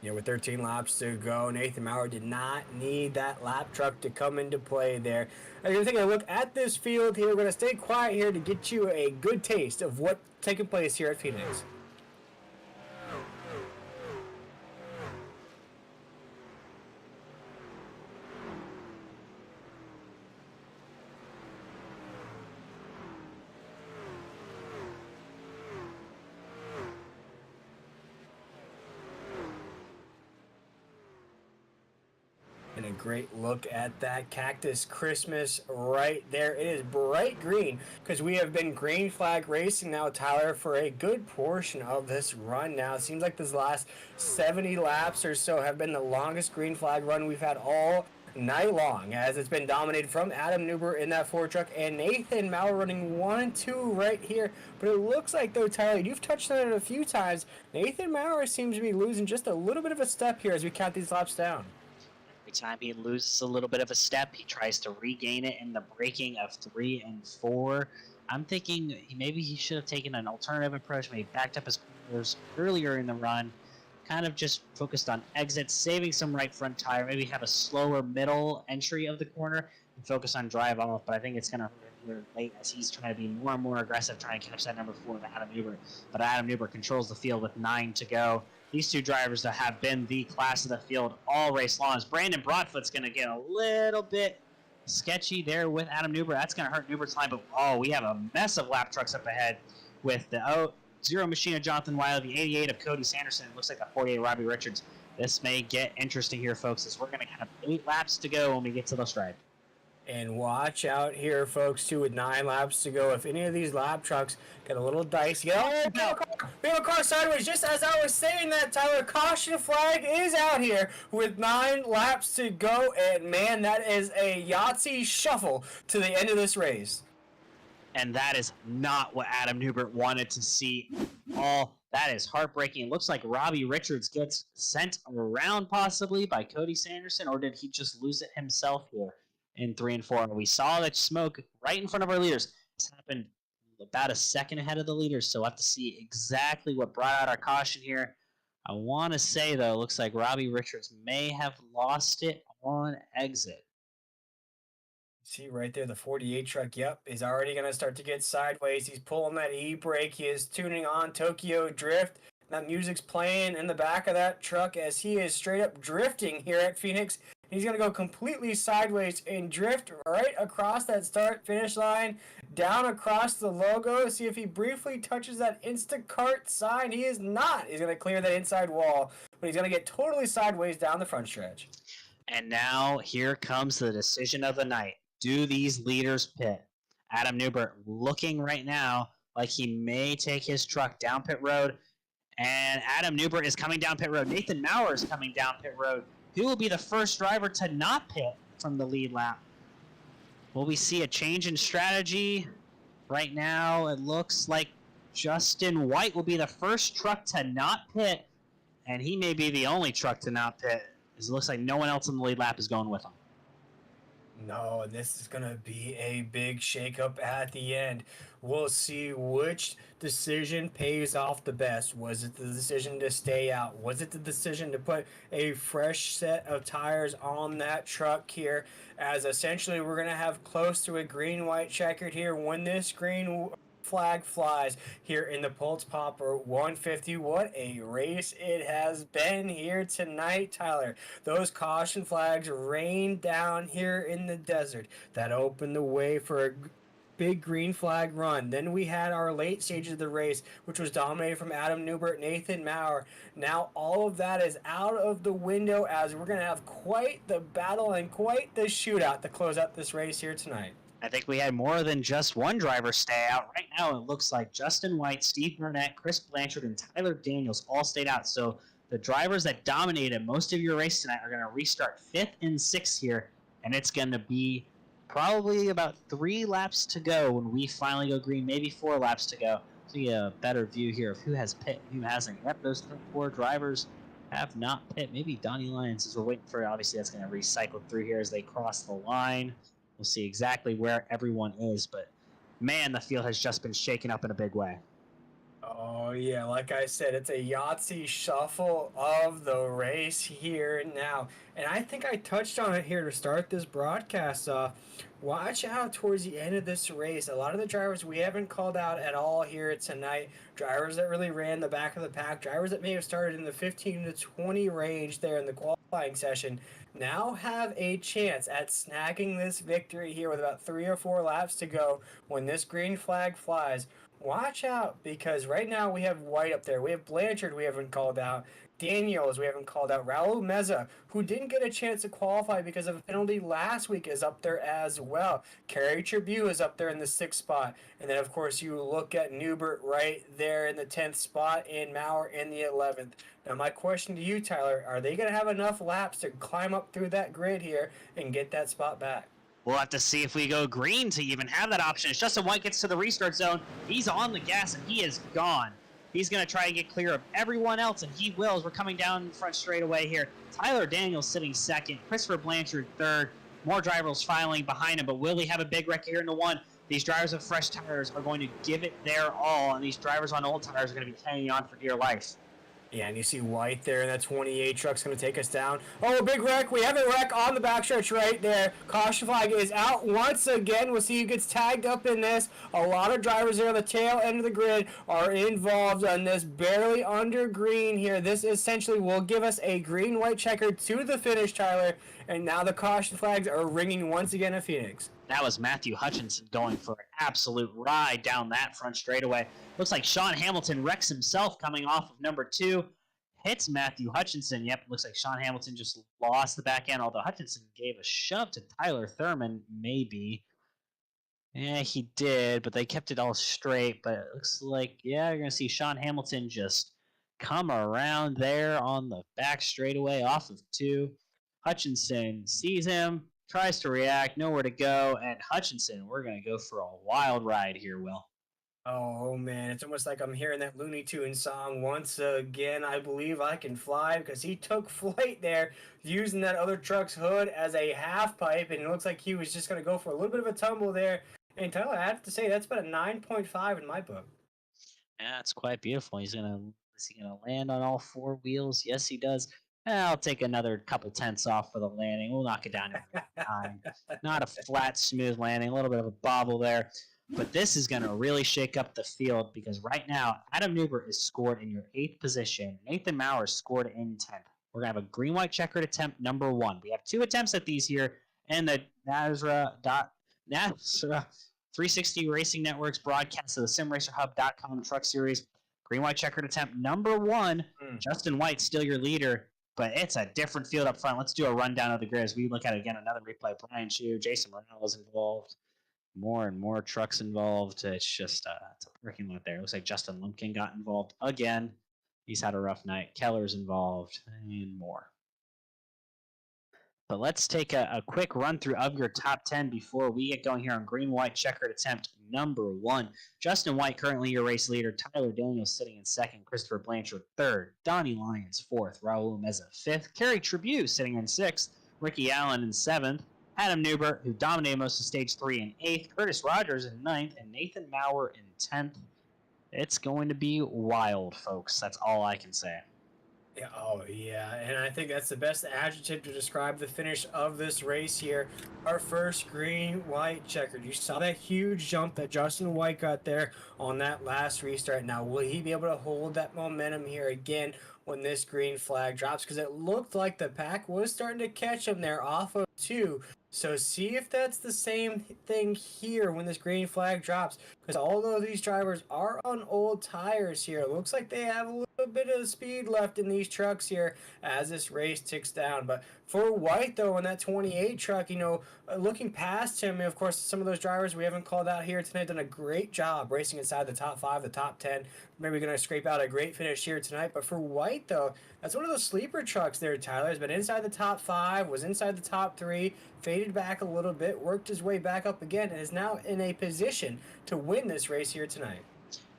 Yeah, with 13 laps to go, Nathan Maurer did not need that lap truck to come into play there. As you're taking a look at this field here, we're going to stay quiet here to get you a good taste of what's taking place here at Phoenix. And a great look at that Cactus Christmas right there. It is bright green because we have been green flag racing now, Tyler, for a good portion of this run now. It seems like this last 70 laps or so have been the longest green flag run we've had all night long, as it's been dominated from Adam Newbert in that Ford truck and Nathan Maurer running 1 and 2 right here. But it looks like, though, Tyler, you've touched on it a few times, Nathan Maurer seems to be losing just a little bit of a step here as we count these laps down. Every time he loses a little bit of a step, he tries to regain it in the braking of 3 and 4. I'm thinking maybe he should have taken an alternative approach, maybe backed up his corners earlier in the run, kind of just focused on exits, saving some right front tire, maybe have a slower middle entry of the corner, and focus on drive off. But I think it's going to hurt here late as he's trying to be more and more aggressive, trying to catch that number 4 of Adam Newbert. But Adam Newbert controls the field with 9 to go. These two drivers that have been the class of the field all race long. As Brandon Broadfoot's going to get a little bit sketchy there with Adam Newbert. That's going to hurt Newbert's line. But, we have a mess of lap trucks up ahead with the Zero Machine of Jonathan Wiley, the 88 of Cody Sanderson. It looks like a 48 Robbie Richards. This may get interesting here, folks, as we're going to have 8 laps to go when we get to the stripe. And watch out here, folks, too, with 9 laps to go. If any of these lap trucks get a little dicey, we have a car sideways. Just as I was saying that, Tyler, caution flag is out here with 9 laps to go. And, man, that is a Yahtzee shuffle to the end of this race. And that is not what Adam Newbert wanted to see. That is heartbreaking. It looks like Robbie Richards gets sent around possibly by Cody Sanderson, or did he just lose it himself here in 3 and 4? We saw that smoke right in front of our leaders. This happened about a second ahead of the leaders, so we'll have to see exactly what brought out our caution here. I want to say, though, it looks like Robbie Richards may have lost it on exit. See right there, the 48 truck, yep, is already going to start to get sideways. He's pulling that e-brake. He is tuning on Tokyo Drift. That music's playing in the back of that truck as he is straight up drifting here at Phoenix. He's going to go completely sideways and drift right across that start-finish line, down across the logo. See if he briefly touches that Instacart sign. He is not. He's going to clear that inside wall, but he's going to get totally sideways down the front stretch. And now here comes the decision of the night. Do these leaders pit? Adam Newbert looking right now like he may take his truck down pit road. And Adam Newbert is coming down pit road. Nathan Maurer is coming down pit road. Who will be the first driver to not pit from the lead lap? Will we see a change in strategy? Right now, it looks like Justin White will be the first truck to not pit. And he may be the only truck to not pit, as it looks like no one else in the lead lap is going with him. No, and this is going to be a big shakeup at the end. We'll see which decision pays off the best. Was it the decision to stay out? Was it the decision to put a fresh set of tires on that truck here? As essentially we're going to have close to a green-white checkered here when this green flag flies here in the Pultz Popper 150. What a race it has been here tonight, Tyler. Those caution flags rained down here in the desert. That opened the way for a big green flag run. Then we had our late stages of the race, which was dominated from Adam Newbert, Nathan Maurer. Now all of that is out of the window as we're going to have quite the battle and quite the shootout to close out this race here tonight. I think we had more than just one driver stay out. Right now, it looks like Justin White, Steve Burnett, Chris Blanchard, and Tyler Daniels all stayed out. So the drivers that dominated most of your race tonight are going to restart 5th and 6th here, and it's going to be probably about 3 laps to go when we finally go green, maybe 4 laps to go. So you get a better view here of who has pit and who hasn't. Yep, those 4 drivers have not pit. Maybe Donnie Lyons, as we're waiting for, obviously that's going to recycle through here as they cross the line. We'll see exactly where everyone is, but man, the field has just been shaken up in a big way. Oh, yeah, like I said, it's a Yahtzee shuffle of the race here now. And I think I touched on it here to start this broadcast off. Watch out towards the end of this race. A lot of the drivers we haven't called out at all here tonight. Drivers that really ran the back of the pack. Drivers that may have started in the 15 to 20 range there in the qualifying session now have a chance at snagging this victory here with about 3 or 4 laps to go when this green flag flies. Watch out, because right now we have White up there. We have Blanchard we haven't called out. Daniels we haven't called out. Raul Meza, who didn't get a chance to qualify because of a penalty last week, is up there as well. Kerry Tribune is up there in the 6th spot. And then, of course, you look at Newbert right there in the 10th spot and Maurer in the 11th. Now, my question to you, Tyler, are they going to have enough laps to climb up through that grid here and get that spot back? We'll have to see if we go green to even have that option. As Justin White gets to the restart zone, he's on the gas and he is gone. He's going to try and get clear of everyone else, and he will as we're coming down the front straightaway here. Tyler Daniels sitting second, Christopher Blanchard third. More drivers filing behind him, but will he have a big wreck here in the one? These drivers of fresh tires are going to give it their all, and these drivers on old tires are going to be hanging on for dear life. Yeah, and you see White there, and that 28 truck's going to take us down. Oh, big wreck. We have a wreck on the backstretch right there. Caution flag is out once again. We'll see who gets tagged up in this. A lot of drivers there on the tail end of the grid are involved on this, barely under green here. This essentially will give us a green-white checker to the finish, Tyler, and now the caution flags are ringing once again at Phoenix. That was Matthew Hutchinson going for an absolute ride down that front straightaway. Looks like Sean Hamilton wrecks himself coming off of number 2. Hits Matthew Hutchinson. Yep, looks like Sean Hamilton just lost the back end, although Hutchinson gave a shove to Tyler Thurman, maybe. Yeah, he did, but they kept it all straight. But it looks like, yeah, you're going to see Sean Hamilton just come around there on the back straightaway off of 2. Hutchinson sees him, tries to react, nowhere to go, and Hutchinson, we're going to go for a wild ride here, Will. Oh, man, it's almost like I'm hearing that Looney Tunes song once again. I believe I can fly, because he took flight there using that other truck's hood as a half pipe, and it looks like he was just going to go for a little bit of a tumble there. And Tyler, I have to say, that's about a 9.5 in my book. Yeah, it's quite beautiful. Is he gonna land on all 4 wheels? Yes, he does. I'll take another couple tenths off for the landing. We'll knock it down to 9. Not a flat, smooth landing. A little bit of a bobble there. But this is going to really shake up the field because right now, Adam Newbert is scored in your 8th position. Nathan Maurer is scored in 10th. We're going to have a green-white checkered attempt number 1. We have 2 attempts at these here, and the NASRA 360 Racing Network's broadcast of the SimRacerHub.com Truck Series. Green-white checkered attempt number 1. Justin White still your leader. But it's a different field up front. Let's do a rundown of the grid as we look at it again. Another replay. Brian Chu, Jason Moreno is involved. More and more trucks involved. It's just it's a parking lot there. It looks like Justin Lumpkin got involved again. He's had a rough night. Keller's involved and more. But let's take a quick run through of your top 10 before we get going here on green-white checkered attempt number 1. Justin White, currently your race leader. Tyler Daniels sitting in 2nd. Christopher Blanchard 3rd. Donnie Lyons 4th. Raul Meza 5th. Kerry Tribune sitting in 6th. Ricky Allen in 7th. Adam Newbert, who dominated most of stage 3 in 8th. Curtis Rogers in 9th. And Nathan Maurer in 10th. It's going to be wild, folks. That's all I can say. Yeah, oh, yeah, and I think that's the best adjective to describe the finish of this race here. Our first green-white checkered. You saw that huge jump that Justin White got there on that last restart. Now, will he be able to hold that momentum here again when this green flag drops? Because it looked like the pack was starting to catch him there off of 2. So see if that's the same thing here when this green flag drops. Because although these drivers are on old tires here, it looks like they have a little bit of speed left in these trucks here as this race ticks down. But for White, though, in that 28 truck, you know, looking past him, of course, some of those drivers we haven't called out here tonight done a great job racing inside the top 5, the top 10. Maybe going to scrape out a great finish here tonight. But for White, though, that's one of those sleeper trucks there, Tyler. Has been inside the top 5, was inside the top 3, faded back a little bit, worked his way back up again, and is now in a position to win this race here tonight.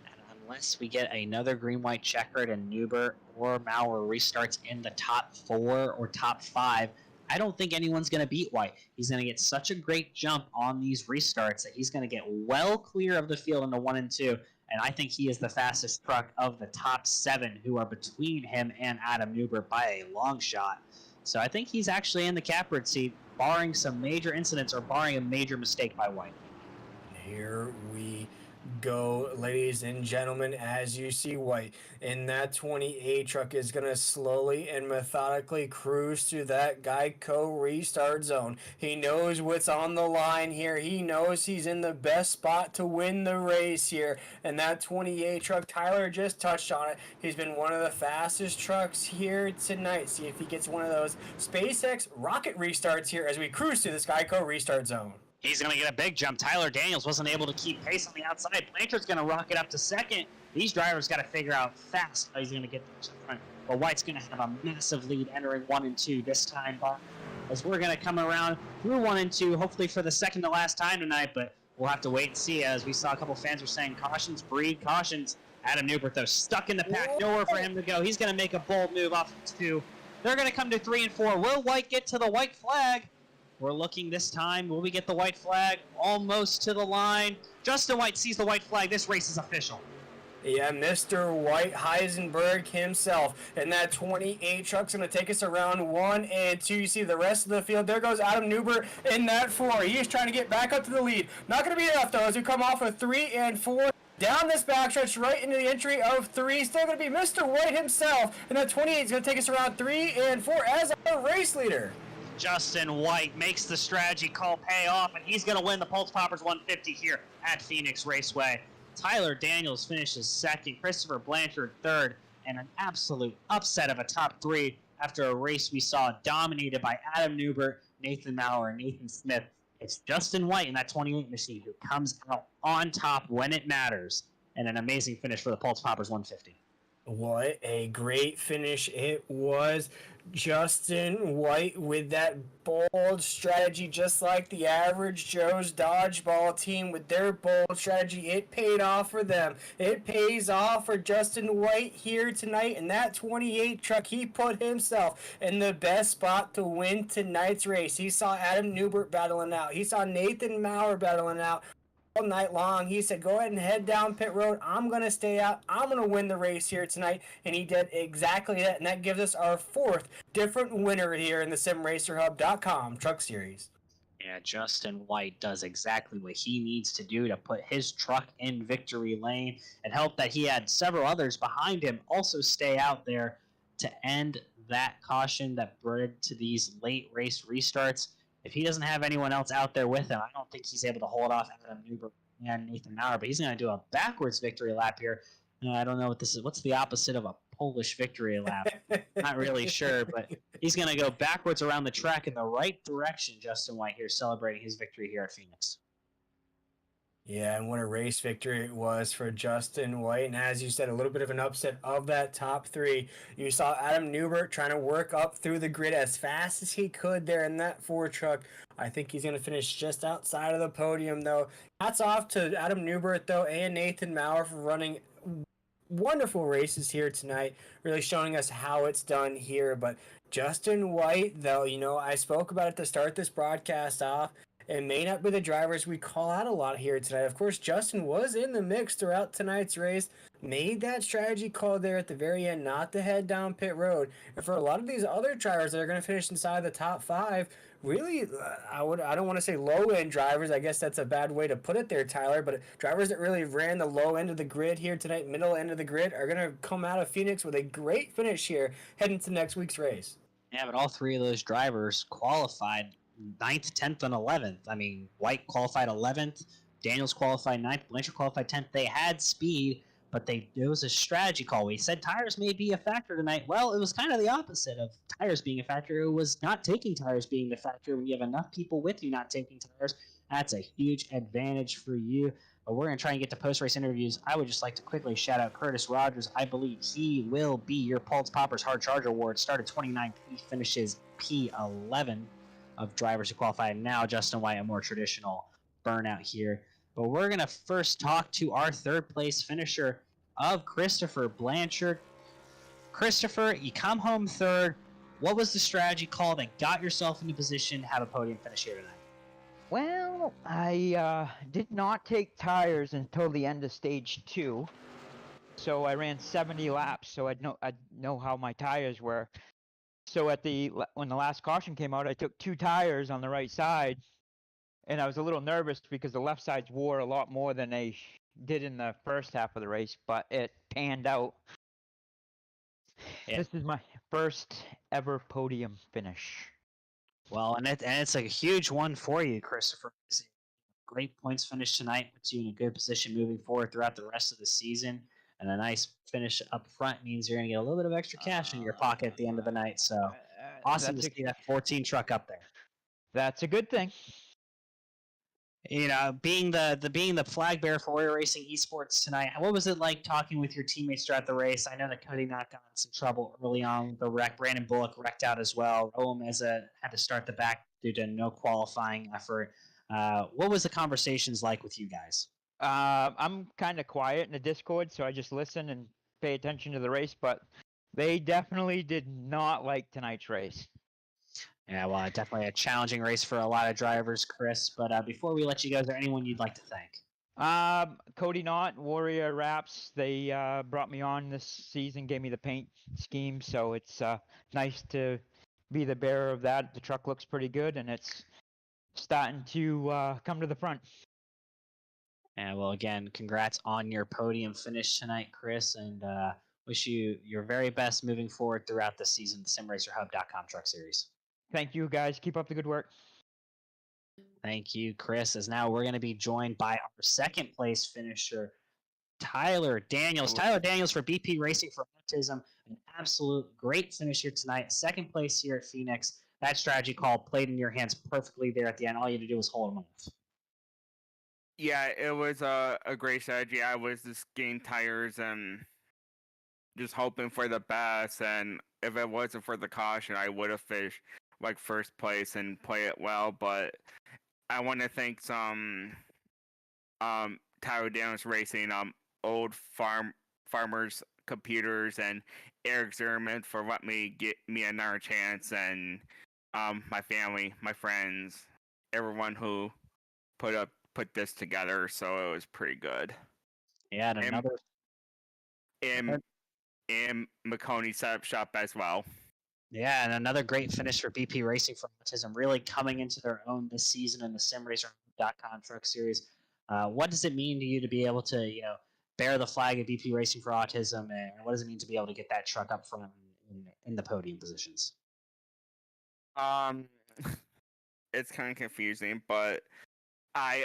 And unless we get another green-white checkered and Newbert or Maurer restarts in the top 4 or top 5, I don't think anyone's going to beat White. He's going to get such a great jump on these restarts that he's going to get well clear of the field in the 1 and 2. And I think he is the fastest truck of the top 7 who are between him and Adam Newbert by a long shot. So I think he's actually in the catbird seat, barring some major incidents or barring a major mistake by White. Here we go, ladies and gentlemen, as you see White in that 28 truck is going to slowly and methodically cruise through that Geico restart zone. He knows what's on the line here. He knows he's in the best spot to win the race here. And that 28 truck, Tyler just touched on it. He's been one of the fastest trucks here tonight. See if he gets one of those SpaceX rocket restarts here as we cruise through this Geico restart zone. He's going to get a big jump. Tyler Daniels wasn't able to keep pace on the outside. Blanchard's going to rocket up to 2nd. These drivers got to figure out fast how he's going to get to the front. But White's going to have a massive lead entering 1 and 2 this time. As we're going to come around through 1 and 2, hopefully for the second to last time tonight. But we'll have to wait and see. As we saw a couple fans were saying, cautions breed cautions. Adam Newbert, though, stuck in the pack. Nowhere for him to go. He's going to make a bold move off of 2. They're going to come to 3 and 4. Will White get to the white flag? We're looking this time. Will we get the white flag? Almost to the line. Justin White sees the white flag. This race is official. Yeah, Mr. White Heisenberg himself. And that 28 truck's going to take us around 1 and 2. You see the rest of the field. There goes Adam Newbert in that 4. He is trying to get back up to the lead. Not going to be enough, though, as we come off of 3 and 4. Down this backstretch, right into the entry of 3. Still going to be Mr. White himself. And that 28 is going to take us around 3 and 4 as our race leader. Justin White makes the strategy call pay off, and he's going to win the Pultz Poppers 150 here at Phoenix Raceway. Tyler Daniels finishes 2nd, Christopher Blanchard 3rd, and an absolute upset of a top 3 after a race we saw dominated by Adam Newbert, Nathan Maurer, and Nathan Smith. It's Justin White in that 28 machine who comes out on top when it matters, and an amazing finish for the Pultz Poppers 150. What a great finish it was. Justin White with that bold strategy, just like the average Joe's dodgeball team with their bold strategy. It paid off for them. It pays off for Justin White here tonight. And that 28 truck, he put himself in the best spot to win tonight's race. He saw Adam Newbert battling out. He saw Nathan Maurer battling out. All night long, he said, go ahead and head down pit road. I'm going to stay out. I'm going to win the race here tonight. And he did exactly that. And that gives us our 4th different winner here in the SimRacerHub.com Truck Series. Yeah, Justin White does exactly what he needs to do to put his truck in victory lane and help that he had several others behind him also stay out there to end that caution that bred to these late race restarts. If he doesn't have anyone else out there with him, I don't think he's able to hold off Adam Newbert and Nathan Maurer, but he's going to do a backwards victory lap here. I don't know what this is. What's the opposite of a Polish victory lap? Not really sure, but he's going to go backwards around the track in the right direction, Justin White here, celebrating his victory here at Phoenix. Yeah, and what a race victory it was for Justin White. And as you said, a little bit of an upset of that top 3. You saw Adam Newbert trying to work up through the grid as fast as he could there in that 4 truck. I think he's going to finish just outside of the podium, though. Hats off to Adam Newbert, though, and Nathan Maurer for running wonderful races here tonight, really showing us how it's done here. But Justin White, though, I spoke about it to start this broadcast off. It may not be the drivers we call out a lot here tonight. Of course, Justin was in the mix throughout tonight's race, made that strategy call there at the very end not to head down pit road. And for a lot of these other drivers that are going to finish inside the top 5, really, I don't want to say low-end drivers. I guess that's a bad way to put it there, Tyler. But drivers that really ran the low end of the grid here tonight, middle end of the grid, are going to come out of Phoenix with a great finish here heading to next week's race. Yeah, but all 3 of those drivers qualified 9th, 10th, and 11th. I mean, White qualified 11th, Daniels qualified 9th, Blanchard qualified 10th. They had speed, but it was a strategy call. We said tires may be a factor tonight. Well, it was kind of the opposite of tires being a factor. It was not taking tires being the factor. When you have enough people with you not taking tires, that's a huge advantage for you. But we're going to try and get to post-race interviews. I would just like to quickly shout out Curtis Rogers. I believe he will be your Pultz Poppers Hard Charger Award. Started 29th. He finishes P11 of drivers who qualify. Now Justin White, a more traditional burnout here. But we're going to first talk to our 3rd place finisher of Christopher Blanchard. Christopher, you come home 3rd. What was the strategy call that got yourself into position to have a podium finish here tonight? Well, I did not take tires until the end of stage 2. So I ran 70 laps, so I'd know how my tires were. So when the last caution came out, I took 2 tires on the right side, and I was a little nervous because the left sides wore a lot more than they did in the first half of the race, but it panned out. Yeah. This is my first ever podium finish. Well, and it's a huge one for you, Christopher. Great points finish tonight, puts you in a good position moving forward throughout the rest of the season. And a nice finish up front means you're going to get a little bit of extra cash in your pocket at the end of the night. So awesome to see that 14 truck up there. That's a good thing. Being the flag bearer for Warrior Racing Esports tonight, what was it like talking with your teammates throughout the race? I know that Cody Knott got in some trouble early on with the wreck. Brandon Bullock wrecked out as well. Raul Meza had to start the back due to no qualifying effort. What was the conversations like with you guys? I'm kind of quiet in the Discord, so I just listen and pay attention to the race. But they definitely did not like tonight's race. Yeah, well, definitely a challenging race for a lot of drivers, Chris. But before we let you go, is there anyone you'd like to thank? Cody Knott, Warrior Wraps, they brought me on this season, gave me the paint scheme, so it's nice to be the bearer of that. The truck looks pretty good, and it's starting to come to the front. And well, again, congrats on your podium finish tonight, Chris, and wish you your very best moving forward throughout the season, the SimRacerHub.com Truck Series. Thank you, guys. Keep up the good work. Thank you, Chris. As now we're going to be joined by our second place finisher, Tyler Daniels. Tyler Daniels for BP Racing for Autism. An absolute great finish here tonight. Second place here at Phoenix. That strategy call played in your hands perfectly there at the end. All you had to do was hold them off. Yeah, it was a great strategy. I was just getting tires and just hoping for the best. And if it wasn't for the caution, I would have fished like first place and play it well. But I want to thank some Tyler Daniels Racing, old farmers computers, and Eric Zimmerman for letting me get me another chance, and my family, my friends, everyone who put this together. So it was pretty good. Yeah, and another and McConey setup shop as well. Yeah, and another great finish for BP Racing for Autism, really coming into their own this season in the SimRacer.com Truck Series. What does it mean to you to be able to, bear the flag of BP Racing for Autism, and what does it mean to be able to get that truck up front in the podium positions? It's kind of confusing, but I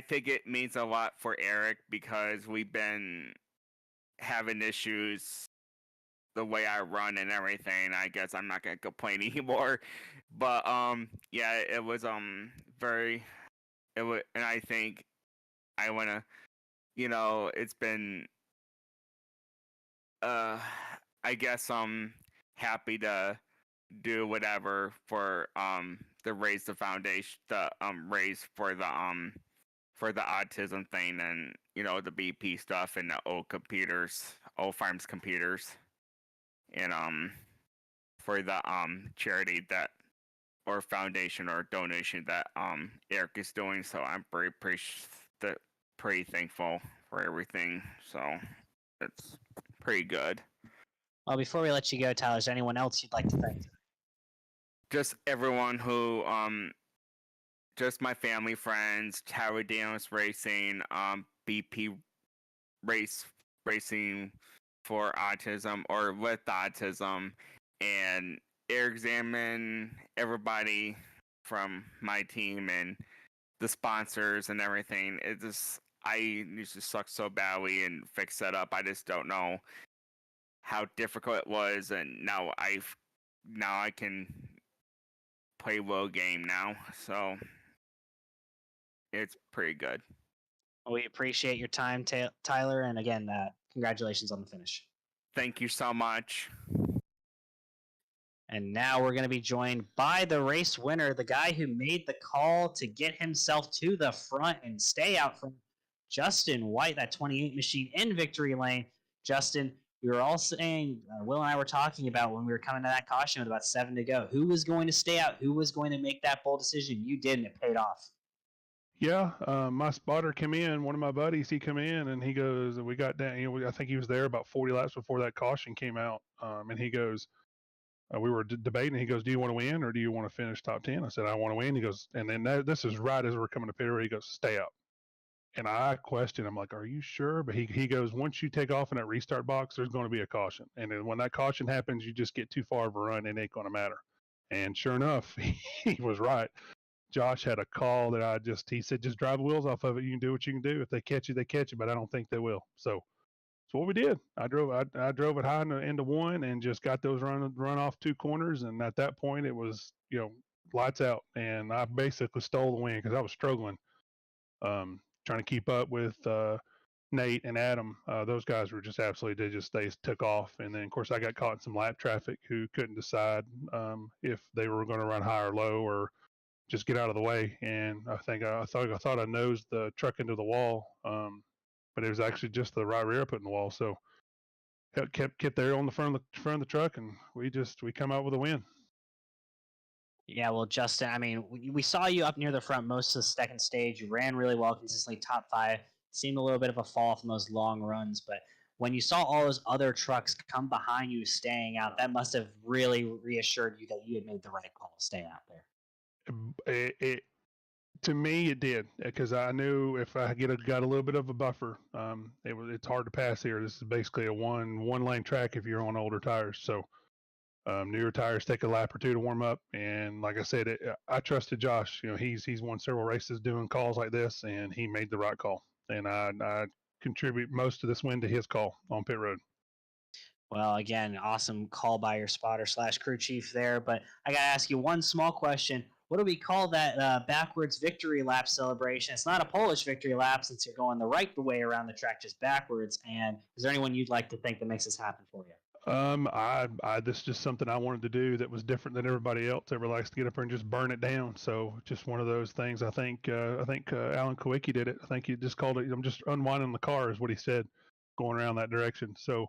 think it means a lot for Eric because we've been having issues the way I run and everything. I guess I'm not gonna complain anymore. But yeah, it was and I think I wanna, it's been I guess I'm happy to do whatever for the raise the foundation, the raise for the autism thing, and the BP stuff and the old farms computers, and for the charity that or foundation or donation that Eric is doing. So I'm pretty thankful for everything. So it's pretty good. Well, before we let you go, Tyler, is there anyone else you'd like to thank? Just everyone who just my family, friends, Tower Daniels Racing, BP Racing for Autism or with Autism, and Eric Zaman, everybody from my team and the sponsors and everything. I used to suck so badly and fix that up. I just don't know how difficult it was, and now I can play well game now, so it's pretty good. Well, we appreciate your time, Tyler, and again, congratulations on the finish. Thank you so much. And now we're going to be joined by the race winner, the guy who made the call to get himself to the front and stay out front, Justin White, that 28 machine in victory lane. Justin, we were all saying, Will and I were talking about when we were coming to that caution with about 7 to go, who was going to stay out, who was going to make that bold decision. You did, and it paid off. Yeah, my spotter came in. One of my buddies, he come in and he goes, "We got down. I think he was there about 40 laps before that caution came out." And he goes, "We were debating." He goes, "Do you want to win or do you want to finish top 10?" I said, "I want to win." He goes, and then this is right as we're coming to pit road. He goes, "Stay out." And I questioned him, like, "Are you sure?" But he goes, "Once you take off in that restart box, there's going to be a caution. And then when that caution happens, you just get too far of a run and it ain't going to matter." And sure enough, he was right. Josh had a call that he said, "Just drive the wheels off of it. You can do what you can do. If they catch you, they catch you, but I don't think they will." So that's what we did. I drove it high into one and just got those run off 2 corners. And at that point, it was, lights out. And I basically stole the win because I was struggling, trying to keep up with Nate and Adam. Those guys were just absolutely, they took off. And then, of course, I got caught in some lap traffic who couldn't decide if they were going to run high or low or just get out of the way. And I think I thought I nosed the truck into the wall, but it was actually just the right rear put in the wall. So kept there on the front of the truck, and we come out with a win. Yeah, well, Justin, I mean, we saw you up near the front most of the second stage. You ran really well, consistently top 5. Seemed a little bit of a fall from those long runs, but when you saw all those other trucks come behind you staying out, that must have really reassured you that you had made the right call to stay out there. To me, it did, because I knew if I got a little bit of a buffer, it's hard to pass here. This is basically a one lane track if you're on older tires. So newer tires take a lap or 2 to warm up, and like I said, I trusted Josh. You know, he's won several races doing calls like this, and he made the right call. And I contribute most of this win to his call on pit road. Well, again, awesome call by your spotter / crew chief there. But I got to ask you one small question. What do we call that backwards victory lap celebration? It's not a Polish victory lap since you're going the right way around the track, just backwards. And is there anyone you'd like to thank that makes this happen for you? This is just something I wanted to do that was different than everybody else ever likes to get up there and just burn it down. So just one of those things. I think Alan Kowicki did it. I think he just called it, I'm just unwinding the car is what he said, going around that direction. So,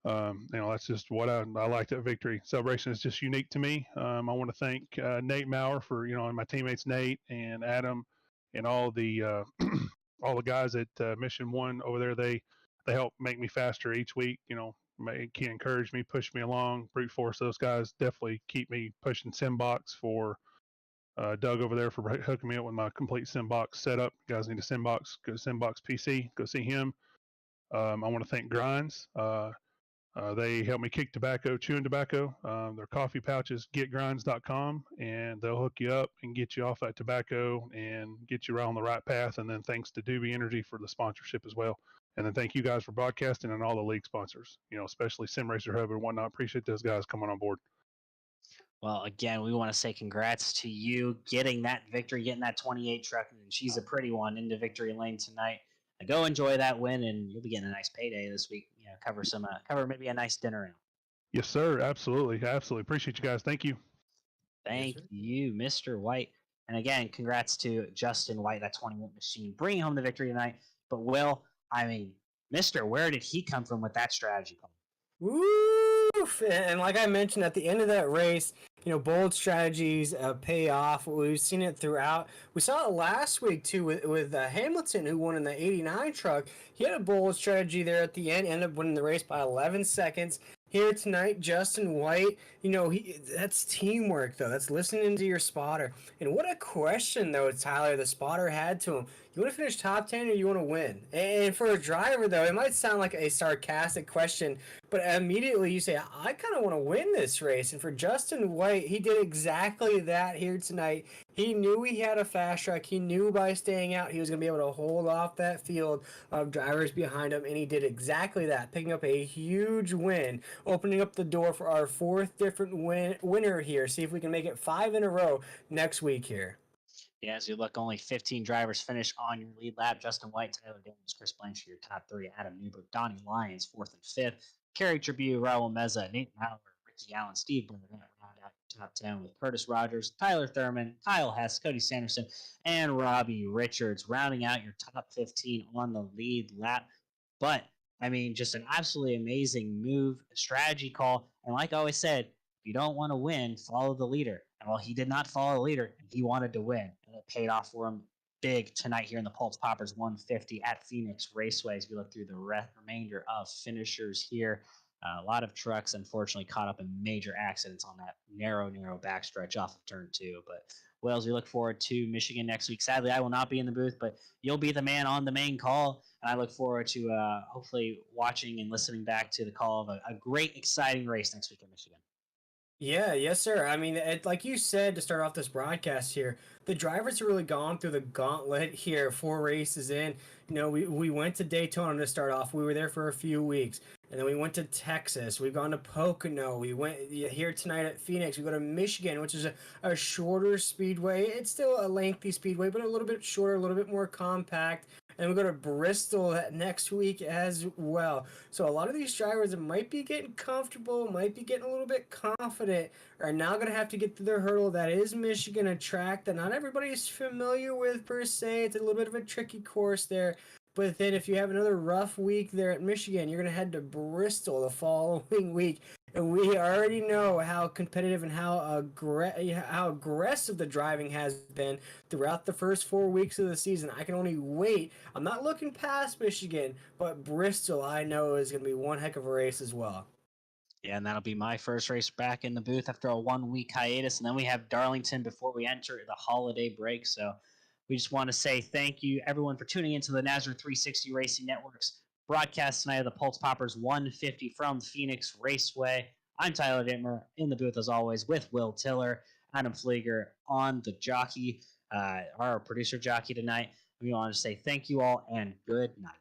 that's just what I like. That victory celebration is just unique to me. I want to thank Nate Maurer for, and my teammates, Nate and Adam and all the guys at Mission 1 over there. They help make me faster each week, can encourage me, push me along, brute force those guys. Definitely keep me pushing SimBox for Doug over there for hooking me up with my complete SimBox setup. You guys need a SimBox, go to SimBox PC, go see him. I want to thank Grinds. They help me kick tobacco, chewing tobacco. Their coffee pouches, getgrinds.com, and they'll hook you up and get you off that tobacco and get you right on the right path. And then thanks to Doobie Energy for the sponsorship as well. And then thank you guys for broadcasting and all the league sponsors, especially Sim Racer Hub and whatnot. Appreciate those guys coming on board. Well, again, we want to say congrats to you getting that victory, getting that 28 truck, and she's a pretty one, into victory lane tonight. Go enjoy that win, and you'll be getting a nice payday this week. Cover maybe a nice dinner out. Yes, sir. Absolutely. Appreciate you guys. Thank you. Thank you, Mr. White. And again, congrats to Justin White, that 20-minute machine, bringing home the victory tonight. But Will, Mister, where did he come from with that strategy call? Woof! And like I mentioned at the end of that race, bold strategies pay off. We've seen it throughout. We saw it last week too with Hamilton, who won in the '89 truck. He had a bold strategy there at the end, ended up winning the race by 11 seconds. Here tonight, Justin White, that's teamwork, though. That's listening to your spotter. And what a question, though, Tyler, the spotter had to him. You want to finish top 10 or you want to win? And for a driver, though, it might sound like a sarcastic question, but immediately you say, I kind of want to win this race. And for Justin White, he did exactly that here tonight. He knew he had a fast track. He knew by staying out he was going to be able to hold off that field of drivers behind him, and he did exactly that, picking up a huge win, opening up the door for our 4th different winner here. See if we can make it 5 in a row next week here. Yeah, as you look, only 15 drivers finish on your lead lap. Justin White, Tyler Daniels, Chris Blanchard, your top 3. Adam Newberg, Donnie Lyons, 4th and 5th. Kerry Tribune, Raul Meza, Nate Maurer, Ricky Allen, Steve Blair, round out your top 10 with Curtis Rogers, Tyler Thurman, Kyle Hess, Cody Sanderson, and Robbie Richards, rounding out your top 15 on the lead lap. But, just an absolutely amazing move, strategy call. And like I always said, if you don't want to win, follow the leader. And while he did not follow the leader, he wanted to win. And it paid off for him big tonight here in the Pultz Poppers 150 at Phoenix Raceway. As we look through the remainder of finishers here, a lot of trucks unfortunately caught up in major accidents on that narrow backstretch off of turn 2. But Wells, we look forward to Michigan next week. Sadly, I will not be in the booth, but you'll be the man on the main call. And I look forward to hopefully watching and listening back to the call of a great, exciting race next week in Michigan. Yeah, yes, sir. Like you said to start off this broadcast here, the drivers have really gone through the gauntlet here, 4 races in. We went to Daytona to start off. We were there for a few weeks. And then we went to Texas. We've gone to Pocono. We went here tonight at Phoenix. We go to Michigan, which is a shorter speedway. It's still a lengthy speedway, but a little bit shorter, a little bit more compact. and we go to Bristol next week as well. So a lot of these drivers that might be getting comfortable, might be getting a little bit confident, are now going to have to get through the hurdle. That is Michigan, a track that not everybody is familiar with per se. It's a little bit of a tricky course there. But then if you have another rough week there at Michigan, you're going to head to Bristol the following week. And we already know how competitive and how aggressive the driving has been throughout the first 4 weeks of the season. I can only wait. I'm not looking past Michigan, but Bristol I know is going to be one heck of a race as well. Yeah, and that'll be my first race back in the booth after a 1 week hiatus. And then we have Darlington before we enter the holiday break. So we just want to say thank you, everyone, for tuning into the NASRA 360 Racing Network's broadcast tonight of the Pultz Poppers 150 from Phoenix Raceway. I'm Tyler Dittmer in the booth, as always, with Will Tiller, Adam Flieger on the jockey, our producer jockey tonight. We want to say thank you all and good night.